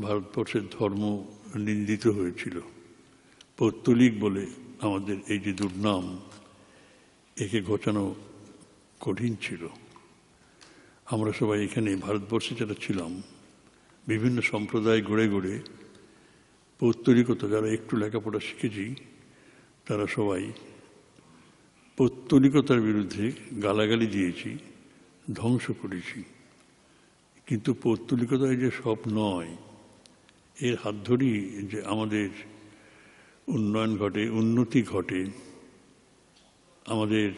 ভারতবর্ষের ধর্ম নিন্দিত হয়েছিল, পৌত্তলিক বলে আমাদের এই যে দুর্নাম, একে ঘোচানো কঠিন ছিল। আমরা সবাই এখানে ভারতবর্ষে যারা ছিলাম, বিভিন্ন সম্প্রদায় গড়ে গড়ে পৌত্তলিকতা, যারা একটু লেখাপড়া শিখেছি তারা সবাই পৌত্তলিকতার বিরুদ্ধে গালাগালি দিয়েছি, ধ্বংস করেছি। কিন্তু পৌত্তলিকতায় যে সব নয়, এর হাত ধরেই যে আমাদের উন্নয়ন ঘটে, উন্নতি ঘটে, আমাদের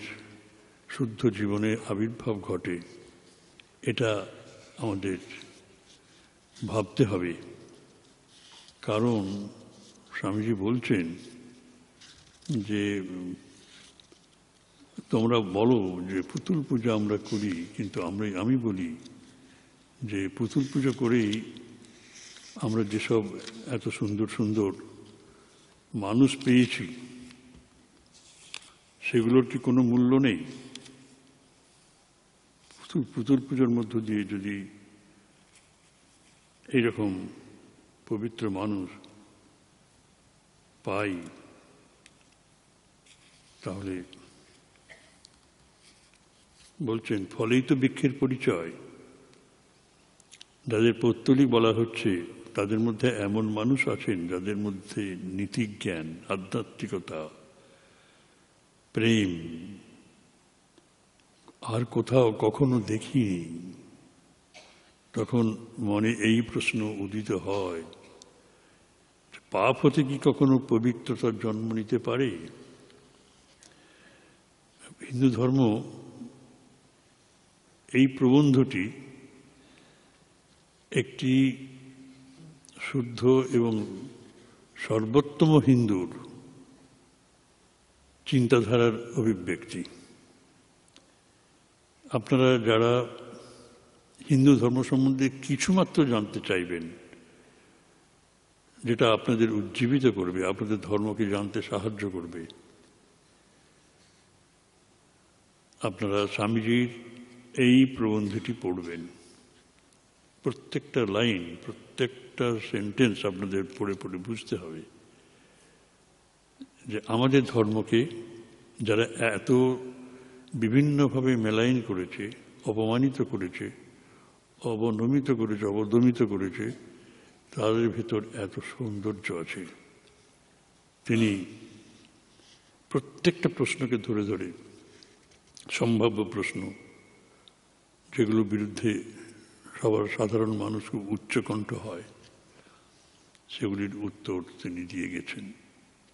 শুদ্ধ জীবনের আবির্ভাব ঘটে, এটা আমাদের ভাবতে হবে। কারণ স্বামীজি বলছেন যে তোমরা বলো যে পুতুল পূজা আমরা করি, কিন্তু আমি বলি যে পুতুল পূজা করেই আমরা যেসব এত সুন্দর সুন্দর মানুষ পেয়েছি, সেগুলোর কি কোনো মূল্য নেই? পুতুল পুজোর মধ্য দিয়ে যদি এইরকম পবিত্র মানুষ পাই, তাহলে বলছেন ফলেই তো বৃক্ষের পরিচয়। যাদের পৌত্তলিক বলা হচ্ছে তাদের মধ্যে এমন মানুষ আছেন যাদের মধ্যে নীতিজ্ঞান, আধ্যাত্মিকতা, প্রেম আর কোথাও কখনো দেখিনি। তখন মনে এই প্রশ্ন উদিত হয়, পাপ হতে কি কখনো পবিত্রতার জন্ম নিতে পারে? হিন্দু ধর্ম এই প্রবন্ধটি একটি শুদ্ধ এবং সর্বোত্তম হিন্দুর চিন্তাধারার অভিব্যক্তি। আপনারা যারা হিন্দু ধর্ম সম্বন্ধে কিছুমাত্র জানতে চাইবেন, যেটা আপনাদের উজ্জীবিত করবে, আপনাদের ধর্মকে জানতে সাহায্য করবে, আপনারা স্বামীজির এই প্রবন্ধটি পড়বেন। প্রত্যেকটা লাইন, প্রত্যেকটা সেন্টেন্স আপনাদের পড়ে পড়ে বুঝতে হবে যে আমাদের ধর্মকে যারা এত বিভিন্নভাবে মেলাইন করেছে, অপমানিত করেছে, অবনমিত করেছে, অবদমিত করেছে, তাদের ভেতর এত সৌন্দর্য আছে। তিনি প্রত্যেকটা প্রশ্নকে ধরে ধরে, সম্ভাব্য প্রশ্ন যেগুলোর বিরুদ্ধে সবার সাধারণ মানুষ খুব উচ্চকণ্ঠ হয়, সেগুলির উত্তর তিনি দিয়ে গেছেন।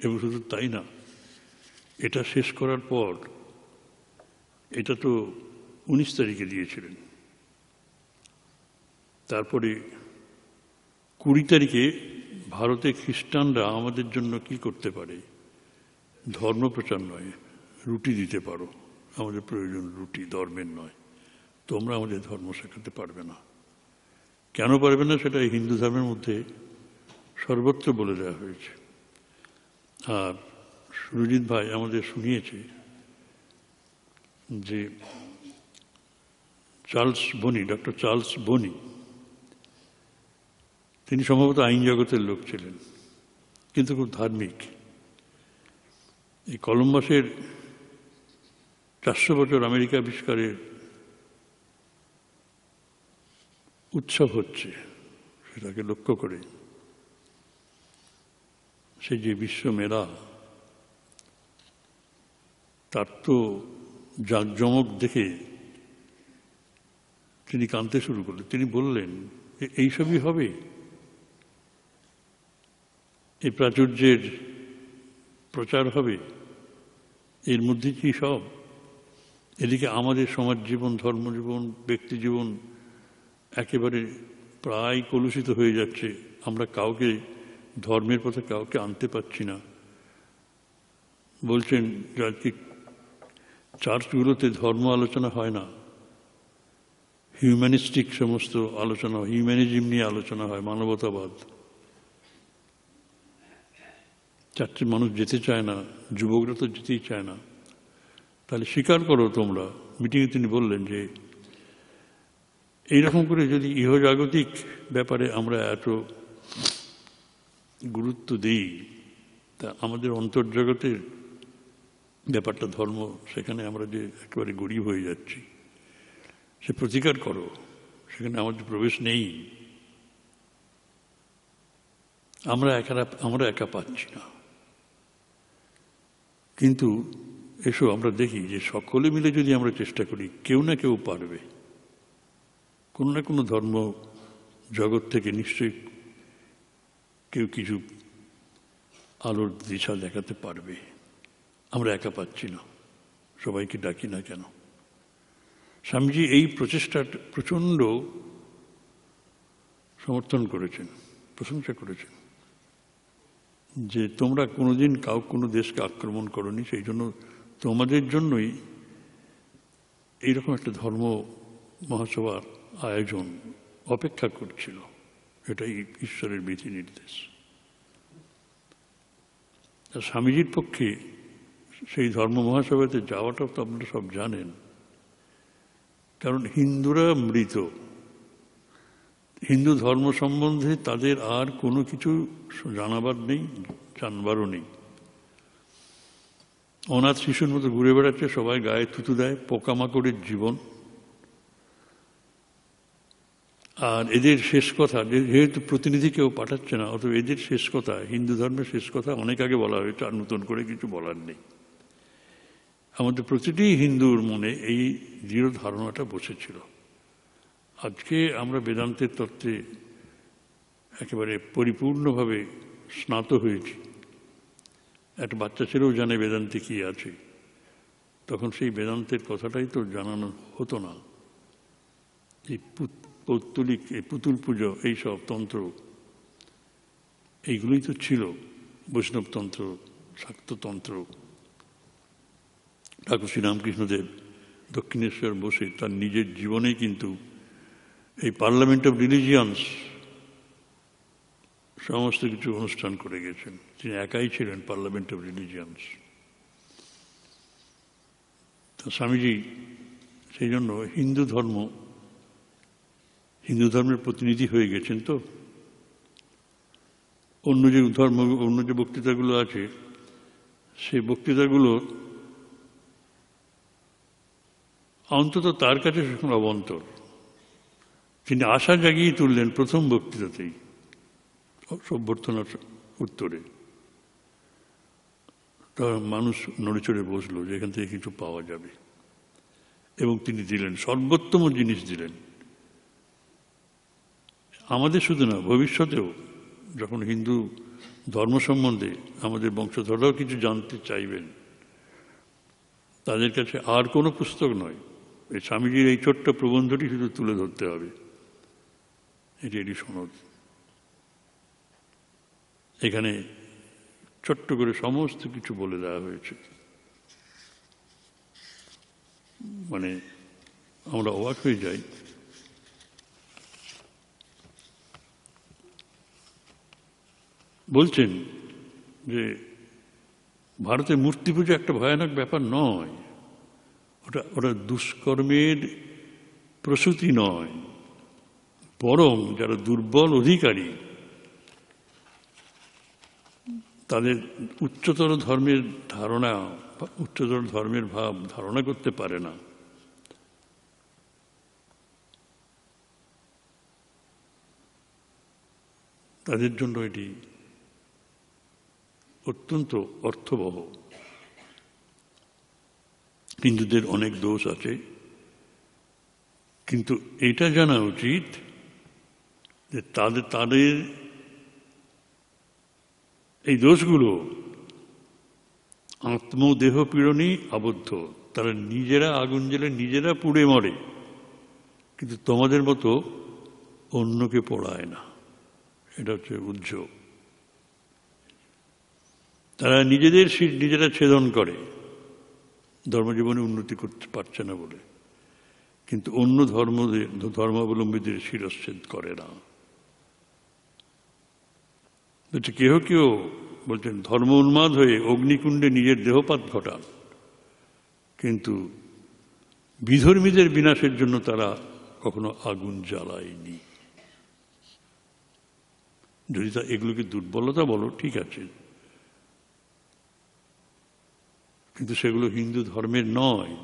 এবং শুধু তাই না, এটা শেষ করার পর, এটা তো 19 তারিখে দিয়েছিলেন, তারপরে 20 তারিখে ভারতে খ্রিস্টানরা আমাদের জন্য কি করতে পারে? ধর্ম প্রচার নয়, রুটি দিতে পারো, আমাদের প্রয়োজন রুটি, ধর্মের নয়। তোমরা আমাদের ধর্ম শেখাতে পারবে না। কেন পারবে না সেটা হিন্দু ধর্মের মধ্যে সর্বত্র বলে দেওয়া হয়েছে। আর সুরজিৎ ভাই আমাদের শুনিয়েছে যে ডক্টর চার্লস বনি, তিনি সম্ভবত আইন জগতের লোক ছিলেন, কিন্তু খুব ধার্মিক। এই কলম্বাসের 400 বছর আমেরিকা আবিষ্কারের উৎসব হচ্ছে, সেটাকে লক্ষ্য করে সেই যে বিশ্ব মেলা, তার তো জাঁকজমক দেখে তিনি কাঁদতে শুরু করলেন। তিনি বললেন, এইসবই হবে? এই প্রাচুর্যের প্রচার হবে? এর মধ্যে কি সব? এদিকে আমাদের সমাজ জীবন, ধর্মজীবন, ব্যক্তি জীবন একেবারে প্রায় কলুষিত হয়ে যাচ্ছে। আমরা কাউকে ধর্মের পথে কাউকে আনতে পারছি না। বলছেন যে আজকে চার্চগুলোতে ধর্ম আলোচনা হয় না, হিউম্যানিস্টিক সমস্ত আলোচনা, হিউম্যানিজম নিয়ে আলোচনা হয়, মানবতাবাদ। চার্চে মানুষ যেতে চায় না, যুবকরা তো যেতেই চায় না। তাহলে স্বীকার করো তোমরা। মিটিংয়ে তিনি বললেন যে এইরকম করে যদি ইহজাগতিক ব্যাপারে আমরা এত গুরুত্ব দিই, তা আমাদের অন্তর্জগতের ব্যাপারটা ধর্ম, সেখানে আমরা যে একেবারে গরিব হয়ে যাচ্ছি, সে প্রতিকার করো, সেখানে আমাদের প্রবেশ নেই। আমরা একা পাচ্ছি না। কিন্তু এসো আমরা দেখি যে সকলে মিলে যদি আমরা চেষ্টা করি, কেউ না কেউ পারবে। কোনো না কোনো ধর্ম জগৎ থেকে নিশ্চয়ই কেউ কিছু আলোর দিশা দেখাতে পারবে। আমরা একা পাচ্ছি না, সবাইকে ডাকি না কেন? স্বামীজি এই প্রচেষ্টার প্রচণ্ড সমর্থন করেছেন, প্রশংসা করেছেন যে তোমরা কোনোদিন কোনো দেশকে আক্রমণ করনি, সেই জন্য তোমাদের জন্যই এইরকম একটা ধর্ম মহাসভার আয়োজন অপেক্ষা করছিল। এটাই ঈশ্বরের বিধি নির্দেশ। স্বামীজির পক্ষে সেই ধর্ম মহাসভাতে যাওয়াটাও তো আপনারা সব জানেন, কারণ হিন্দুরা মৃত, হিন্দু ধর্ম সম্বন্ধে তাদের আর কোনো কিছু জানাবার নেই, জানবারও নেই। অনাথ শিশুর মতো ঘুরে বেড়াচ্ছে, সবাই গায়ে থুতু দেয়, পোকামাকড়ের জীবন। আর এদের শেষ কথা, যেহেতু প্রতিনিধি কেউ পাঠাচ্ছে না, অথবা এদের শেষ কথা, হিন্দু ধর্মের শেষ কথা অনেক আগে বলা হয়েছে, আর নতুন করে কিছু বলার নেই। আমাদের প্রতিটি হিন্দুর মনে এই দৃঢ় ধারণাটা বসেছিল। আজকে আমরা বেদান্তের তত্ত্বে একেবারে পরিপূর্ণভাবে স্নাত হয়েছি। একটা বাচ্চা ছেলেও জানে বেদান্তে কি আছে, তখন সেই বেদান্তের কথাটাই তো জানানো হতো না। এই পৌত্তলিক, এই পুতুল পুজো, এইসব তন্ত্র, এইগুলোই তো ছিল বৈষ্ণবতন্ত্র, শাক্ততন্ত্র। ঠাকুর শ্রীরামকৃষ্ণদেব দক্ষিণেশ্বর বসে তার নিজের জীবনে কিন্তু এই পার্লামেন্ট অফ রিলিজিয়ান্স সমস্ত কিছু অনুষ্ঠান করে গেছেন। তিনি একাই ছিলেন পার্লামেন্ট অফ রিলিজিয়ান্স। তো স্বামীজি সেই জন্য হিন্দু ধর্মের প্রতিনিধি হয়ে গেছেন। তো অন্য যে বক্তৃতাগুলো আছে, সেই বক্তৃতাগুলো অন্তত তার কাছে সেখানে অবন্তর। তিনি আশা জাগিয়ে তুললেন প্রথম বক্তৃতাতেই, অভ্যর্থনার উত্তরে। মানুষ নড়ে চড়ে বসলো যে এখান থেকে কিছু পাওয়া যাবে, এবং তিনি দিলেন সর্বোত্তম জিনিস দিলেন। আমাদের শুধু না, ভবিষ্যতেও যখন হিন্দু ধর্ম সম্বন্ধে আমাদের বংশধররাও কিছু জানতে চাইবেন, তাদের কাছে আর কোনো পুস্তক নয়, এই স্বামীজির এই ছোট্ট প্রবন্ধটি শুধু তুলে ধরতে হবে। এটি সনদ। এখানে ছোট্ট করে সমস্ত কিছু বলে দেওয়া হয়েছে, মানে আমরা অবাক হয়ে যাই। বলছেন যে ভারতে মূর্তি পুজো একটা ভয়ানক ব্যাপার নয়, ওটা দুষ্কর্মের প্রসূতি নয়, বরং যারা দুর্বল অধিকারী, তাদের উচ্চতর ধর্মের ধারণা, উচ্চতর ধর্মের ভাব ধারণা করতে পারে না, তাদের জন্য এটি অত্যন্ত অর্থবহ। হিন্দুদের অনেক দোষ আছে, কিন্তু এটা জানা উচিত যে তাদের এই দোষগুলো আত্মদেহ পীড়নই আবদ্ধ। তারা নিজেরা আগুন জ্বেলে নিজেরা পুড়ে মরে, কিন্তু তোমাদের মতো অন্যকে পোড়ায় না। এটা হচ্ছে উদ্যোগ। তারা নিজেদের শীত নিজেরা ছেদন করে, ধর্মজীবনে উন্নতি করতে পারছে না বলে, কিন্তু অন্য ধর্মাবলম্বীদের শিরচ্ছেদ করে না। কেহ কেউ বলছেন ধর্ম উন্মাদ হয়ে অগ্নিকুণ্ডে নিজের দেহপাত ঘটান, কিন্তু বিধর্মীদের বিনাশের জন্য তারা কখনো আগুন জ্বালায়নি। যদি এগুলোকে দুর্বলতা বলো, ঠিক আছে, কিন্তু সেগুলো হিন্দু ধর্মের নয়।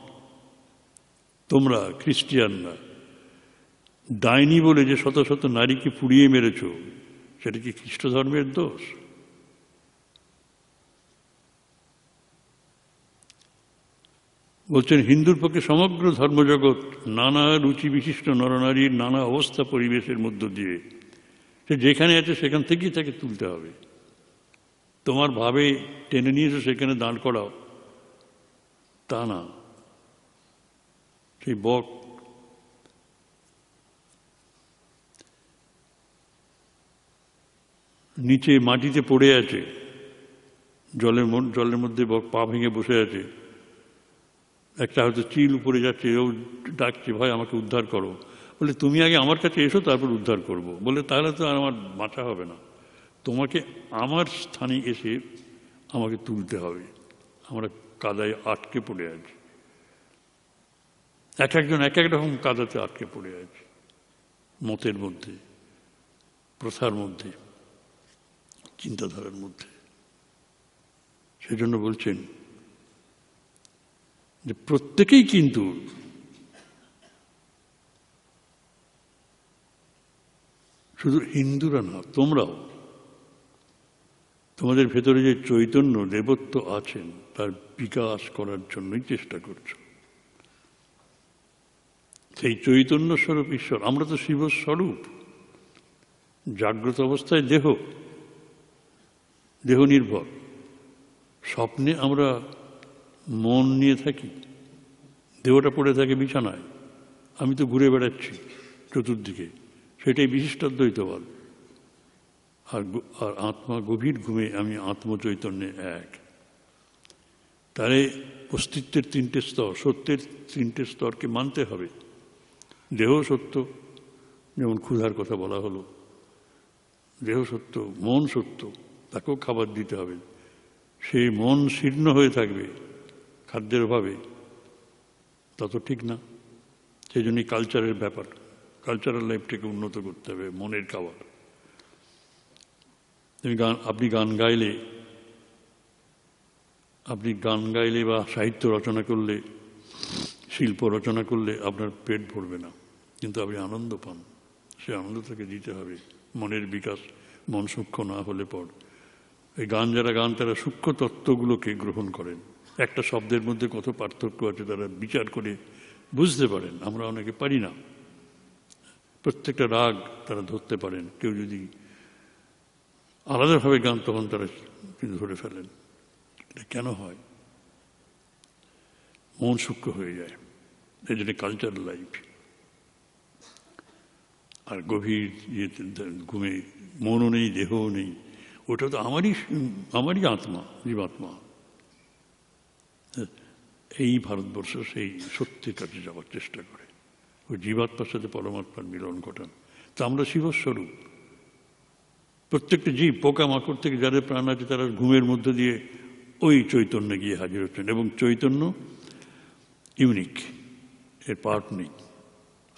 তোমরা খ্রিস্টিয়ানরা ডাইনি বলে যে শত শত নারীকে পুড়িয়ে মেরেছ, সেটা কি খ্রিস্ট ধর্মের দোষ? বলছেন হিন্দুর পক্ষে সমগ্র ধর্মজগৎ নানা রুচি বিশিষ্ট নরনারীর নানা অবস্থা পরিবেশের মধ্য দিয়ে সে যেখানে আছে সেখান থেকেই তাকে তুলতে হবে। তোমার ভাবে টেনে নিয়েছো সেখানে দাঁড় করাও, তা না। সেই বক নিচে মাটিতে পড়ে আছে, জলের মধ্যে বক পা ভেঙে বসে আছে, একটা হয়তো চিল উপরে যাচ্ছে, ও ডাকছে ভাই আমাকে উদ্ধার করো। বলে তুমি আগে আমার কাছে এসো, তারপর উদ্ধার করব। বলে তাহলে তো আর আমার বাঁচা হবে না, তোমাকে আমার স্থানে এসে আমাকে তুলতে হবে, আমরা কাদায় আটকে পড়ে আছি। এক একজন এক এক রকম কাদাতে আটকে পড়ে আছে, মতের মধ্যে, প্রথার মধ্যে, চিন্তাধারার মধ্যে। সেজন্য বলছেন যে প্রত্যেকেই কিন্তু শুধু হিন্দুরা না, তোমরাও তোমাদের ভেতরে যে চৈতন্য দেবত্ব আছেন তার বিকাশ করার জন্যই চেষ্টা করছো। সেই চৈতন্য স্বরূপ ঈশ্বর। আমরা তো শিব স্বরূপ। জাগ্রত অবস্থায় দেহ, দেহ নির্ভর। স্বপ্নে আমরা মন নিয়ে থাকি, দেহটা পড়ে থাকে বিছানায়, আমি তো ঘুরে বেড়াচ্ছি চতুর্দিকে, সেটাই বিশিষ্টাদ্বৈতবাদ। আর আত্মা গভীর ঘুমে, আমি আত্মচৈতন্যে এক। তাহলে অস্তিত্বের তিনটে স্তর, সত্যের তিনটে স্তরকে মানতে হবে। দেহ সত্য, যেমন ক্ষুধার কথা বলা হলো, দেহ সত্য, মন সত্য, তাকেও খাবার দিতে হবে। সেই মন শীর্ণ হয়ে থাকবে খাদ্যের অভাবে, তত ঠিক না। সেই জন্যই কালচারের ব্যাপার, কালচারাল লাইফটাকে উন্নত করতে হবে, মনের খাবার। আপনি গান গাইলে বা সাহিত্য রচনা করলে, শিল্প রচনা করলে আপনার পেট ভরবে না, কিন্তু আপনি আনন্দ পান। সে আনন্দটাকে দিতে হবে। মনের বিকাশ, মন সূক্ষ্ম না হলে পর এই গান যারা গান তারা সূক্ষ্ম তত্ত্বগুলোকে গ্রহণ করেন। একটা শব্দের মধ্যে কত পার্থক্য আছে তারা বিচার করে বুঝতে পারেন। আমরা অনেকে পারি না। প্রত্যেকটা রাগ তারা ধরতে পারেন। কেউ যদি আলাদাভাবে গান, তখন তারা ধরে ফেলেন। এটা কেন হয়? মন সূক্ষ্ম হয়ে যায়। এই জন্য কালচারাল লাইফ। আর গভীর ঘুমে মনও নেই, দেহও নেই, ওটা তো আমারই আত্মা, জীবাত্মা। এই ভারতবর্ষ সেই সত্যের কাছে যাওয়ার চেষ্টা করে, ওই জীবাত্মার সাথে পরমাত্মার মিলন ঘটান। তা আমরা শিবস্বরূপ। প্রত্যেকটা জীব, পোকামাকড় থেকে যাদের প্রাণ আছে, তারা ঘুমের মধ্যে দিয়ে ওই চৈতন্যে গিয়ে হাজির হচ্ছেন। এবং চৈতন্য ইউনিক, এর পার্ট নেই।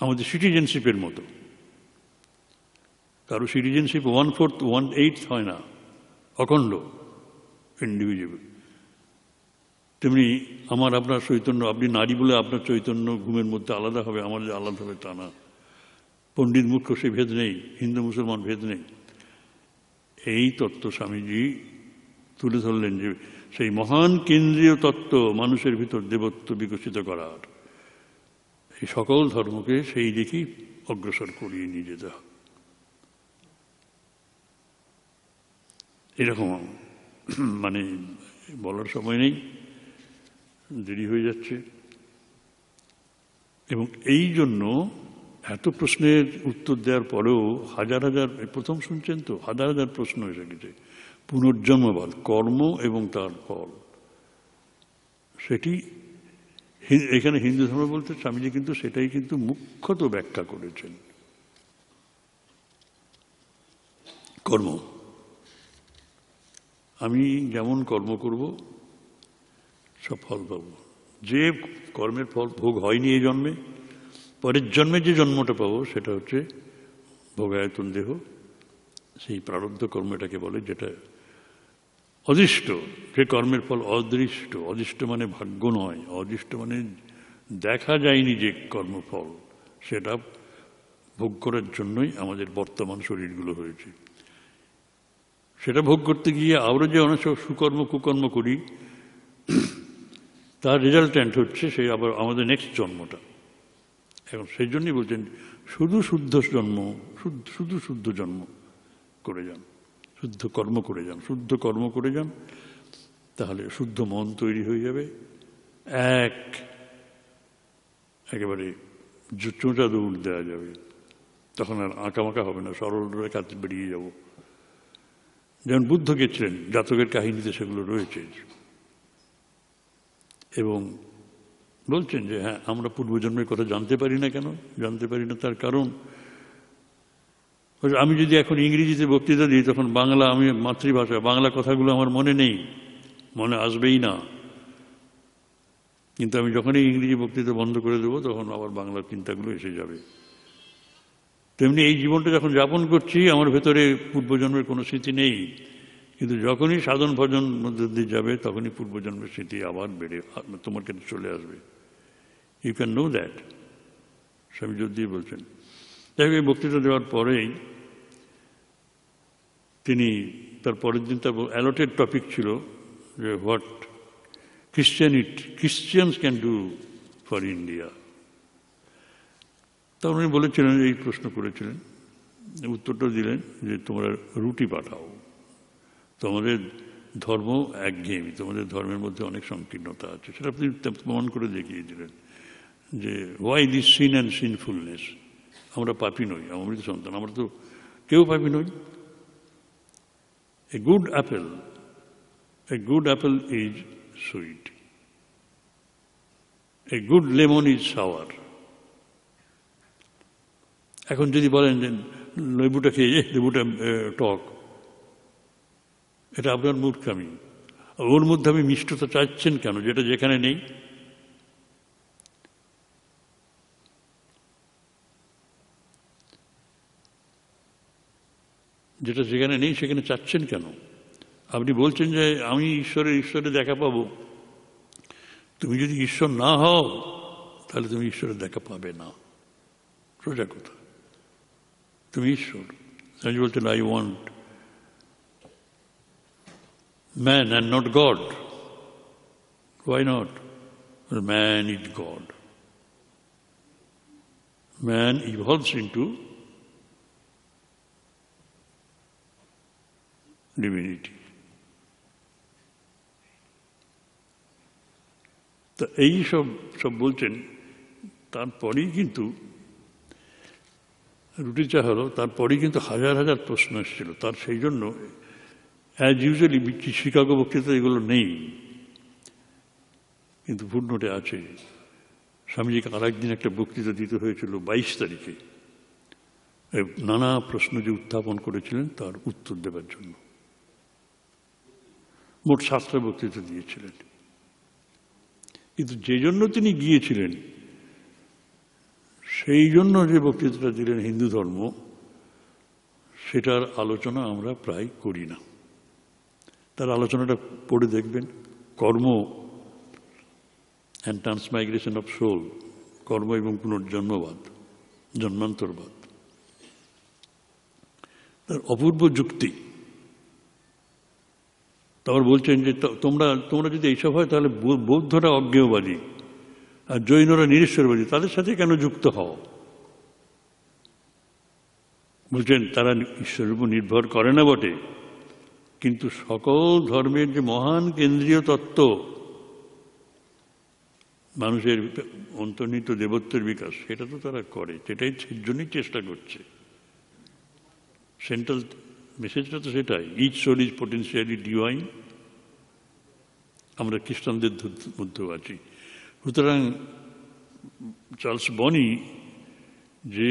আমাদের সিটিজেনশিপের মতো। কারো সিটিজেনশিপ 1/4, 1/8 হয় না, অখণ্ড, ইন্ডিভিজুয়াল। তেমনি আপনার চৈতন্য, আপনি নারী বলে আপনার চৈতন্য ঘুমের মধ্যে আলাদা হবে, আমাদের আলাদা হবে তা না। পণ্ডিত মূর্খ সে ভেদ নেই, হিন্দু মুসলমান ভেদ নেই। এই তত্ত্ব স্বামীজি তুলে ধরলেন যে সেই মহান কেন্দ্রীয় তত্ত্ব মানুষের ভিতর দেবত্ব বিকশিত করার, এই সকল ধর্মকে সেই দিকেই অগ্রসর করিয়ে নিয়ে যেতে হবে। এরকম মানে বলার সময় নেই, দেরি হয়ে যাচ্ছে। এবং এই জন্য এত প্রশ্নের উত্তর দেওয়ার পরেও হাজার হাজার, প্রথম শুনছেন তো, হাজার হাজার প্রশ্ন এসে গেছে। পুনর্জন্মবাদ, কর্ম এবং তার ফল, সেটি এখানে হিন্দু ধর্ম বলতে স্বামীজি কিন্তু সেটাই কিন্তু মুখ্যত ব্যাখ্যা করেছেন। কর্ম, আমি যেমন কর্ম করব সব ফল পাব। যে কর্মের ফল ভোগ হয়নি এই জন্মে, পরের জন্মে যে জন্মটা পাবো সেটা হচ্ছে ভোগায়তন দেহ। সেই প্রারব্ধ কর্মটাকে বলে, যেটা অদৃষ্ট। যে কর্মের ফল অদৃষ্ট, অদৃষ্ট মানে ভাগ্য নয়, অদৃষ্ট মানে দেখা যায়নি যে কর্মফল, সেটা ভোগ করার জন্যই আমাদের বর্তমান শরীরগুলো হয়েছে। সেটা ভোগ করতে গিয়ে আমরা যে অনেক সুকর্ম কুকর্ম করি, তার রেজাল্টেন্ট হচ্ছে সেই আবার আমাদের নেক্সট জন্মটা। এখন সেই জন্যই বলছেন শুধু শুদ্ধ জন্ম, শুধু শুদ্ধ জন্ম করে যান, শুদ্ধ কর্ম করে যান, শুদ্ধ কর্ম করে যান, তাহলে শুদ্ধ মন তৈরি হয়ে যাবে। একেবারে চোঁচা দৌড় দেওয়া যাবে, তখন আর আঁকামাকা হবে না, সরল রেখাতে বেরিয়ে যাব। যেমন বুদ্ধ গেছিলেন, জাতকের কাহিনীতে সেগুলো রয়েছে। এবং বলছেন যে হ্যাঁ, আমরা পূর্বজন্মের কথা জানতে পারি না। কেন জানতে পারি না? তার কারণ আমি যদি এখন ইংরেজিতে বক্তৃতা দিই, তখন বাংলা, আমি মাতৃভাষা বাংলা কথাগুলো আমার মনে নেই, মনে আসবেই না। কিন্তু আমি যখনই ইংরেজি বক্তৃতা বন্ধ করে দেবো তখন আবার বাংলার চিন্তাগুলো এসে যাবে। তেমনি এই জীবনটা যখন যাপন করছি আমার ভেতরে পূর্বজন্মের কোনো স্মৃতি নেই, কিন্তু যখনই সাধন ভজন মধ্যে দিয়ে যাবে তখনই পূর্বজন্মের স্মৃতি আবার বেড়ে তোমার কাছে চলে আসবে। ইউ ক্যান নো দ্যাট, স্বামী জোর দিয়ে বলছেন। যাই হোক, এই বক্তৃতা দেওয়ার পরেই তিনি তার পরের দিন তার অ্যালটেড টপিক ছিল যে what Christians can do for India. তখন উনি বলেছিলেন, এই প্রশ্ন করেছিলেন, উত্তরটা দিলেন যে তোমরা রুটি পাঠাও, তোমাদের ধর্ম একঘেয়েমি, তোমাদের ধর্মের মধ্যে অনেক সংকীর্ণতা আছে, সেটা আপনি প্রমাণ করে দেখিয়ে দিলেন যে হোয়াই দিস সিন অ্যান্ড সিনফুলনেস। আমরা পাপী নই, অমৃত সন্তান, আমরা তো কেউ পাপী নই। A good apple is sweet. A good lemon is sour. এখন যদি বলেন যে লেবুটা খেয়ে লেবুটা টক, এটা আপনার মূর্খামি। ওর মধ্যে আপনি মিষ্টতা চাইছেন কেন, যেটা যেখানে নেই? যেটা যেখানে নেই সেখানে চাচ্ছেন কেন? আপনি বলছেন যে আমি ঈশ্বরে দেখা পাবো। তুমি যদি ঈশ্বর না হও তাহলে তুমি ঈশ্বরের দেখা পাবে না, সোজা কথা। তুমি ঈশ্বর। আমি বলছেন I want man and not God. Why not? Man is God. Man evolves into divinity. তো এই সব বলছেন। তারপরেই কিন্তু রুটি চা হলো, তারপরেই কিন্তু হাজার হাজার প্রশ্ন এসেছিল তার। সেই জন্য অ্যাজ ইউজুয়ালি শিকাগো বক্তৃতা এগুলো নেই, কিন্তু ফুটনোটে আছে। স্বামীজিকে আর একদিন একটা বক্তৃতা দিতে হয়েছিল 22 তারিখে, নানা প্রশ্ন যে উত্থাপন করেছিলেন তার উত্তর দেবার জন্য। মোট 7টা বক্তৃতা দিয়েছিলেন। কিন্তু যে জন্য তিনি গিয়েছিলেন, সেই জন্য যে বক্তৃতাটা দিলেন হিন্দু ধর্ম, সেটার আলোচনা আমরা প্রায় করি না। তার আলোচনাটা পড়ে দেখবেন, কর্ম অ্যান্ড ট্রান্সমাইগ্রেশন অফ সোল, কর্ম এবং পুনর্জন্মবাদ, জন্মান্তরবাদ। তার অপূর্ব যুক্তি। তারপর বলছেন যে তোমরা যদি এইসব হয় তাহলে বৌদ্ধরা অজ্ঞেয়বাদী আর জৈনরা নিরেশ্বরবাদী, তাদের সাথে কেন যুক্ত হও? বলছেন তারা ঈশ্বরের উপর নির্ভর করে না বটে, কিন্তু সকল ধর্মের যে মহান কেন্দ্রীয় তত্ত্ব, মানুষের অন্তর্নিহিত দেবত্বের বিকাশ, সেটা তো তারা করে, সেটাই জন্যই চেষ্টা করছে। সেন্ট্রাল মেসেজটা তো সেটাই, each soul is potentially divine. আমরা খ্রিস্টানদের মধ্যেও আছি। সুতরাং চার্লস বনি যে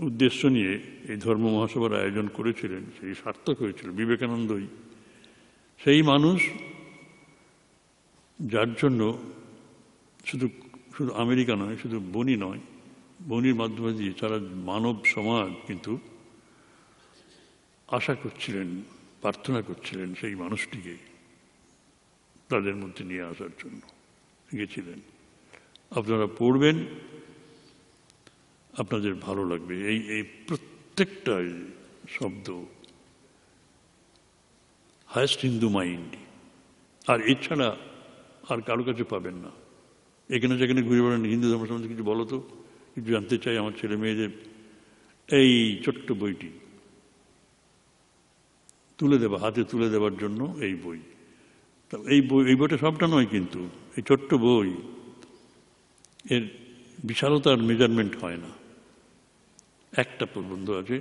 উদ্দেশ্য নিয়ে এই ধর্ম মহাসভার আয়োজন করেছিলেন, সেই সার্থক হয়েছিল। বিবেকানন্দই সেই মানুষ যার জন্য শুধু আমেরিকা নয়, শুধু বনি নয়, বনির মাধ্যমে দিয়ে সারা মানব সমাজ কিন্তু আশা করছিলেন, প্রার্থনা করছিলেন সেই মানুষটিকে তাদের মধ্যে নিয়ে আসার জন্য গেছিলেন। আপনারা পড়বেন, আপনাদের ভালো লাগবে। এই প্রত্যেকটা শব্দ হায়েস্ট হিন্দু মাইন্ড, আর এছাড়া আর কারো কাছে পাবেন না। এখানে যেখানে ঘুরে বেড়ান হিন্দু ধর্ম সম্বন্ধে কিছু বলো তো, কিছু জানতে চাই আমার ছেলে মেয়েদের, এই ছোট্ট বইটি তুলে দেওয়া, হাতে তুলে দেওয়ার জন্য এই বই। এই বইটা সবটা নয়, কিন্তু এই ছোট্ট বই, এর বিশালতার মেজারমেন্ট হয় না। একটা প্রবন্ধ আছে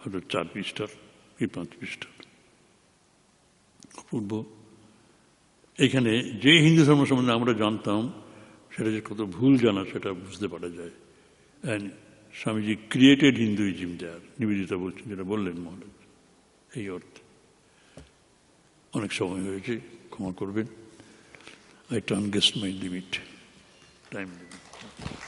হয়তো 4 পৃষ্ঠার কি 5 পৃষ্ঠার, অপূর্ব। এখানে যে হিন্দু ধর্ম সম্বন্ধে আমরা জানতাম সেটা যে কত ভুল জানা, সেটা বুঝতে পারা যায়। অ্যান্ড স্বামীজি ক্রিয়েটেড হিন্দুইজম দেয়ার, নিবেদিতা বলছেন, যেটা বললেন মহারাজ। এই অর্থে অনেক সময় হয়েছে, ক্ষমা করবেন। I transgressed my limit, time limit.